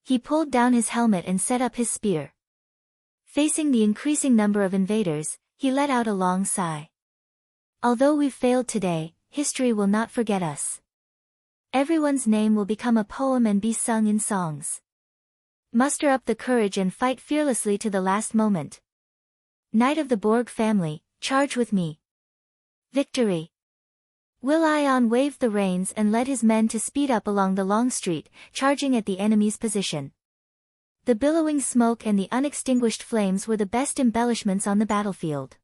He pulled down his helmet and set up his spear. Facing the increasing number of invaders, he let out a long sigh. "Although we've failed today, history will not forget us. Everyone's name will become a poem and be sung in songs. Muster up the courage and fight fearlessly to the last moment. Knight of the Borg family, charge with me. Victory!" Will.i.am waved the reins and led his men to speed up along the long street, charging at the enemy's position. The billowing smoke and the unextinguished flames were the best embellishments on the battlefield.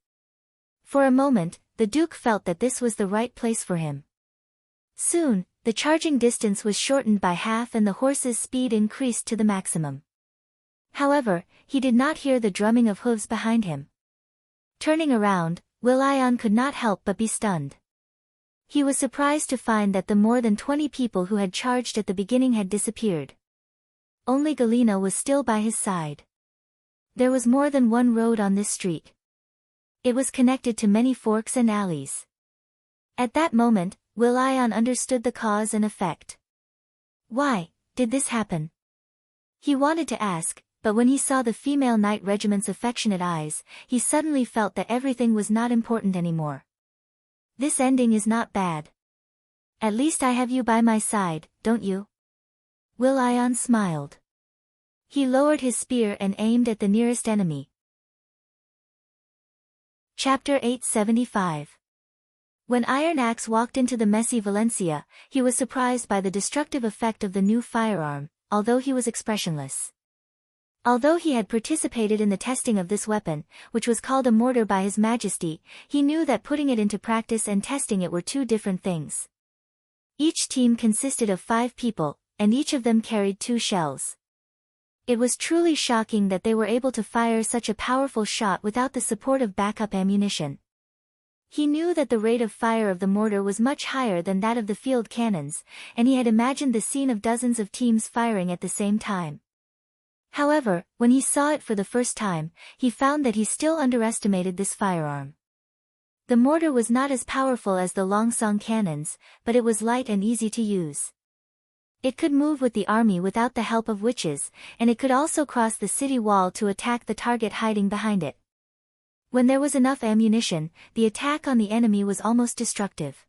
For a moment, the Duke felt that this was the right place for him. Soon, the charging distance was shortened by half and the horse's speed increased to the maximum. However, he did not hear the drumming of hooves behind him. Turning around, Will.i.am could not help but be stunned. He was surprised to find that the more than 20 people who had charged at the beginning had disappeared. Only Galena was still by his side. There was more than one road on this street. It was connected to many forks and alleys. At that moment, Will.i.am understood the cause and effect. Why did this happen? He wanted to ask, but when he saw the female knight regiment's affectionate eyes, he suddenly felt that everything was not important anymore. This ending is not bad. At least I have you by my side, don't you? Will.i.am smiled. He lowered his spear and aimed at the nearest enemy. Chapter 875. When Iron Axe walked into the messy Valencia, he was surprised by the destructive effect of the new firearm, although he was expressionless. Although he had participated in the testing of this weapon, which was called a mortar by His Majesty, he knew that putting it into practice and testing it were two different things. Each team consisted of 5 people, and each of them carried 2 shells. It was truly shocking that they were able to fire such a powerful shot without the support of backup ammunition. He knew that the rate of fire of the mortar was much higher than that of the field cannons, and he had imagined the scene of dozens of teams firing at the same time. However, when he saw it for the first time, he found that he still underestimated this firearm. The mortar was not as powerful as the Longsong cannons, but it was light and easy to use. It could move with the army without the help of witches, and it could also cross the city wall to attack the target hiding behind it. When there was enough ammunition, the attack on the enemy was almost destructive.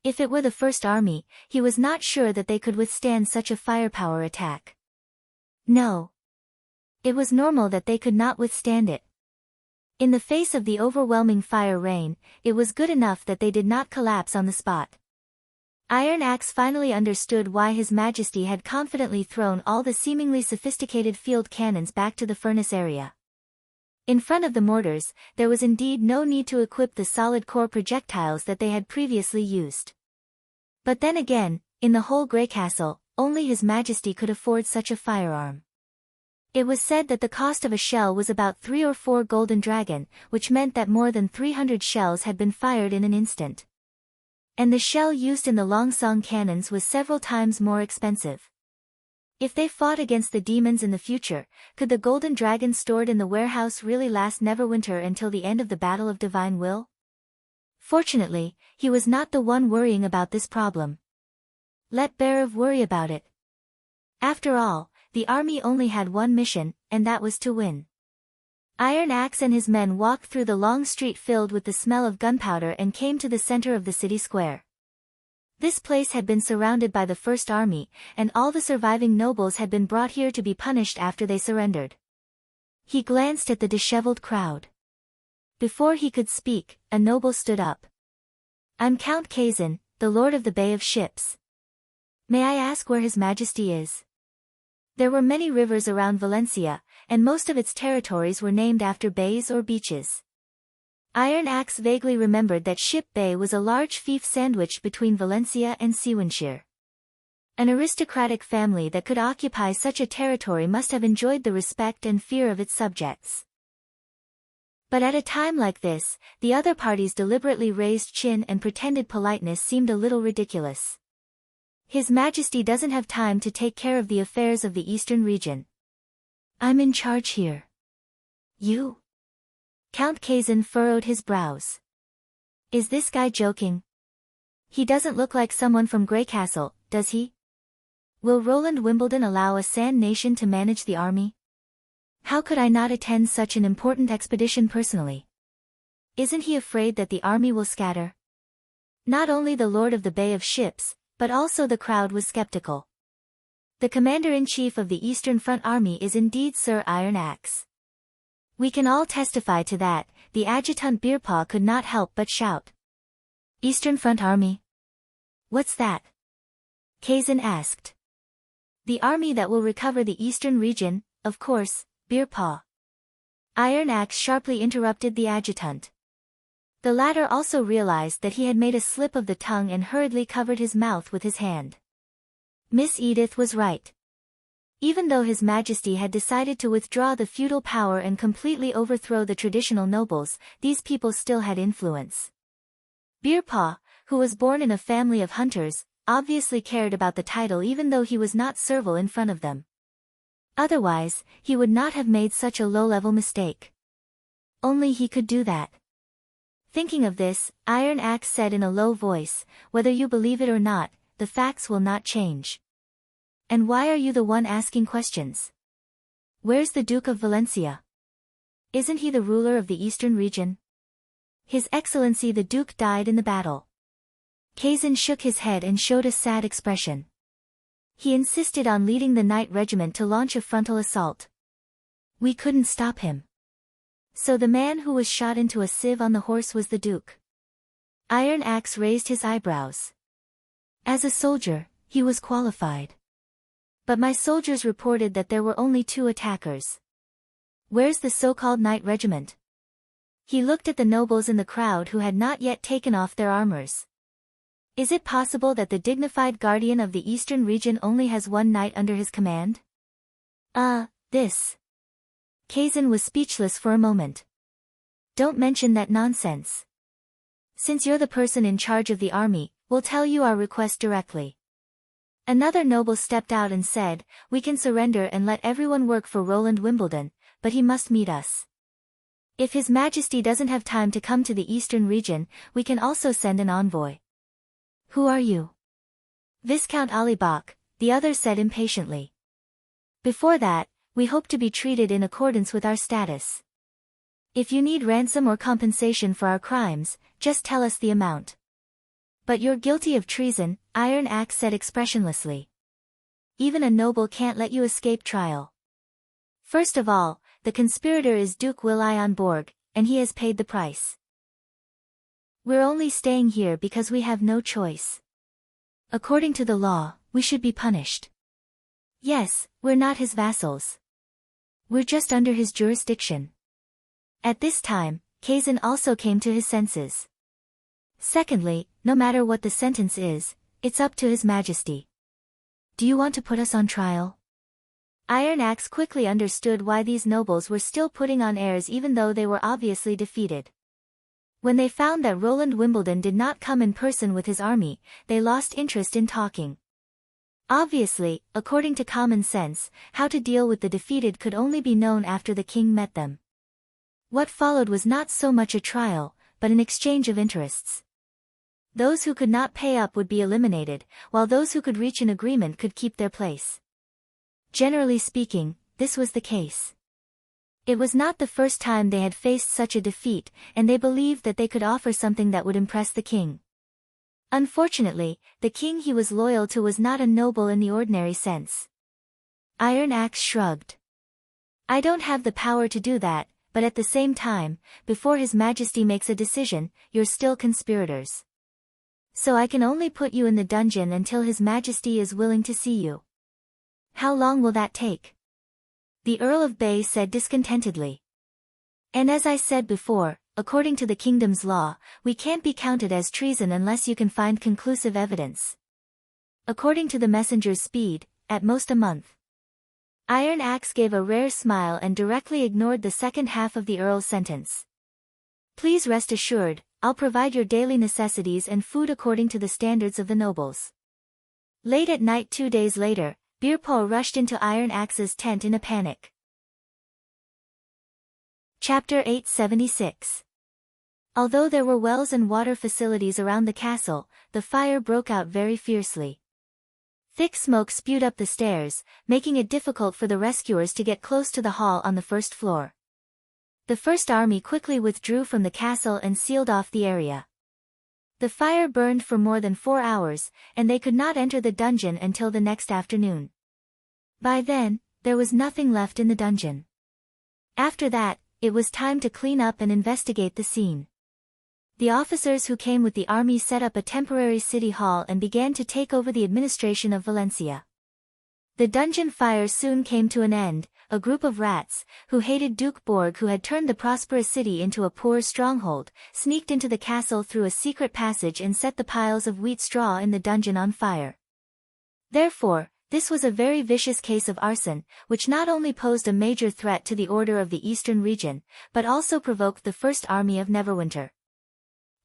If it were the First Army, he was not sure that they could withstand such a firepower attack. No. It was normal that they could not withstand it. In the face of the overwhelming fire rain, it was good enough that they did not collapse on the spot. Iron Axe finally understood why His Majesty had confidently thrown all the seemingly sophisticated field cannons back to the furnace area. In front of the mortars, there was indeed no need to equip the solid core projectiles that they had previously used. But then again, in the whole Grey Castle, only His Majesty could afford such a firearm. It was said that the cost of a shell was about 3 or 4 golden dragon, which meant that more than 300 shells had been fired in an instant. And the shell used in the Longsong cannons was several times more expensive. If they fought against the demons in the future, could the golden dragon stored in the warehouse really last Neverwinter until the end of the Battle of Divine Will? Fortunately, he was not the one worrying about this problem. Let Barav worry about it. After all, the army only had one mission, and that was to win. Iron Axe and his men walked through the long street filled with the smell of gunpowder and came to the center of the city square. This place had been surrounded by the First Army, and all the surviving nobles had been brought here to be punished after they surrendered. He glanced at the disheveled crowd. Before he could speak, a noble stood up. "I'm Count Kazan, the Lord of the Bay of Ships. May I ask where His Majesty is?" There were many rivers around Valencia, and most of its territories were named after bays or beaches. Iron Axe vaguely remembered that Ship Bay was a large fief sandwiched between Valencia and Sewanshire. An aristocratic family that could occupy such a territory must have enjoyed the respect and fear of its subjects. But at a time like this, the other party's deliberately raised chin and pretended politeness seemed a little ridiculous. His Majesty doesn't have time to take care of the affairs of the eastern region. I'm in charge here. You? Count Kazan furrowed his brows. Is this guy joking? He doesn't look like someone from Grey Castle, does he? Will Roland Wimbledon allow a Sand Nation to manage the army? How could I not attend such an important expedition personally? Isn't he afraid that the army will scatter? Not only the Lord of the Bay of Ships, but also the crowd was skeptical. The Commander-in-Chief of the Eastern Front Army is indeed Sir Iron Axe. We can all testify to that, the adjutant Beerpaw could not help but shout. Eastern Front Army? What's that? Kazan asked. The army that will recover the eastern region, of course, Beer Paw. Iron Axe sharply interrupted the adjutant. The latter also realized that he had made a slip of the tongue and hurriedly covered his mouth with his hand. Miss Edith was right. Even though His Majesty had decided to withdraw the feudal power and completely overthrow the traditional nobles, these people still had influence. Beer Paw, who was born in a family of hunters, obviously cared about the title even though he was not servile in front of them. Otherwise, he would not have made such a low-level mistake. Only he could do that. Thinking of this, Iron Axe said in a low voice, "Whether you believe it or not, the facts will not change. And why are you the one asking questions? Where's the Duke of Valencia? Isn't he the ruler of the eastern region? His Excellency the Duke died in the battle." Kazan shook his head and showed a sad expression. He insisted on leading the Knight Regiment to launch a frontal assault. We couldn't stop him. So the man who was shot into a sieve on the horse was the Duke. Iron Axe raised his eyebrows. As a soldier, he was qualified. But my soldiers reported that there were only 2 attackers. Where's the so-called Knight Regiment? He looked at the nobles in the crowd who had not yet taken off their armors. Is it possible that the dignified guardian of the eastern region only has 1 knight under his command? This. Kazan was speechless for a moment. Don't mention that nonsense. Since you're the person in charge of the army, we'll tell you our request directly. Another noble stepped out and said, "We can surrender and let everyone work for Roland Wimbledon, but he must meet us. If His Majesty doesn't have time to come to the eastern region, we can also send an envoy." Who are you? Viscount Alibak, the other said impatiently. Before that, we hope to be treated in accordance with our status. If you need ransom or compensation for our crimes, just tell us the amount. But you're guilty of treason, Iron Axe said expressionlessly. Even a noble can't let you escape trial. First of all, the conspirator is Duke Willion Borg, and he has paid the price. We're only staying here because we have no choice. According to the law, we should be punished. Yes, we're not his vassals. We're just under his jurisdiction. At this time, Kazan also came to his senses. Secondly, no matter what the sentence is, it's up to His Majesty. Do you want to put us on trial? Iron Axe quickly understood why these nobles were still putting on airs even though they were obviously defeated. When they found that Roland Wimbledon did not come in person with his army, they lost interest in talking. Obviously, according to common sense, how to deal with the defeated could only be known after the king met them. What followed was not so much a trial, but an exchange of interests. Those who could not pay up would be eliminated, while those who could reach an agreement could keep their place. Generally speaking, this was the case. It was not the first time they had faced such a defeat, and they believed that they could offer something that would impress the king. Unfortunately, the king he was loyal to was not a noble in the ordinary sense. Iron Axe shrugged. I don't have the power to do that, but at the same time, before His Majesty makes a decision, you're still conspirators. So I can only put you in the dungeon until His Majesty is willing to see you. How long will that take? The Earl of Bay said discontentedly. And as I said before, according to the kingdom's law, we can't be counted as treason unless you can find conclusive evidence. According to the messenger's speed, at most a month. Iron Axe gave a rare smile and directly ignored the second half of the Earl's sentence. Please rest assured, I'll provide your daily necessities and food according to the standards of the nobles. Late at night 2 days later, Beerpaw rushed into Iron Axe's tent in a panic. Chapter 876. Although there were wells and water facilities around the castle, the fire broke out very fiercely. Thick smoke spewed up the stairs, making it difficult for the rescuers to get close to the hall on the first floor. The First Army quickly withdrew from the castle and sealed off the area. The fire burned for more than 4 hours, and they could not enter the dungeon until the next afternoon. By then, there was nothing left in the dungeon. After that, it was time to clean up and investigate the scene. The officers who came with the army set up a temporary city hall and began to take over the administration of Valencia. The dungeon fire soon came to an end. A group of rats, who hated Duke Borg, who had turned the prosperous city into a poor stronghold, sneaked into the castle through a secret passage and set the piles of wheat straw in the dungeon on fire. Therefore, this was a very vicious case of arson, which not only posed a major threat to the order of the eastern region, but also provoked the First Army of Neverwinter.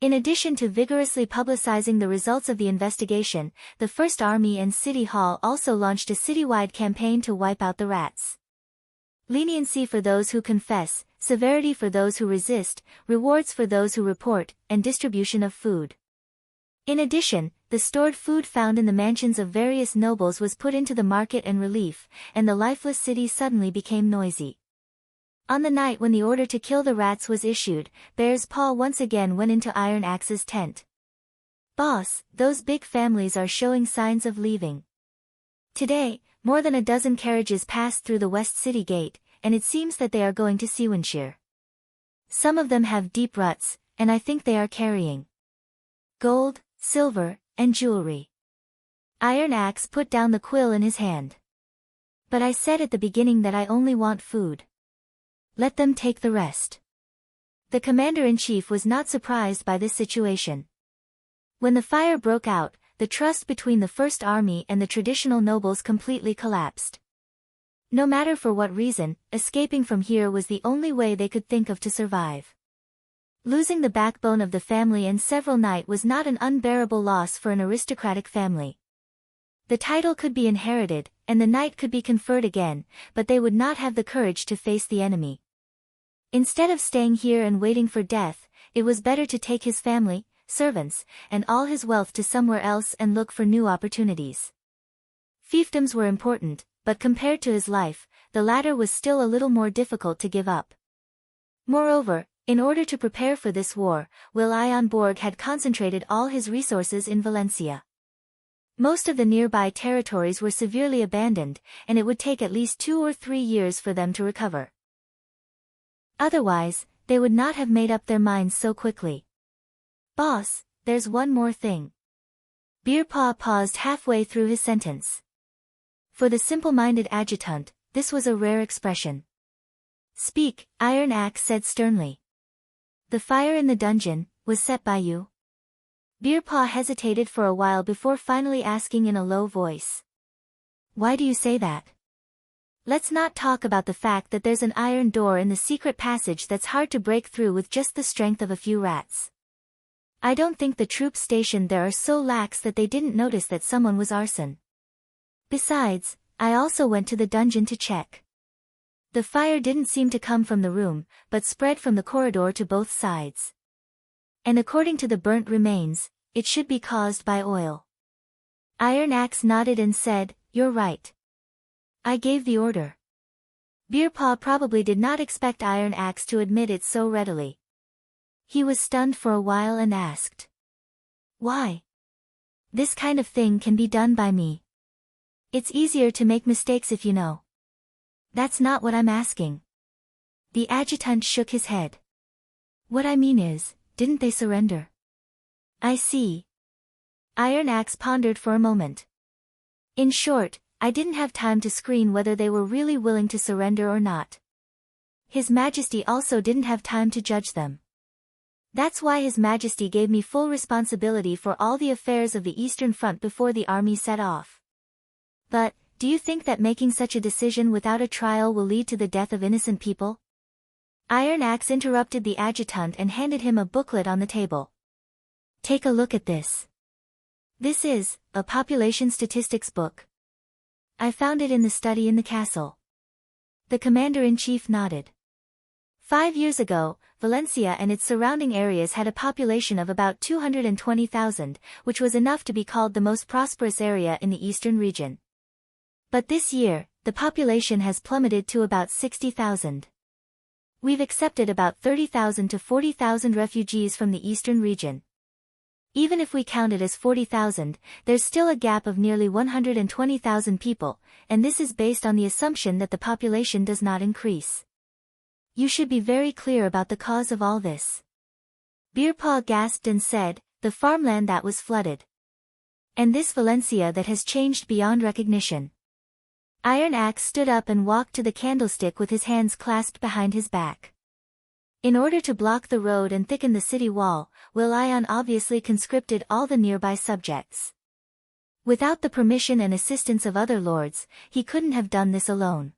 In addition to vigorously publicizing the results of the investigation, the First Army and City Hall also launched a citywide campaign to wipe out the rats. Leniency for those who confess, severity for those who resist, rewards for those who report, and distribution of food. In addition, the stored food found in the mansions of various nobles was put into the market and relief, and the lifeless city suddenly became noisy. On the night when the order to kill the rats was issued, Bear's Paw once again went into Iron Axe's tent. "Boss, those big families are showing signs of leaving. Today, more than a dozen carriages passed through the West City Gate, and it seems that they are going to Sewanshire. Some of them have deep ruts, and I think they are carrying gold, silver, and jewelry." Iron Axe put down the quill in his hand. "But I said at the beginning that I only want food. Let them take the rest." The commander-in-chief was not surprised by this situation. When the fire broke out, the trust between the First Army and the traditional nobles completely collapsed. No matter for what reason, escaping from here was the only way they could think of to survive. Losing the backbone of the family and several knight was not an unbearable loss for an aristocratic family. The title could be inherited, and the knight could be conferred again, but they would not have the courage to face the enemy. Instead of staying here and waiting for death, it was better to take his family, servants, and all his wealth to somewhere else and look for new opportunities. Fiefdoms were important, but compared to his life, the latter was still a little more difficult to give up. Moreover, in order to prepare for this war, Will Ion Borg had concentrated all his resources in Valencia. Most of the nearby territories were severely abandoned, and it would take at least 2 or 3 years for them to recover. Otherwise, they would not have made up their minds so quickly. "Boss, there's one more thing." Bearpaw paused halfway through his sentence. For the simple-minded adjutant, this was a rare expression. "Speak," Iron Axe said sternly. "The fire in the dungeon was set by you?" Bearpaw hesitated for a while before finally asking in a low voice. "Why do you say that?" "Let's not talk about the fact that there's an iron door in the secret passage that's hard to break through with just the strength of a few rats. I don't think the troops stationed there are so lax that they didn't notice that someone was arson. Besides, I also went to the dungeon to check. The fire didn't seem to come from the room, but spread from the corridor to both sides. And according to the burnt remains, it should be caused by oil." Iron Axe nodded and said, "You're right. I gave the order." Bearpaw probably did not expect Iron Axe to admit it so readily. He was stunned for a while and asked, "Why? This kind of thing can be done by me. It's easier to make mistakes if you know." "That's not what I'm asking." The adjutant shook his head. "What I mean is, didn't they surrender?" "I see." Iron Axe pondered for a moment. "In short, I didn't have time to screen whether they were really willing to surrender or not. His Majesty also didn't have time to judge them. That's why His Majesty gave me full responsibility for all the affairs of the Eastern Front before the army set off. But, do you think that making such a decision without a trial will lead to the death of innocent people?" Iron Axe interrupted the adjutant and handed him a booklet on the table. "Take a look at this. This is a population statistics book. I found it in the study in the castle." The commander-in-chief nodded. 5 years ago, Valencia and its surrounding areas had a population of about 220,000, which was enough to be called the most prosperous area in the eastern region. But this year, the population has plummeted to about 60,000. We've accepted about 30,000 to 40,000 refugees from the eastern region. Even if we count it as 40,000, there's still a gap of nearly 120,000 people, and this is based on the assumption that the population does not increase. You should be very clear about the cause of all this. Beerpaw gasped and said, the farmland that was flooded. And this Valencia that has changed beyond recognition. Iron Axe stood up and walked to the candlestick with his hands clasped behind his back. In order to block the road and thicken the city wall, Will Ion obviously conscripted all the nearby subjects. Without the permission and assistance of other lords, he couldn't have done this alone.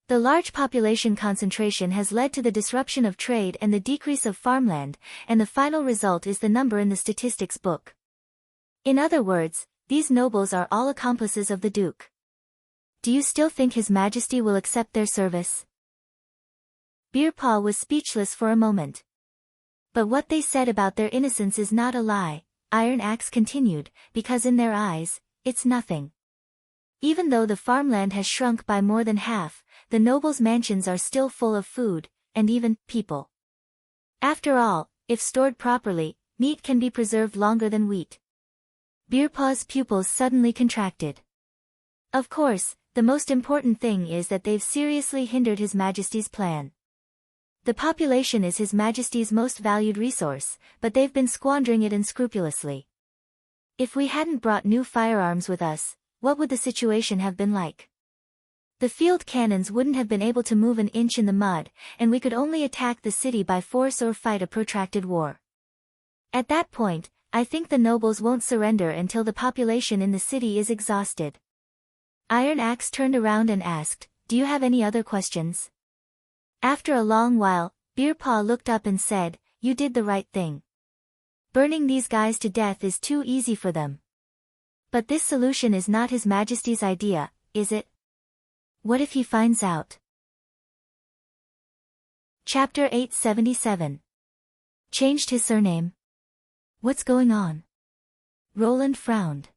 The large population concentration has led to the disruption of trade and the decrease of farmland, and the final result is the number in the statistics book. In other words, these nobles are all accomplices of the Duke. Do you still think His Majesty will accept their service? Beerpaw was speechless for a moment. But what they said about their innocence is not a lie, Iron Axe continued, because in their eyes, it's nothing. Even though the farmland has shrunk by more than half, the nobles' mansions are still full of food, and even people. After all, if stored properly, meat can be preserved longer than wheat. Beerpaw's pupils suddenly contracted. Of course, the most important thing is that they've seriously hindered His Majesty's plan. The population is His Majesty's most valued resource, but they've been squandering it unscrupulously. If we hadn't brought new firearms with us, what would the situation have been like? The field cannons wouldn't have been able to move an inch in the mud, and we could only attack the city by force or fight a protracted war. At that point, I think the nobles won't surrender until the population in the city is exhausted. Iron Axe turned around and asked, do you have any other questions? After a long while, Beerpaw looked up and said, you did the right thing. Burning these guys to death is too easy for them. But this solution is not His Majesty's idea, is it? What if he finds out? Chapter 877. Changed his surname. What's going on? Roland frowned.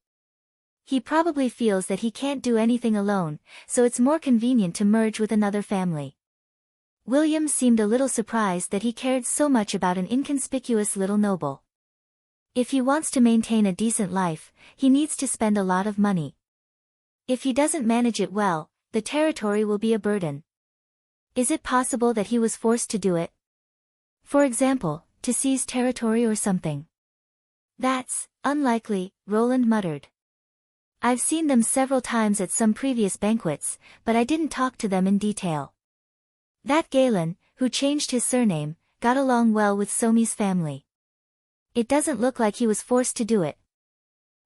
He probably feels that he can't do anything alone, so it's more convenient to merge with another family. William seemed a little surprised that he cared so much about an inconspicuous little noble. If he wants to maintain a decent life, he needs to spend a lot of money. If he doesn't manage it well, the territory will be a burden. Is it possible that he was forced to do it? For example, to seize territory or something? That's unlikely, Roland muttered. I've seen them several times at some previous banquets, but I didn't talk to them in detail. That Galen, who changed his surname, got along well with Somi's family. It doesn't look like he was forced to do it.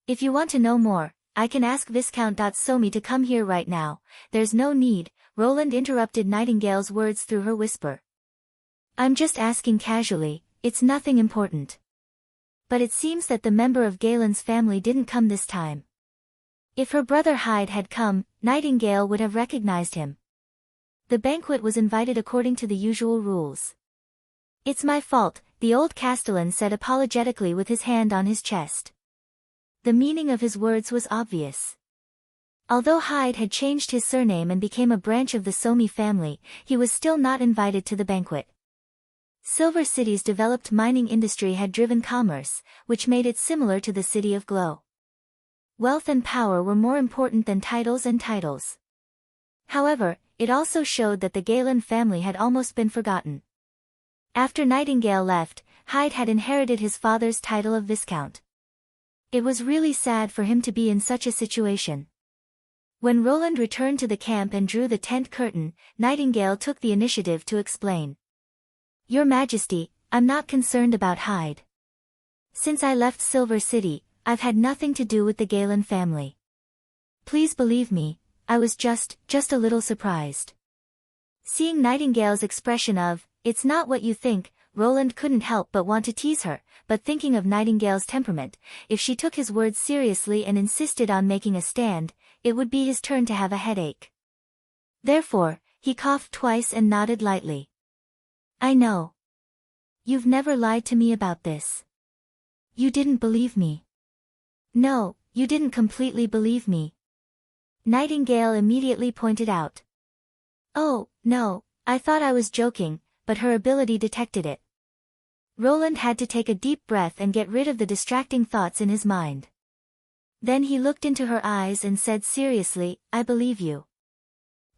If you want to know more, I can ask Viscount Somi to come here right now. There's no need, Roland interrupted Nightingale's words through her whisper. I'm just asking casually, it's nothing important. But it seems that the member of Galen's family didn't come this time. If her brother Hyde had come, Nightingale would have recognized him. The banquet was invited according to the usual rules. It's my fault, the old Castellan said apologetically with his hand on his chest. The meaning of his words was obvious. Although Hyde had changed his surname and became a branch of the Somi family, he was still not invited to the banquet. Silver City's developed mining industry had driven commerce, which made it similar to the city of Glow. Wealth and power were more important than titles and titles. However, it also showed that the Galen family had almost been forgotten. After Nightingale left, Hyde had inherited his father's title of Viscount. It was really sad for him to be in such a situation. When Roland returned to the camp and drew the tent curtain, Nightingale took the initiative to explain. Your Majesty, I'm not concerned about Hyde. Since I left Silver City, I've had nothing to do with the Galen family. Please believe me, I was just a little surprised. Seeing Nightingale's expression of, it's not what you think, Roland couldn't help but want to tease her, but thinking of Nightingale's temperament, if she took his words seriously and insisted on making a stand, it would be his turn to have a headache. Therefore, he coughed twice and nodded lightly. I know. You've never lied to me about this. You didn't believe me. No, you didn't completely believe me. Nightingale immediately pointed out. Oh, no, I thought I was joking, but her ability detected it. Roland had to take a deep breath and get rid of the distracting thoughts in his mind. Then he looked into her eyes and said seriously, I believe you.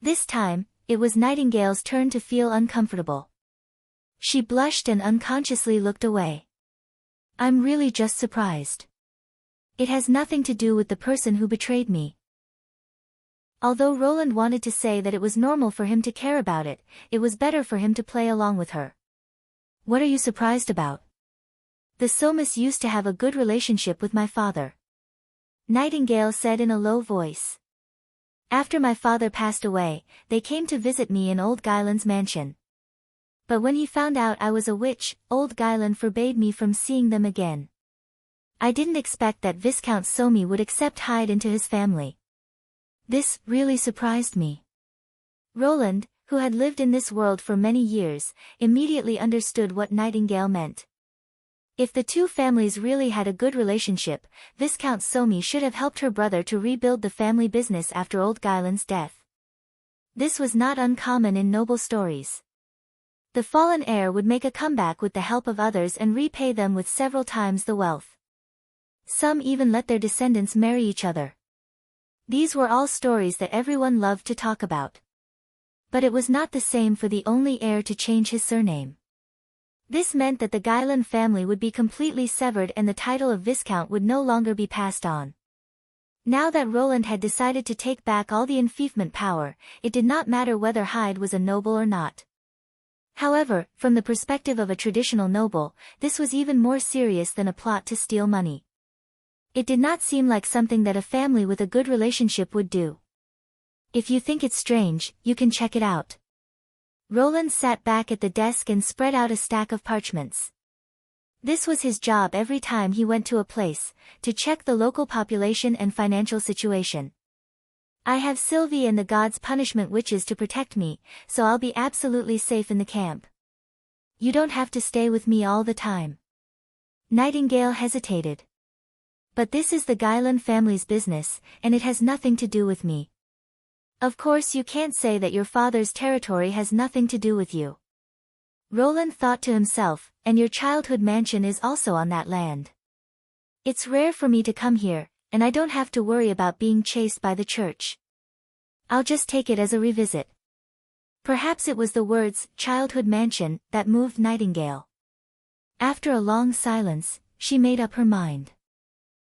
This time, it was Nightingale's turn to feel uncomfortable. She blushed and unconsciously looked away. I'm really just surprised. It has nothing to do with the person who betrayed me. Although Roland wanted to say that it was normal for him to care about it, it was better for him to play along with her. What are you surprised about? The Somas used to have a good relationship with my father. Nightingale said in a low voice. After my father passed away, they came to visit me in old Guyland's mansion. But when he found out I was a witch, old Guyland forbade me from seeing them again. I didn't expect that Viscount Somi would accept Hyde into his family. This really surprised me. Roland, who had lived in this world for many years, immediately understood what Nightingale meant. If the two families really had a good relationship, Viscount Somi should have helped her brother to rebuild the family business after old Guyland's death. This was not uncommon in noble stories. The fallen heir would make a comeback with the help of others and repay them with several times the wealth. Some even let their descendants marry each other. These were all stories that everyone loved to talk about. But it was not the same for the only heir to change his surname. This meant that the Guyland family would be completely severed and the title of Viscount would no longer be passed on. Now that Roland had decided to take back all the enfeoffment power, it did not matter whether Hyde was a noble or not. However, from the perspective of a traditional noble, this was even more serious than a plot to steal money. It did not seem like something that a family with a good relationship would do. If you think it's strange, you can check it out. Roland sat back at the desk and spread out a stack of parchments. This was his job every time he went to a place, to check the local population and financial situation. I have Sylvie and the gods' punishment witches to protect me, so I'll be absolutely safe in the camp. You don't have to stay with me all the time. Nightingale hesitated. But this is the Guyland family's business, and it has nothing to do with me. Of course you can't say that your father's territory has nothing to do with you. Roland thought to himself, and your childhood mansion is also on that land. It's rare for me to come here, and I don't have to worry about being chased by the church. I'll just take it as a revisit. Perhaps it was the words, childhood mansion, that moved Nightingale. After a long silence, she made up her mind.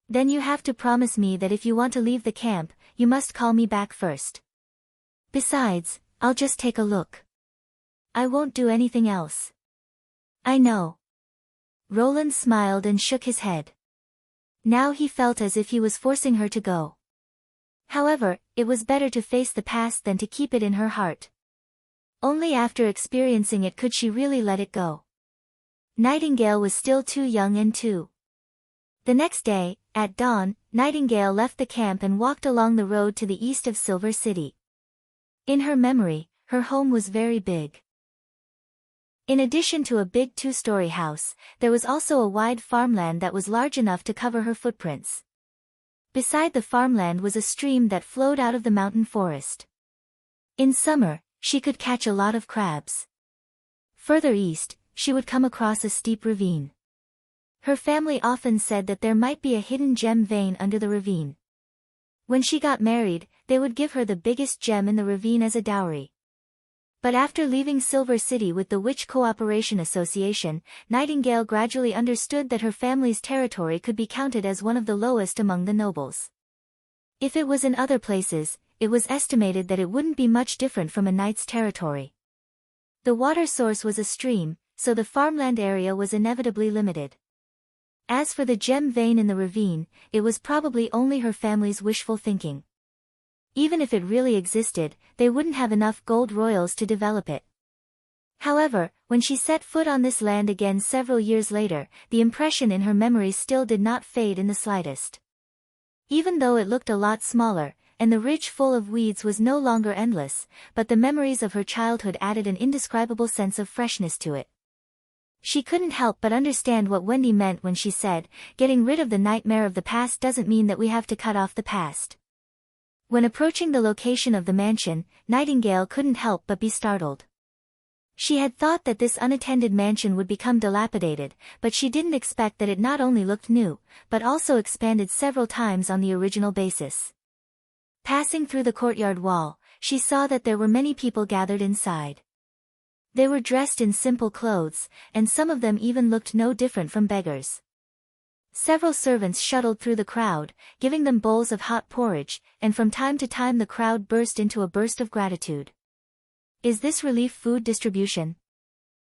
Then you have to promise me that if you want to leave the camp, you must call me back first. Besides, I'll just take a look. I won't do anything else. I know. Roland smiled and shook his head. Now he felt as if he was forcing her to go. However, it was better to face the past than to keep it in her heart. Only after experiencing it could she really let it go. Nightingale was still too young and too. The next day, at dawn, Nightingale left the camp and walked along the road to the east of Silver City. In her memory, her home was very big. In addition to a big two-story house, there was also a wide farmland that was large enough to cover her footprints. Beside the farmland was a stream that flowed out of the mountain forest. In summer, she could catch a lot of crabs. Further east, she would come across a steep ravine. Her family often said that there might be a hidden gem vein under the ravine. When she got married, they would give her the biggest gem in the ravine as a dowry. But after leaving Silver City with the Witch Cooperation Association, Nightingale gradually understood that her family's territory could be counted as one of the lowest among the nobles. If it was in other places, it was estimated that it wouldn't be much different from a knight's territory. The water source was a stream, so the farmland area was inevitably limited. As for the gem vein in the ravine, it was probably only her family's wishful thinking. Even if it really existed, they wouldn't have enough gold royals to develop it. However, when she set foot on this land again several years later, the impression in her memory still did not fade in the slightest. Even though it looked a lot smaller, and the ridge full of weeds was no longer endless, but the memories of her childhood added an indescribable sense of freshness to it. She couldn't help but understand what Wendy meant when she said, getting rid of the nightmare of the past doesn't mean that we have to cut off the past. When approaching the location of the mansion, Nightingale couldn't help but be startled. She had thought that this unattended mansion would become dilapidated, but she didn't expect that it not only looked new, but also expanded several times on the original basis. Passing through the courtyard wall, she saw that there were many people gathered inside. They were dressed in simple clothes, and some of them even looked no different from beggars. Several servants shuttled through the crowd, giving them bowls of hot porridge, and from time to time the crowd burst into a burst of gratitude. Is this relief food distribution?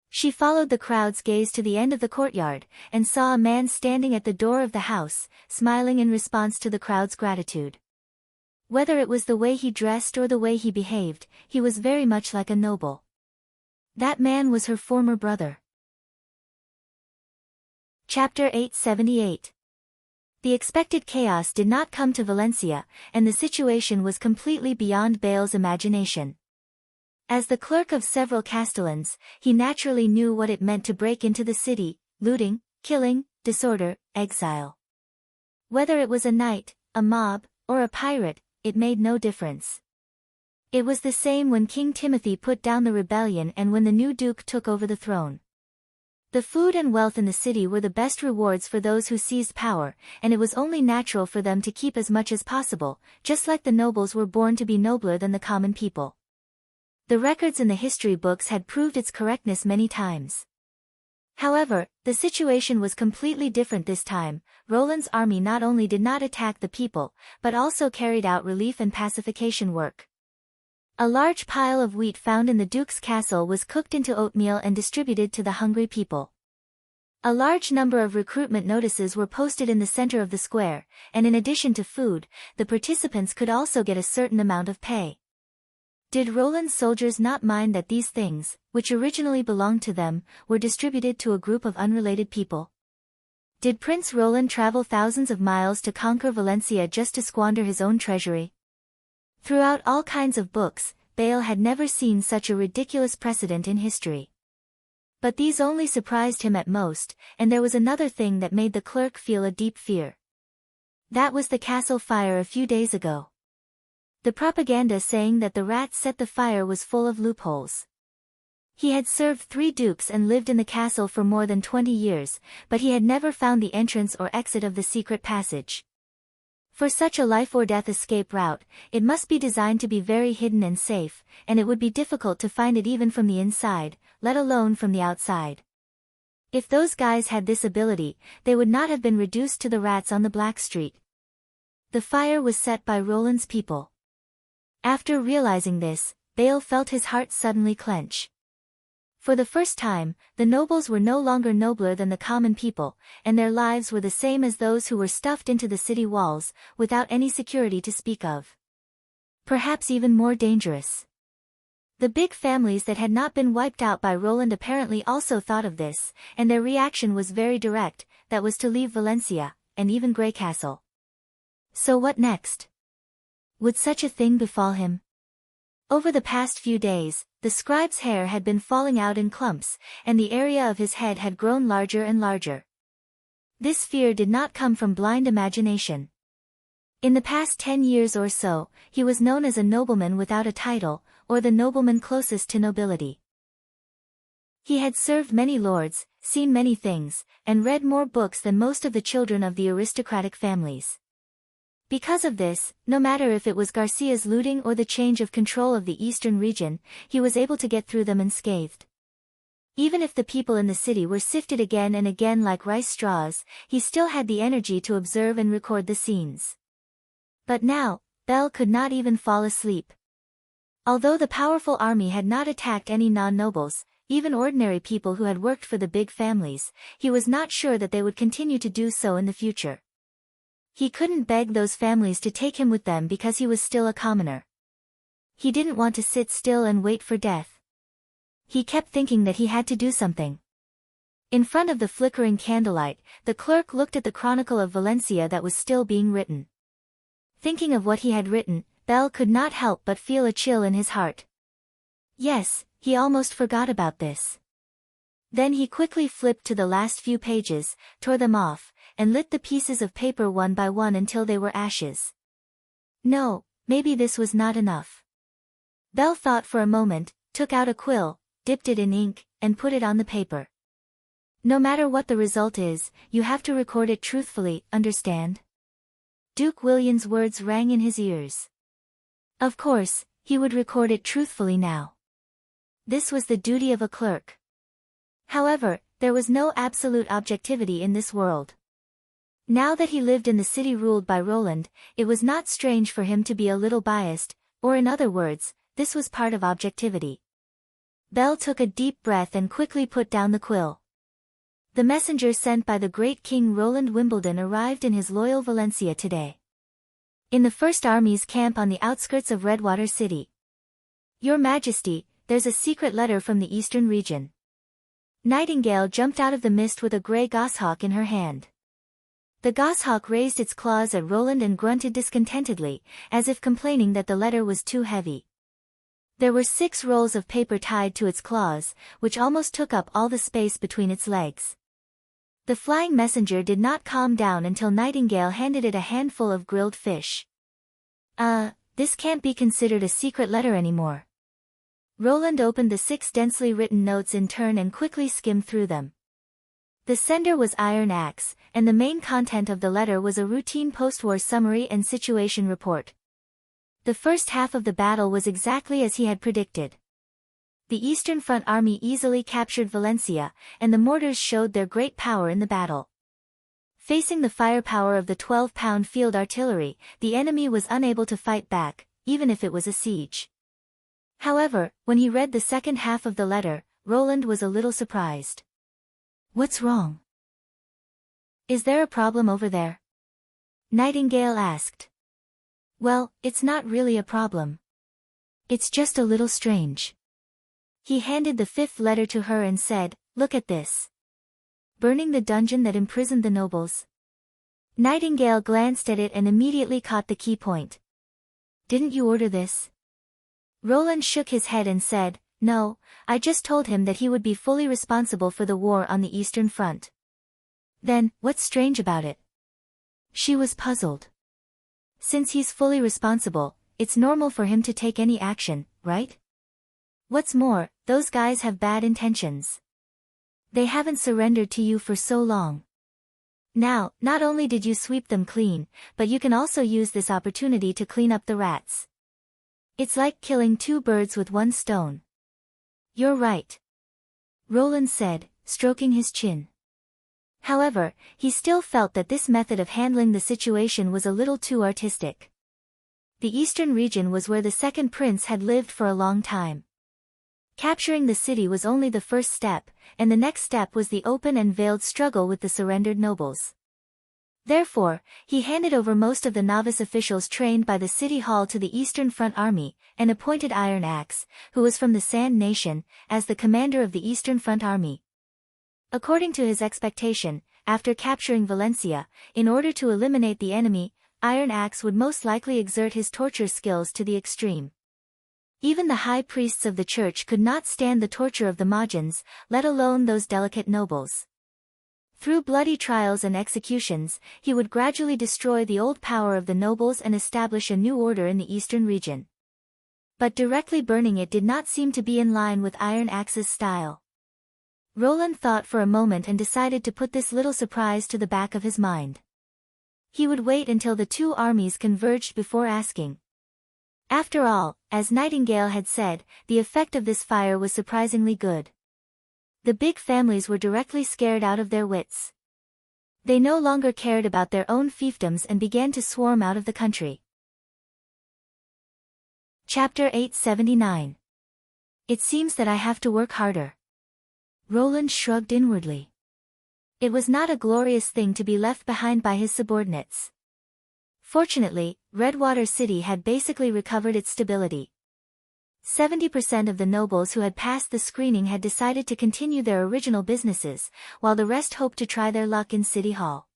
She followed the crowd's gaze to the end of the courtyard, and saw a man standing at the door of the house, smiling in response to the crowd's gratitude. Whether it was the way he dressed or the way he behaved, he was very much like a noble. That man was her former brother. Chapter 878. The expected chaos did not come to Valencia, and the situation was completely beyond Bale's imagination. As the clerk of several castellans, he naturally knew what it meant to break into the city: looting, killing, disorder, exile. Whether it was a knight, a mob, or a pirate, it made no difference. It was the same when King Timothy put down the rebellion and when the new duke took over the throne. The food and wealth in the city were the best rewards for those who seized power, and it was only natural for them to keep as much as possible, just like the nobles were born to be nobler than the common people. The records in the history books had proved its correctness many times. However, the situation was completely different this time. Roland's army not only did not attack the people, but also carried out relief and pacification work. A large pile of wheat found in the Duke's castle was cooked into oatmeal and distributed to the hungry people. A large number of recruitment notices were posted in the center of the square, and in addition to food, the participants could also get a certain amount of pay. Did Roland's soldiers not mind that these things, which originally belonged to them, were distributed to a group of unrelated people? Did Prince Roland travel thousands of miles to conquer Valencia just to squander his own treasury? Throughout all kinds of books, Bale had never seen such a ridiculous precedent in history. But these only surprised him at most, and there was another thing that made the clerk feel a deep fear. That was the castle fire a few days ago. The propaganda saying that the rats set the fire was full of loopholes. He had served 3 dukes and lived in the castle for more than 20 years, but he had never found the entrance or exit of the secret passage. For such a life-or-death escape route, it must be designed to be very hidden and safe, and it would be difficult to find it even from the inside, let alone from the outside. If those guys had this ability, they would not have been reduced to the rats on the Black Street. The fire was set by Roland's people. After realizing this, Bale felt his heart suddenly clench. For the first time, the nobles were no longer nobler than the common people, and their lives were the same as those who were stuffed into the city walls, without any security to speak of. Perhaps even more dangerous. The big families that had not been wiped out by Roland apparently also thought of this, and their reaction was very direct: that was to leave Valencia, and even Grey Castle. So what next? Would such a thing befall him? Over the past few days, the scribe's hair had been falling out in clumps, and the area of his head had grown larger and larger. This fear did not come from blind imagination. In the past 10 years or so, he was known as a nobleman without a title, or the nobleman closest to nobility. He had served many lords, seen many things, and read more books than most of the children of the aristocratic families. Because of this, no matter if it was Garcia's looting or the change of control of the eastern region, he was able to get through them unscathed. Even if the people in the city were sifted again and again like rice straws, he still had the energy to observe and record the scenes. But now, Belle could not even fall asleep. Although the powerful army had not attacked any non-nobles, even ordinary people who had worked for the big families, he was not sure that they would continue to do so in the future. He couldn't beg those families to take him with them because he was still a commoner. He didn't want to sit still and wait for death. He kept thinking that he had to do something. In front of the flickering candlelight, the clerk looked at the Chronicle of Valencia that was still being written. Thinking of what he had written, Belle could not help but feel a chill in his heart. Yes, he almost forgot about this. Then he quickly flipped to the last few pages, tore them off, and lit the pieces of paper one by one until they were ashes. No, maybe this was not enough. Belle thought for a moment, took out a quill, dipped it in ink, and put it on the paper. No matter what the result is, you have to record it truthfully, understand? Duke William's words rang in his ears. Of course, he would record it truthfully now. This was the duty of a clerk. However, there was no absolute objectivity in this world. Now that he lived in the city ruled by Roland, it was not strange for him to be a little biased, or in other words, this was part of objectivity. Belle took a deep breath and quickly put down the quill. The messenger sent by the great King Roland Wimbledon arrived in his loyal Valencia today. In the First Army's camp on the outskirts of Redwater City. Your Majesty, there's a secret letter from the eastern region. Nightingale jumped out of the mist with a grey goshawk in her hand. The goshawk raised its claws at Roland and grunted discontentedly, as if complaining that the letter was too heavy. There were 6 rolls of paper tied to its claws, which almost took up all the space between its legs. The flying messenger did not calm down until Nightingale handed it a handful of grilled fish. This can't be considered a secret letter anymore. Roland opened the 6 densely written notes in turn and quickly skimmed through them. The sender was Iron Axe, and the main content of the letter was a routine post-war summary and situation report. The first half of the battle was exactly as he had predicted. The Eastern Front Army easily captured Valencia, and the mortars showed their great power in the battle. Facing the firepower of the 12-pound field artillery, the enemy was unable to fight back, even if it was a siege. However, when he read the second half of the letter, Roland was a little surprised. "What's wrong? Is there a problem over there?" Nightingale asked. "Well, it's not really a problem. It's just a little strange." He handed the 5th letter to her and said, "Look at this. Burning the dungeon that imprisoned the nobles." Nightingale glanced at it and immediately caught the key point. "Didn't you order this?" Roland shook his head and said, "No, I just told him that he would be fully responsible for the war on the Eastern Front." "Then, what's strange about it?" She was puzzled. "Since he's fully responsible, it's normal for him to take any action, right? What's more, those guys have bad intentions. They haven't surrendered to you for so long. Now, not only did you sweep them clean, but you can also use this opportunity to clean up the rats. It's like killing 2 birds with 1 stone." "You're right," Roland said, stroking his chin. However, he still felt that this method of handling the situation was a little too artistic. The eastern region was where the second prince had lived for a long time. Capturing the city was only the first step, and the next step was the open and veiled struggle with the surrendered nobles. Therefore, he handed over most of the novice officials trained by the city hall to the Eastern Front Army, and appointed Iron Axe, who was from the Sand Nation, as the commander of the Eastern Front Army. According to his expectation, after capturing Valencia, in order to eliminate the enemy, Iron Axe would most likely exert his torture skills to the extreme. Even the high priests of the church could not stand the torture of the Mahjans, let alone those delicate nobles. Through bloody trials and executions, he would gradually destroy the old power of the nobles and establish a new order in the eastern region. But directly burning it did not seem to be in line with Iron Axe's style. Roland thought for a moment and decided to put this little surprise to the back of his mind. He would wait until the 2 armies converged before asking. After all, as Nightingale had said, the effect of this fire was surprisingly good. The big families were directly scared out of their wits. They no longer cared about their own fiefdoms and began to swarm out of the country. Chapter 879. It seems that I have to work harder. Roland shrugged inwardly. It was not a glorious thing to be left behind by his subordinates. Fortunately, Redwater City had basically recovered its stability. 70% of the nobles who had passed the screening had decided to continue their original businesses, while the rest hoped to try their luck in City Hall.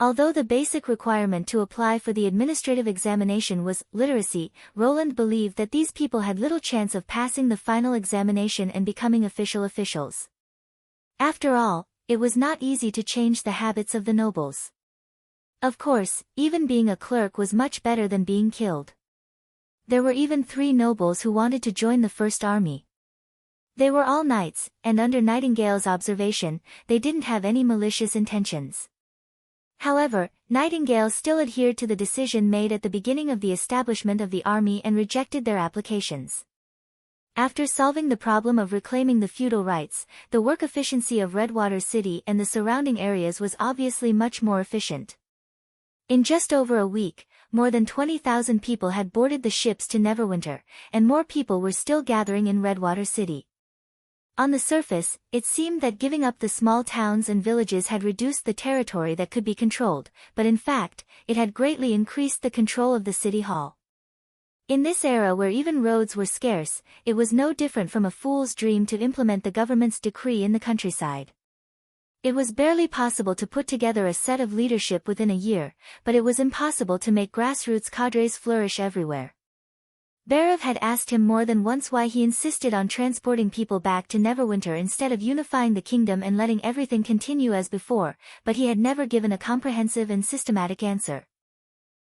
Although the basic requirement to apply for the administrative examination was literacy, Roland believed that these people had little chance of passing the final examination and becoming officials. After all, it was not easy to change the habits of the nobles. Of course, even being a clerk was much better than being killed. There were even 3 nobles who wanted to join the First Army. They were all knights, and under Nightingale's observation, they didn't have any malicious intentions. However, Nightingale still adhered to the decision made at the beginning of the establishment of the army and rejected their applications. After solving the problem of reclaiming the feudal rights, the work efficiency of Redwater City and the surrounding areas was obviously much more efficient. In just over a week, more than 20,000 people had boarded the ships to Neverwinter, and more people were still gathering in Redwater City. On the surface, it seemed that giving up the small towns and villages had reduced the territory that could be controlled, but in fact, it had greatly increased the control of the city hall. In this era where even roads were scarce, it was no different from a fool's dream to implement the government's decree in the countryside. It was barely possible to put together a set of leadership within a year, but it was impossible to make grassroots cadres flourish everywhere. Barav had asked him more than once why he insisted on transporting people back to Neverwinter instead of unifying the kingdom and letting everything continue as before, but he had never given a comprehensive and systematic answer.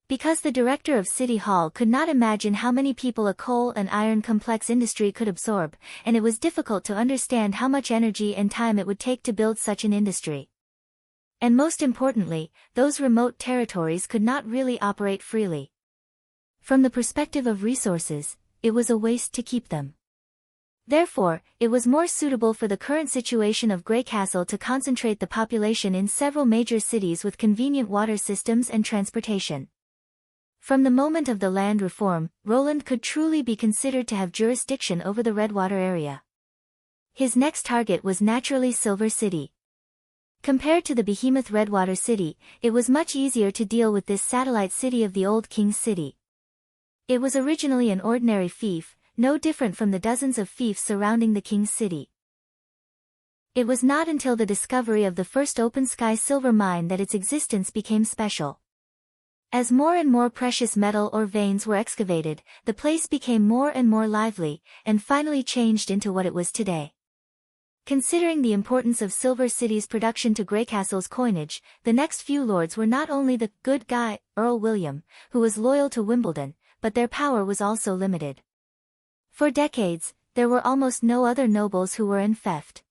Because the director of City Hall could not imagine how many people a coal and iron complex industry could absorb, and it was difficult to understand how much energy and time it would take to build such an industry. And most importantly, those remote territories could not really operate freely. From the perspective of resources, it was a waste to keep them. Therefore, it was more suitable for the current situation of Grey Castle to concentrate the population in several major cities with convenient water systems and transportation. From the moment of the land reform, Roland could truly be considered to have jurisdiction over the Redwater area. His next target was naturally Silver City. Compared to the behemoth Redwater City, it was much easier to deal with this satellite city of the old King's City. It was originally an ordinary fief, no different from the dozens of fiefs surrounding the King's City. It was not until the discovery of the first open-sky silver mine that its existence became special. As more and more precious metal or veins were excavated, the place became more and more lively, and finally changed into what it was today. Considering the importance of Silver City's production to Greycastle's coinage, the next few lords were not only the good guy, Earl William, who was loyal to Wimbledon, but their power was also limited. For decades, there were almost no other nobles who were enfeoffed.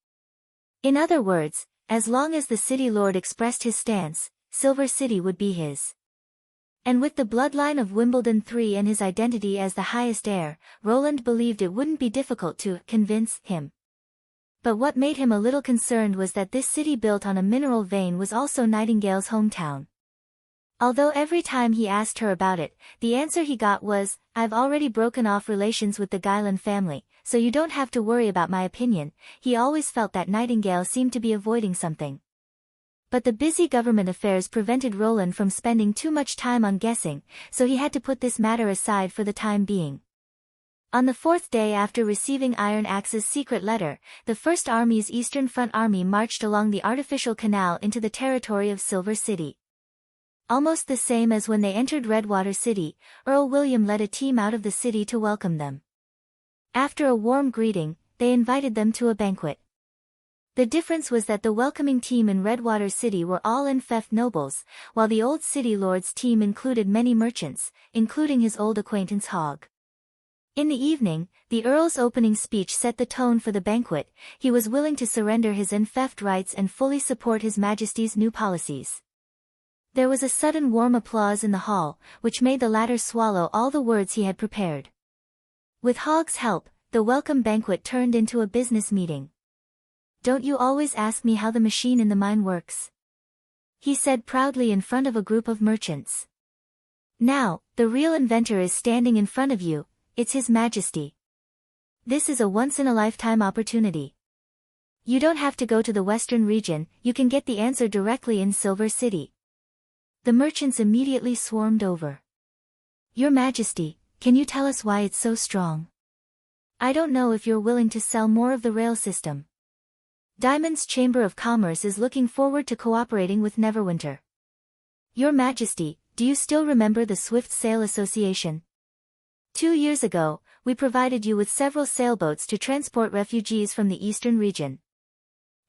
In other words, as long as the city lord expressed his stance, Silver City would be his. And with the bloodline of Wimbledon III and his identity as the highest heir, Roland believed it wouldn't be difficult to convince him. But what made him a little concerned was that this city built on a mineral vein was also Nightingale's hometown. Although every time he asked her about it, the answer he got was, "I've already broken off relations with the Guyland family, so you don't have to worry about my opinion," he always felt that Nightingale seemed to be avoiding something. But the busy government affairs prevented Roland from spending too much time on guessing, so he had to put this matter aside for the time being. On the fourth day after receiving Iron Axe's secret letter, the First Army's Eastern Front Army marched along the artificial canal into the territory of Silver City. Almost the same as when they entered Redwater City, Earl William led a team out of the city to welcome them. After a warm greeting, they invited them to a banquet. The difference was that the welcoming team in Redwater City were all enfeoffed nobles, while the old city lord's team included many merchants, including his old acquaintance Hogg. In the evening, the Earl's opening speech set the tone for the banquet. He was willing to surrender his enfeoffed rights and fully support His Majesty's new policies. There was a sudden warm applause in the hall, which made the latter swallow all the words he had prepared. With Hogg's help, the welcome banquet turned into a business meeting. "Don't you always ask me how the machine in the mine works?" he said proudly in front of a group of merchants. "Now, the real inventor is standing in front of you, it's His Majesty. This is a once-in-a-lifetime opportunity. You don't have to go to the Western region, you can get the answer directly in Silver City." The merchants immediately swarmed over. "Your Majesty, can you tell us why it's so strong? I don't know if you're willing to sell more of the rail system. Diamond's Chamber of Commerce is looking forward to cooperating with Neverwinter. Your Majesty, do you still remember the Swift Sail Association? 2 years ago, we provided you with several sailboats to transport refugees from the eastern region.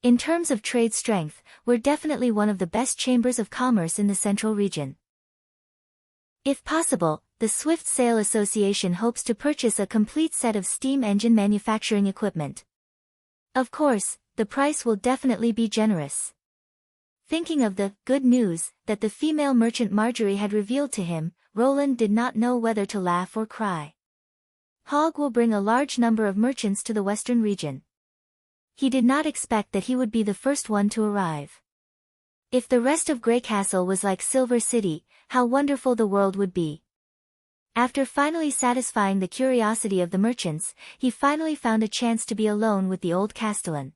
In terms of trade strength, we're definitely one of the best chambers of commerce in the central region. If possible, the Swift Sail Association hopes to purchase a complete set of steam engine manufacturing equipment. Of course, the price will definitely be generous." Thinking of the good news that the female merchant Marjorie had revealed to him, Roland did not know whether to laugh or cry. Hogg will bring a large number of merchants to the western region. He did not expect that he would be the first one to arrive. If the rest of Grey Castle was like Silver City, how wonderful the world would be. After finally satisfying the curiosity of the merchants, he finally found a chance to be alone with the old castellan.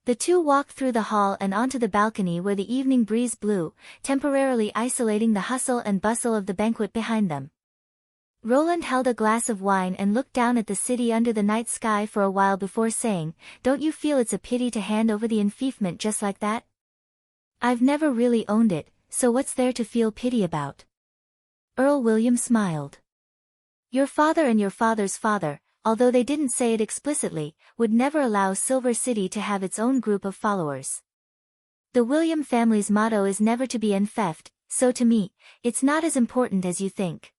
The two walked through the hall and onto the balcony where the evening breeze blew, temporarily isolating the hustle and bustle of the banquet behind them. Roland held a glass of wine and looked down at the city under the night sky for a while before saying, "Don't you feel it's a pity to hand over the enfeoffment just like that? I've never really owned it, so what's there to feel pity about?" Earl William smiled. "Your father and your father's father, although they didn't say it explicitly, would never allow Silver City to have its own group of followers. The William family's motto is never to be enfeoffed, so to me, it's not as important as you think."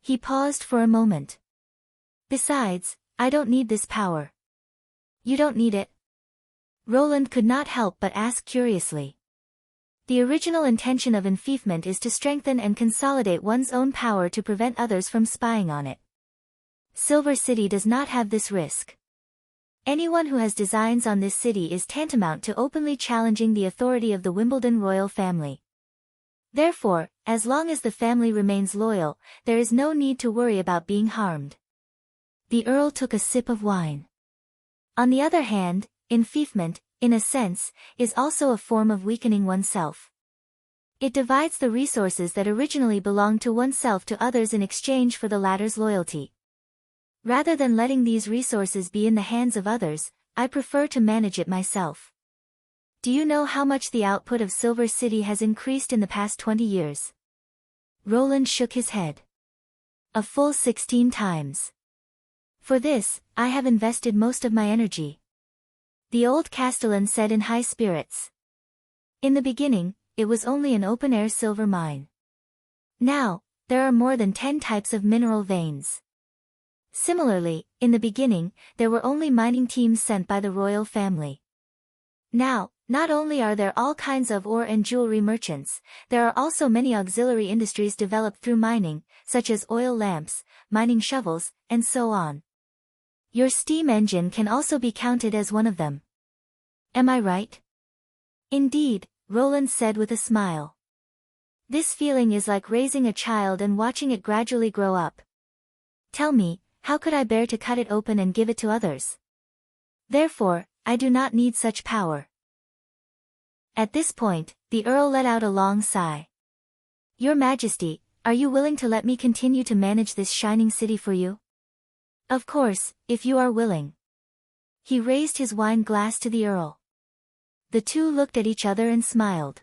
He paused for a moment. "Besides, I don't need this power." "You don't need it?" Roland could not help but ask curiously. The original intention of enfeoffment is to strengthen and consolidate one's own power to prevent others from spying on it. Silver City does not have this risk. Anyone who has designs on this city is tantamount to openly challenging the authority of the Wimbledon royal family. Therefore, as long as the family remains loyal, there is no need to worry about being harmed. The Earl took a sip of wine. On the other hand, enfeoffment, in a sense, is also a form of weakening oneself. It divides the resources that originally belonged to oneself to others in exchange for the latter's loyalty. Rather than letting these resources be in the hands of others, I prefer to manage it myself. Do you know how much the output of Silver City has increased in the past 20 years? Roland shook his head. A full 16 times. For this, I have invested most of my energy. The old castellan said in high spirits. In the beginning, it was only an open-air silver mine. Now, there are more than 10 types of mineral veins. Similarly, in the beginning, there were only mining teams sent by the royal family. Now, not only are there all kinds of ore and jewelry merchants, there are also many auxiliary industries developed through mining, such as oil lamps, mining shovels, and so on. Your steam engine can also be counted as one of them. Am I right? Indeed, Roland said with a smile. This feeling is like raising a child and watching it gradually grow up. Tell me, how could I bear to cut it open and give it to others? Therefore, I do not need such power. At this point, the Earl let out a long sigh. Your Majesty, are you willing to let me continue to manage this shining city for you? Of course, if you are willing. He raised his wine glass to the Earl. The two looked at each other and smiled.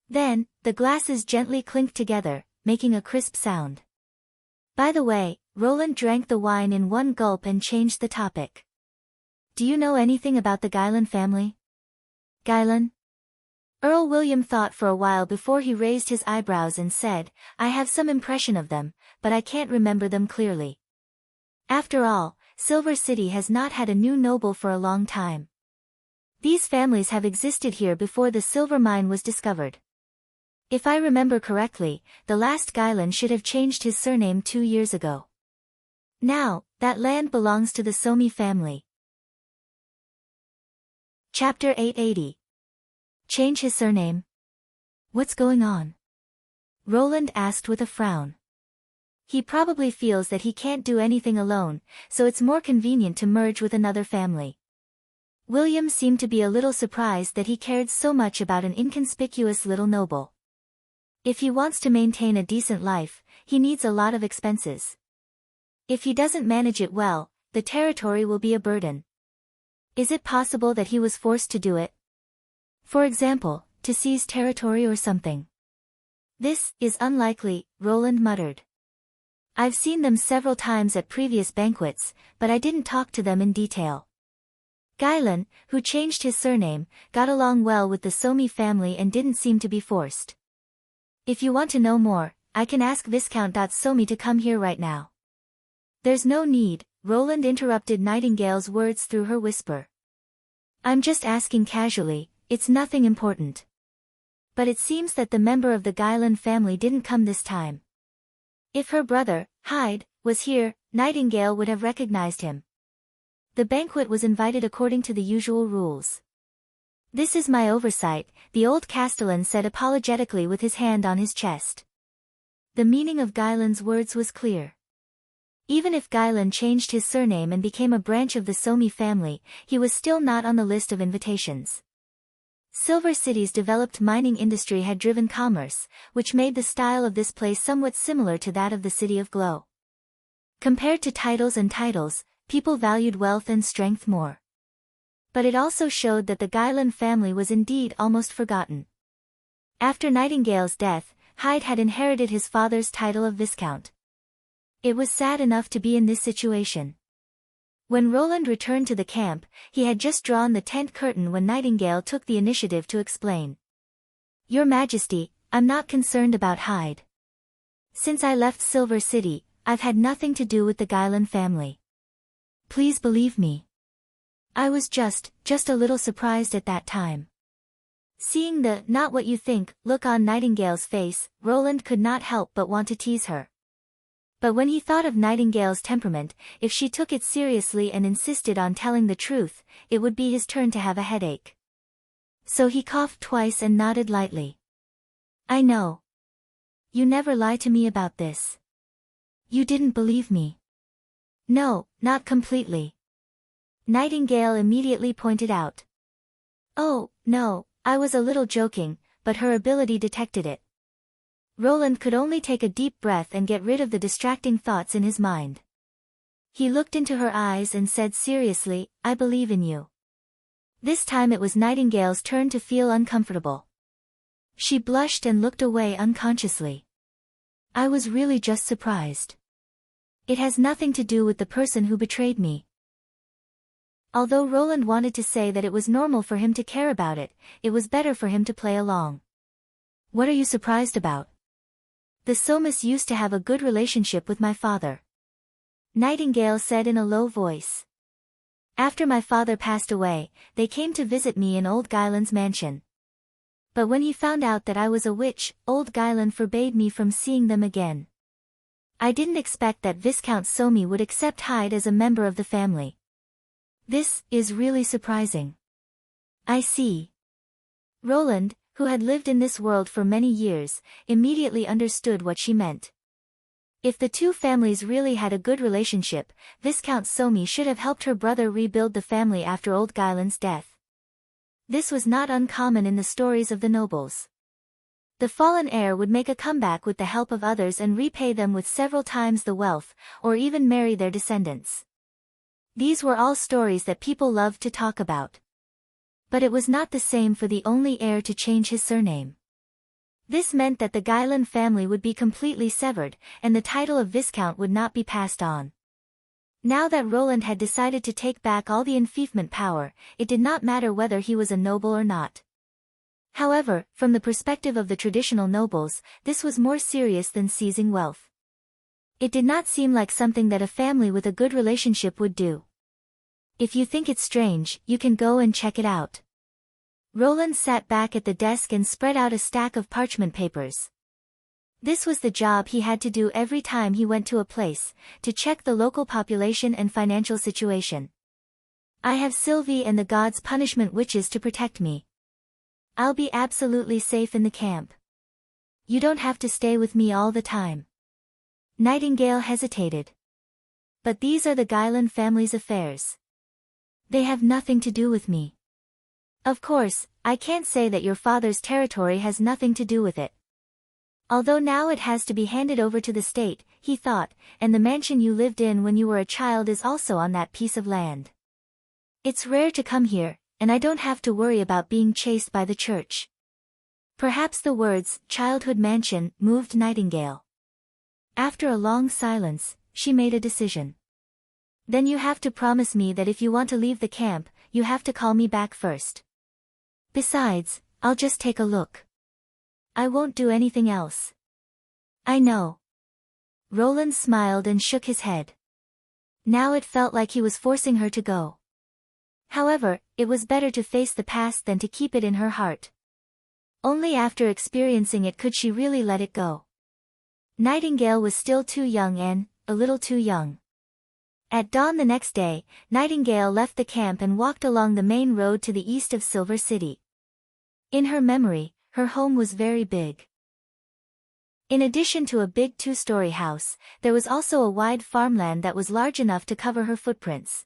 Then, the glasses gently clinked together, making a crisp sound. By the way, Roland drank the wine in one gulp and changed the topic. Do you know anything about the Guylan family? Guylan? Earl William thought for a while before he raised his eyebrows and said, I have some impression of them, but I can't remember them clearly. After all, Silver City has not had a new noble for a long time. These families have existed here before the silver mine was discovered. If I remember correctly, the last Guylan should have changed his surname 2 years ago. Now, that land belongs to the Somi family. Chapter 880. Change his surname? What's going on? Roland asked with a frown. He probably feels that he can't do anything alone, so it's more convenient to merge with another family. William seemed to be a little surprised that he cared so much about an inconspicuous little noble. If he wants to maintain a decent life, he needs a lot of expenses. If he doesn't manage it well, the territory will be a burden. Is it possible that he was forced to do it? For example, to seize territory or something. This is unlikely, Roland muttered. I've seen them several times at previous banquets, but I didn't talk to them in detail. Guylan, who changed his surname, got along well with the Somi family and didn't seem to be forced. If you want to know more, I can ask Viscount Somi to come here right now. There's no need, Roland interrupted Nightingale's words through her whisper. I'm just asking casually, it's nothing important. But it seems that the member of the Guylan family didn't come this time. If her brother, Hyde, was here, Nightingale would have recognized him. The banquet was invited according to the usual rules. "This is my oversight," the old castellan said apologetically with his hand on his chest. The meaning of Guyland's words was clear. Even if Guyland changed his surname and became a branch of the Somi family, he was still not on the list of invitations. Silver City's developed mining industry had driven commerce, which made the style of this place somewhat similar to that of the City of Glow. Compared to titles, people valued wealth and strength more. But it also showed that the Guyland family was indeed almost forgotten. After Nightingale's death, Hyde had inherited his father's title of Viscount. It was sad enough to be in this situation. When Roland returned to the camp, he had just drawn the tent curtain when Nightingale took the initiative to explain. "Your Majesty, I'm not concerned about Hyde. Since I left Silver City, I've had nothing to do with the Guyland family. Please believe me. I was just a little surprised at that time." Seeing the "not what you think" look on Nightingale's face, Roland could not help but want to tease her. But when he thought of Nightingale's temperament, if she took it seriously and insisted on telling the truth, it would be his turn to have a headache. So he coughed twice and nodded lightly. "I know. You never lie to me about this. You didn't believe me." "No, not completely," Nightingale immediately pointed out. "Oh, no, I was a little joking," but her ability detected it. Roland could only take a deep breath and get rid of the distracting thoughts in his mind. He looked into her eyes and said seriously, "I believe in you." This time it was Nightingale's turn to feel uncomfortable. She blushed and looked away unconsciously. "I was really just surprised. It has nothing to do with the person who betrayed me." Although Roland wanted to say that it was normal for him to care about it, it was better for him to play along. "What are you surprised about?" "The Somis used to have a good relationship with my father," Nightingale said in a low voice. "After my father passed away, they came to visit me in old Guyland's mansion. But when he found out that I was a witch, old Guyland forbade me from seeing them again. I didn't expect that Viscount Somi would accept Hyde as a member of the family. This is really surprising." "I see." Roland, who had lived in this world for many years, immediately understood what she meant. If the two families really had a good relationship, Viscount Somi should have helped her brother rebuild the family after old Guyland's death. This was not uncommon in the stories of the nobles. The fallen heir would make a comeback with the help of others and repay them with several times the wealth, or even marry their descendants. These were all stories that people loved to talk about. But it was not the same for the only heir to change his surname. This meant that the Guyland family would be completely severed, and the title of Viscount would not be passed on. Now that Roland had decided to take back all the enfeoffment power, it did not matter whether he was a noble or not. However, from the perspective of the traditional nobles, this was more serious than seizing wealth. It did not seem like something that a family with a good relationship would do. "If you think it's strange, you can go and check it out." Roland sat back at the desk and spread out a stack of parchment papers. This was the job he had to do every time he went to a place, to check the local population and financial situation. "I have Sylvie and the gods' punishment witches to protect me. I'll be absolutely safe in the camp. You don't have to stay with me all the time." Nightingale hesitated. "But these are the Guyland family's affairs. They have nothing to do with me." "Of course, I can't say that your father's territory has nothing to do with it. Although now it has to be handed over to the state," he thought, "and the mansion you lived in when you were a child is also on that piece of land. It's rare to come here, and I don't have to worry about being chased by the church." Perhaps the words, "childhood mansion," moved Nightingale. After a long silence, she made a decision. "Then you have to promise me that if you want to leave the camp, you have to call me back first. Besides, I'll just take a look. I won't do anything else." "I know." Roland smiled and shook his head. Now it felt like he was forcing her to go. However, it was better to face the past than to keep it in her heart. Only after experiencing it could she really let it go. Nightingale was still too young and, a little too young. At dawn the next day, Nightingale left the camp and walked along the main road to the east of Silver City. In her memory, her home was very big. In addition to a big two-story house, there was also a wide farmland that was large enough to cover her footprints.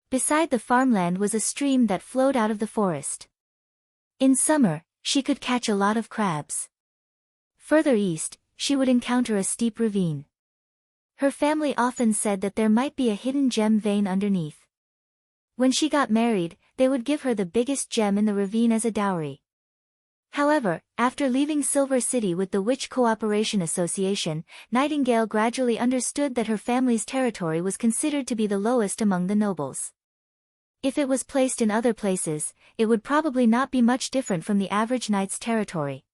Beside the farmland was a stream that flowed out of the forest. In summer, she could catch a lot of crabs. Further east, she would encounter a steep ravine. Her family often said that there might be a hidden gem vein underneath. When she got married, they would give her the biggest gem in the ravine as a dowry. However, after leaving Silver City with the Witch Cooperation Association, Nightingale gradually understood that her family's territory was considered to be the lowest among the nobles. If it was placed in other places, it would probably not be much different from the average knight's territory.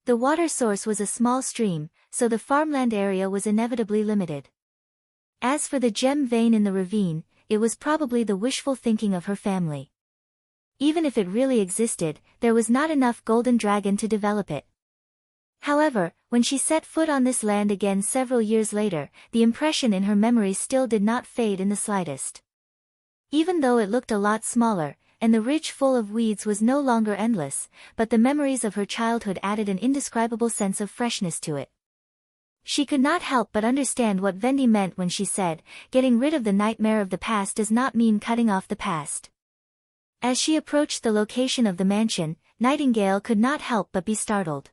The water source was a small stream, so the farmland area was inevitably limited. As for the gem vein in the ravine, it was probably the wishful thinking of her family. Even if it really existed, there was not enough golden dragon to develop it. However, when she set foot on this land again several years later, the impression in her memory still did not fade in the slightest. Even though it looked a lot smaller, and the ridge full of weeds was no longer endless, but the memories of her childhood added an indescribable sense of freshness to it. She could not help but understand what Vendi meant when she said, "Getting rid of the nightmare of the past does not mean cutting off the past." As she approached the location of the mansion, Nightingale could not help but be startled.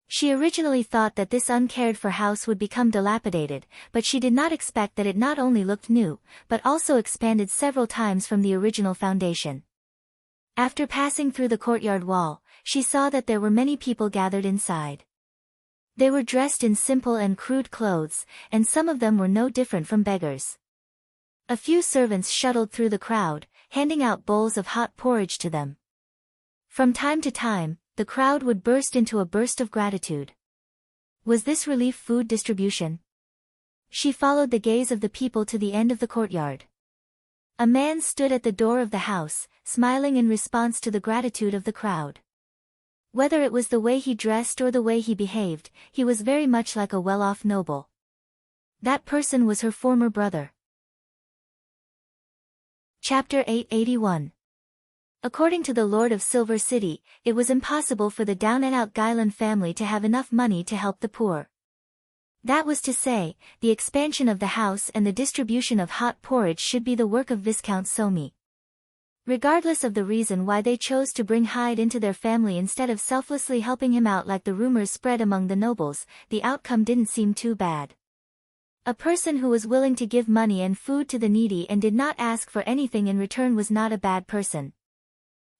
She originally thought that this uncared-for house would become dilapidated, but she did not expect that it not only looked new, but also expanded several times from the original foundation. After passing through the courtyard wall, she saw that there were many people gathered inside. They were dressed in simple and crude clothes, and some of them were no different from beggars. A few servants shuttled through the crowd, handing out bowls of hot porridge to them. From time to time, the crowd would burst into a burst of gratitude. Was this relief food distribution? She followed the gaze of the people to the end of the courtyard. A man stood at the door of the house, smiling in response to the gratitude of the crowd. Whether it was the way he dressed or the way he behaved, he was very much like a well-off noble. That person was her former brother. Chapter 881. According to the Lord of Silver City, it was impossible for the down-and-out Guyland family to have enough money to help the poor. That was to say, the expansion of the house and the distribution of hot porridge should be the work of Viscount Somey. Regardless of the reason why they chose to bring Hyde into their family instead of selflessly helping him out like the rumors spread among the nobles, the outcome didn't seem too bad. A person who was willing to give money and food to the needy and did not ask for anything in return was not a bad person.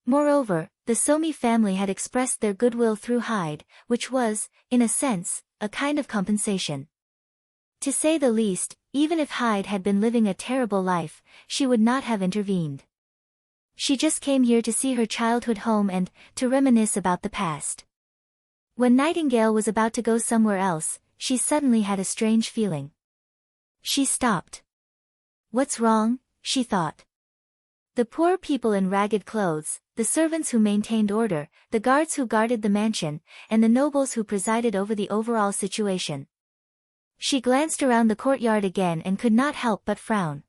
Moreover, the Somey family had expressed their goodwill through Hyde, which was, in a sense, a kind of compensation. To say the least, even if Hyde had been living a terrible life, she would not have intervened. She just came here to see her childhood home and to reminisce about the past. When Nightingale was about to go somewhere else, she suddenly had a strange feeling. She stopped. What's wrong? She thought. The poor people in ragged clothes, the servants who maintained order, the guards who guarded the mansion, and the nobles who presided over the overall situation. She glanced around the courtyard again and could not help but frown.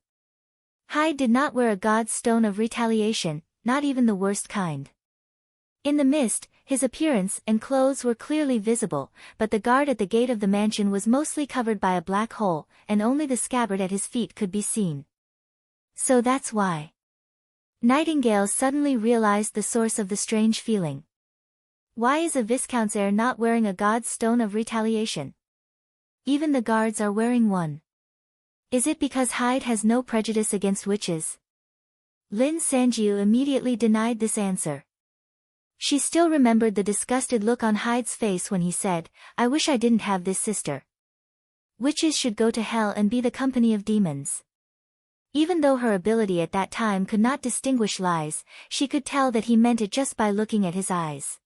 Hyde did not wear a god's stone of retaliation, not even the worst kind. In the mist, his appearance and clothes were clearly visible, but the guard at the gate of the mansion was mostly covered by a black hole, and only the scabbard at his feet could be seen. So that's why. Nightingale suddenly realized the source of the strange feeling. Why is a viscount's heir not wearing a god's stone of retaliation? Even the guards are wearing one. Is it because Hyde has no prejudice against witches? Lin Sanjiu immediately denied this answer. She still remembered the disgusted look on Hyde's face when he said, "I wish I didn't have this sister. Witches should go to hell and be the company of demons." Even though her ability at that time could not distinguish lies, she could tell that he meant it just by looking at his eyes.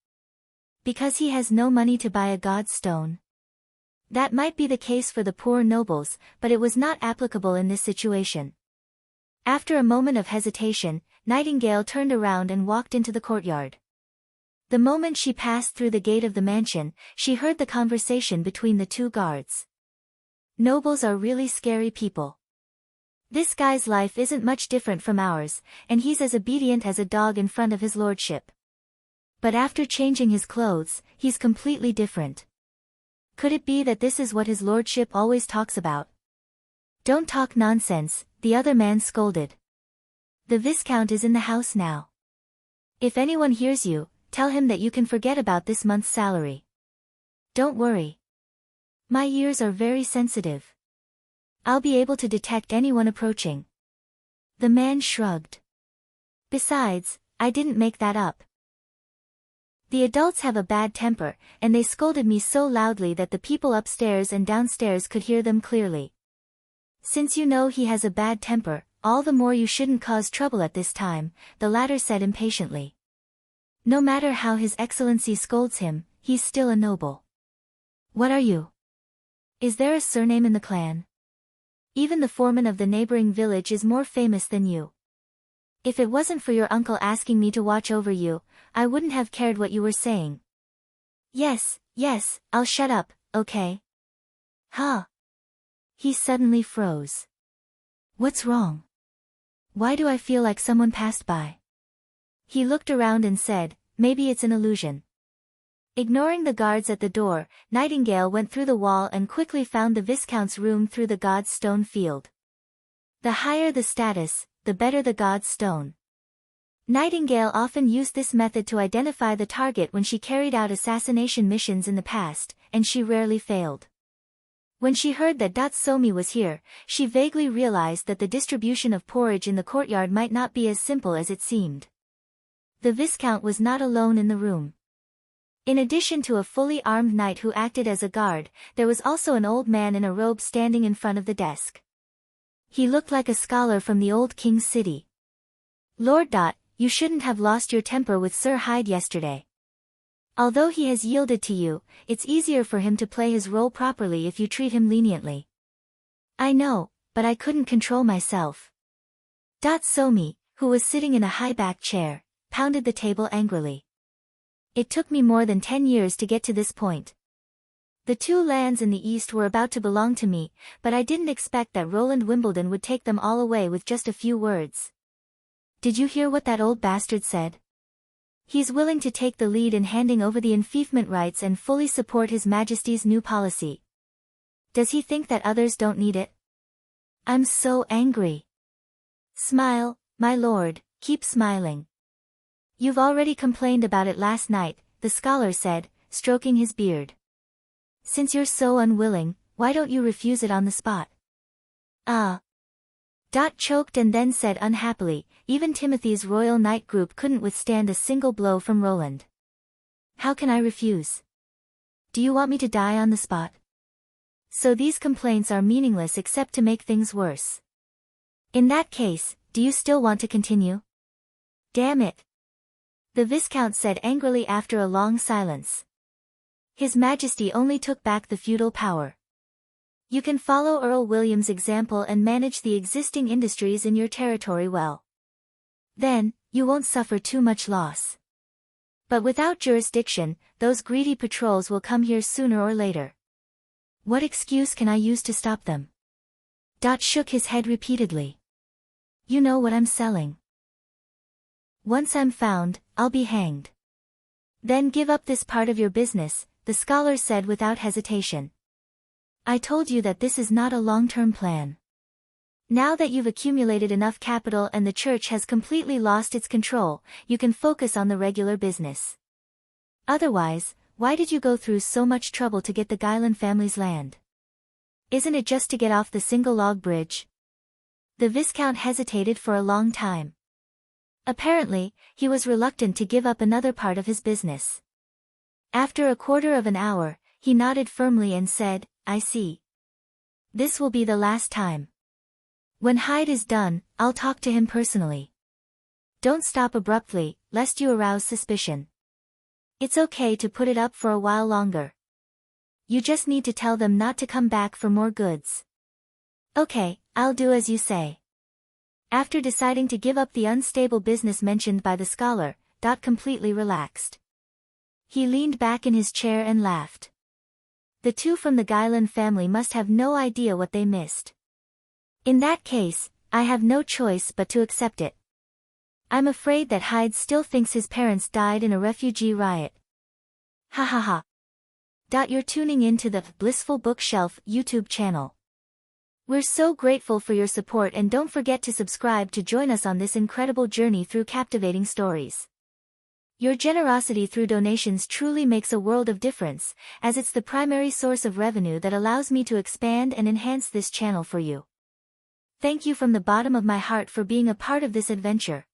Because he has no money to buy a god's stone. That might be the case for the poor nobles, but it was not applicable in this situation. After a moment of hesitation, Nightingale turned around and walked into the courtyard. The moment she passed through the gate of the mansion, she heard the conversation between the two guards. Nobles are really scary people. This guy's life isn't much different from ours, and he's as obedient as a dog in front of his lordship. But after changing his clothes, he's completely different. Could it be that this is what his lordship always talks about? Don't talk nonsense, the other man scolded. The Viscount is in the house now. If anyone hears you, tell him that you can forget about this month's salary. Don't worry. My ears are very sensitive. I'll be able to detect anyone approaching. The man shrugged. Besides, I didn't make that up. The adults have a bad temper, and they scolded me so loudly that the people upstairs and downstairs could hear them clearly. Since you know he has a bad temper, all the more you shouldn't cause trouble at this time, the latter said impatiently. No matter how His Excellency scolds him, he's still a noble. What are you? Is there a surname in the clan? Even the foreman of the neighboring village is more famous than you. If it wasn't for your uncle asking me to watch over you, I wouldn't have cared what you were saying. Yes, I'll shut up, okay? Huh? He suddenly froze. What's wrong? Why do I feel like someone passed by? He looked around and said, maybe it's an illusion. Ignoring the guards at the door, Nightingale went through the wall and quickly found the Viscount's room through the god's stone field. The higher the status, the better the god's stone. Nightingale often used this method to identify the target when she carried out assassination missions in the past, and she rarely failed. When she heard that Somi was here, she vaguely realized that the distribution of porridge in the courtyard might not be as simple as it seemed. The Viscount was not alone in the room. In addition to a fully armed knight who acted as a guard, there was also an old man in a robe standing in front of the desk. He looked like a scholar from the old king's city. Lord. You shouldn't have lost your temper with Sir Hyde yesterday. Although he has yielded to you, it's easier for him to play his role properly if you treat him leniently. I know, but I couldn't control myself. Somi, who was sitting in a high-backed chair, pounded the table angrily. It took me more than 10 years to get to this point. The 2 lands in the east were about to belong to me, but I didn't expect that Roland Wimbledon would take them all away with just a few words. Did you hear what that old bastard said? He's willing to take the lead in handing over the enfeoffment rights and fully support His Majesty's new policy. Does he think that others don't need it? I'm so angry. Smile, my lord, keep smiling. You've already complained about it last night, the scholar said, stroking his beard. Since you're so unwilling, why don't you refuse it on the spot? Choked and then said unhappily, even Timothy's Royal Knight group couldn't withstand a single blow from Roland. How can I refuse? Do you want me to die on the spot? So these complaints are meaningless except to make things worse. In that case, do you still want to continue? Damn it! The Viscount said angrily after a long silence. His Majesty only took back the feudal power. You can follow Earl William's example and manage the existing industries in your territory well. Then, you won't suffer too much loss. But without jurisdiction, those greedy patrols will come here sooner or later. What excuse can I use to stop them? Shook his head repeatedly. You know what I'm selling. Once I'm found, I'll be hanged. Then give up this part of your business, the scholar said without hesitation. I told you that this is not a long-term plan. Now that you've accumulated enough capital and the church has completely lost its control, you can focus on the regular business. Otherwise, why did you go through so much trouble to get the Guyland family's land? Isn't it just to get off the single log bridge? The Viscount hesitated for a long time. Apparently, he was reluctant to give up another part of his business. After a quarter of an hour, he nodded firmly and said, I see. This will be the last time. When Hyde is done, I'll talk to him personally. Don't stop abruptly, lest you arouse suspicion. It's okay to put it up for a while longer. You just need to tell them not to come back for more goods. Okay, I'll do as you say. After deciding to give up the unstable business mentioned by the scholar, completely relaxed. He leaned back in his chair and laughed. The 2 from the Guyland family must have no idea what they missed. In that case, I have no choice but to accept it. I'm afraid that Hyde still thinks his parents died in a refugee riot. Ha ha ha. You're tuning in to the Blissful Bookshelf YouTube channel. We're so grateful for your support, and don't forget to subscribe to join us on this incredible journey through captivating stories. Your generosity through donations truly makes a world of difference, as it's the primary source of revenue that allows me to expand and enhance this channel for you. Thank you from the bottom of my heart for being a part of this adventure.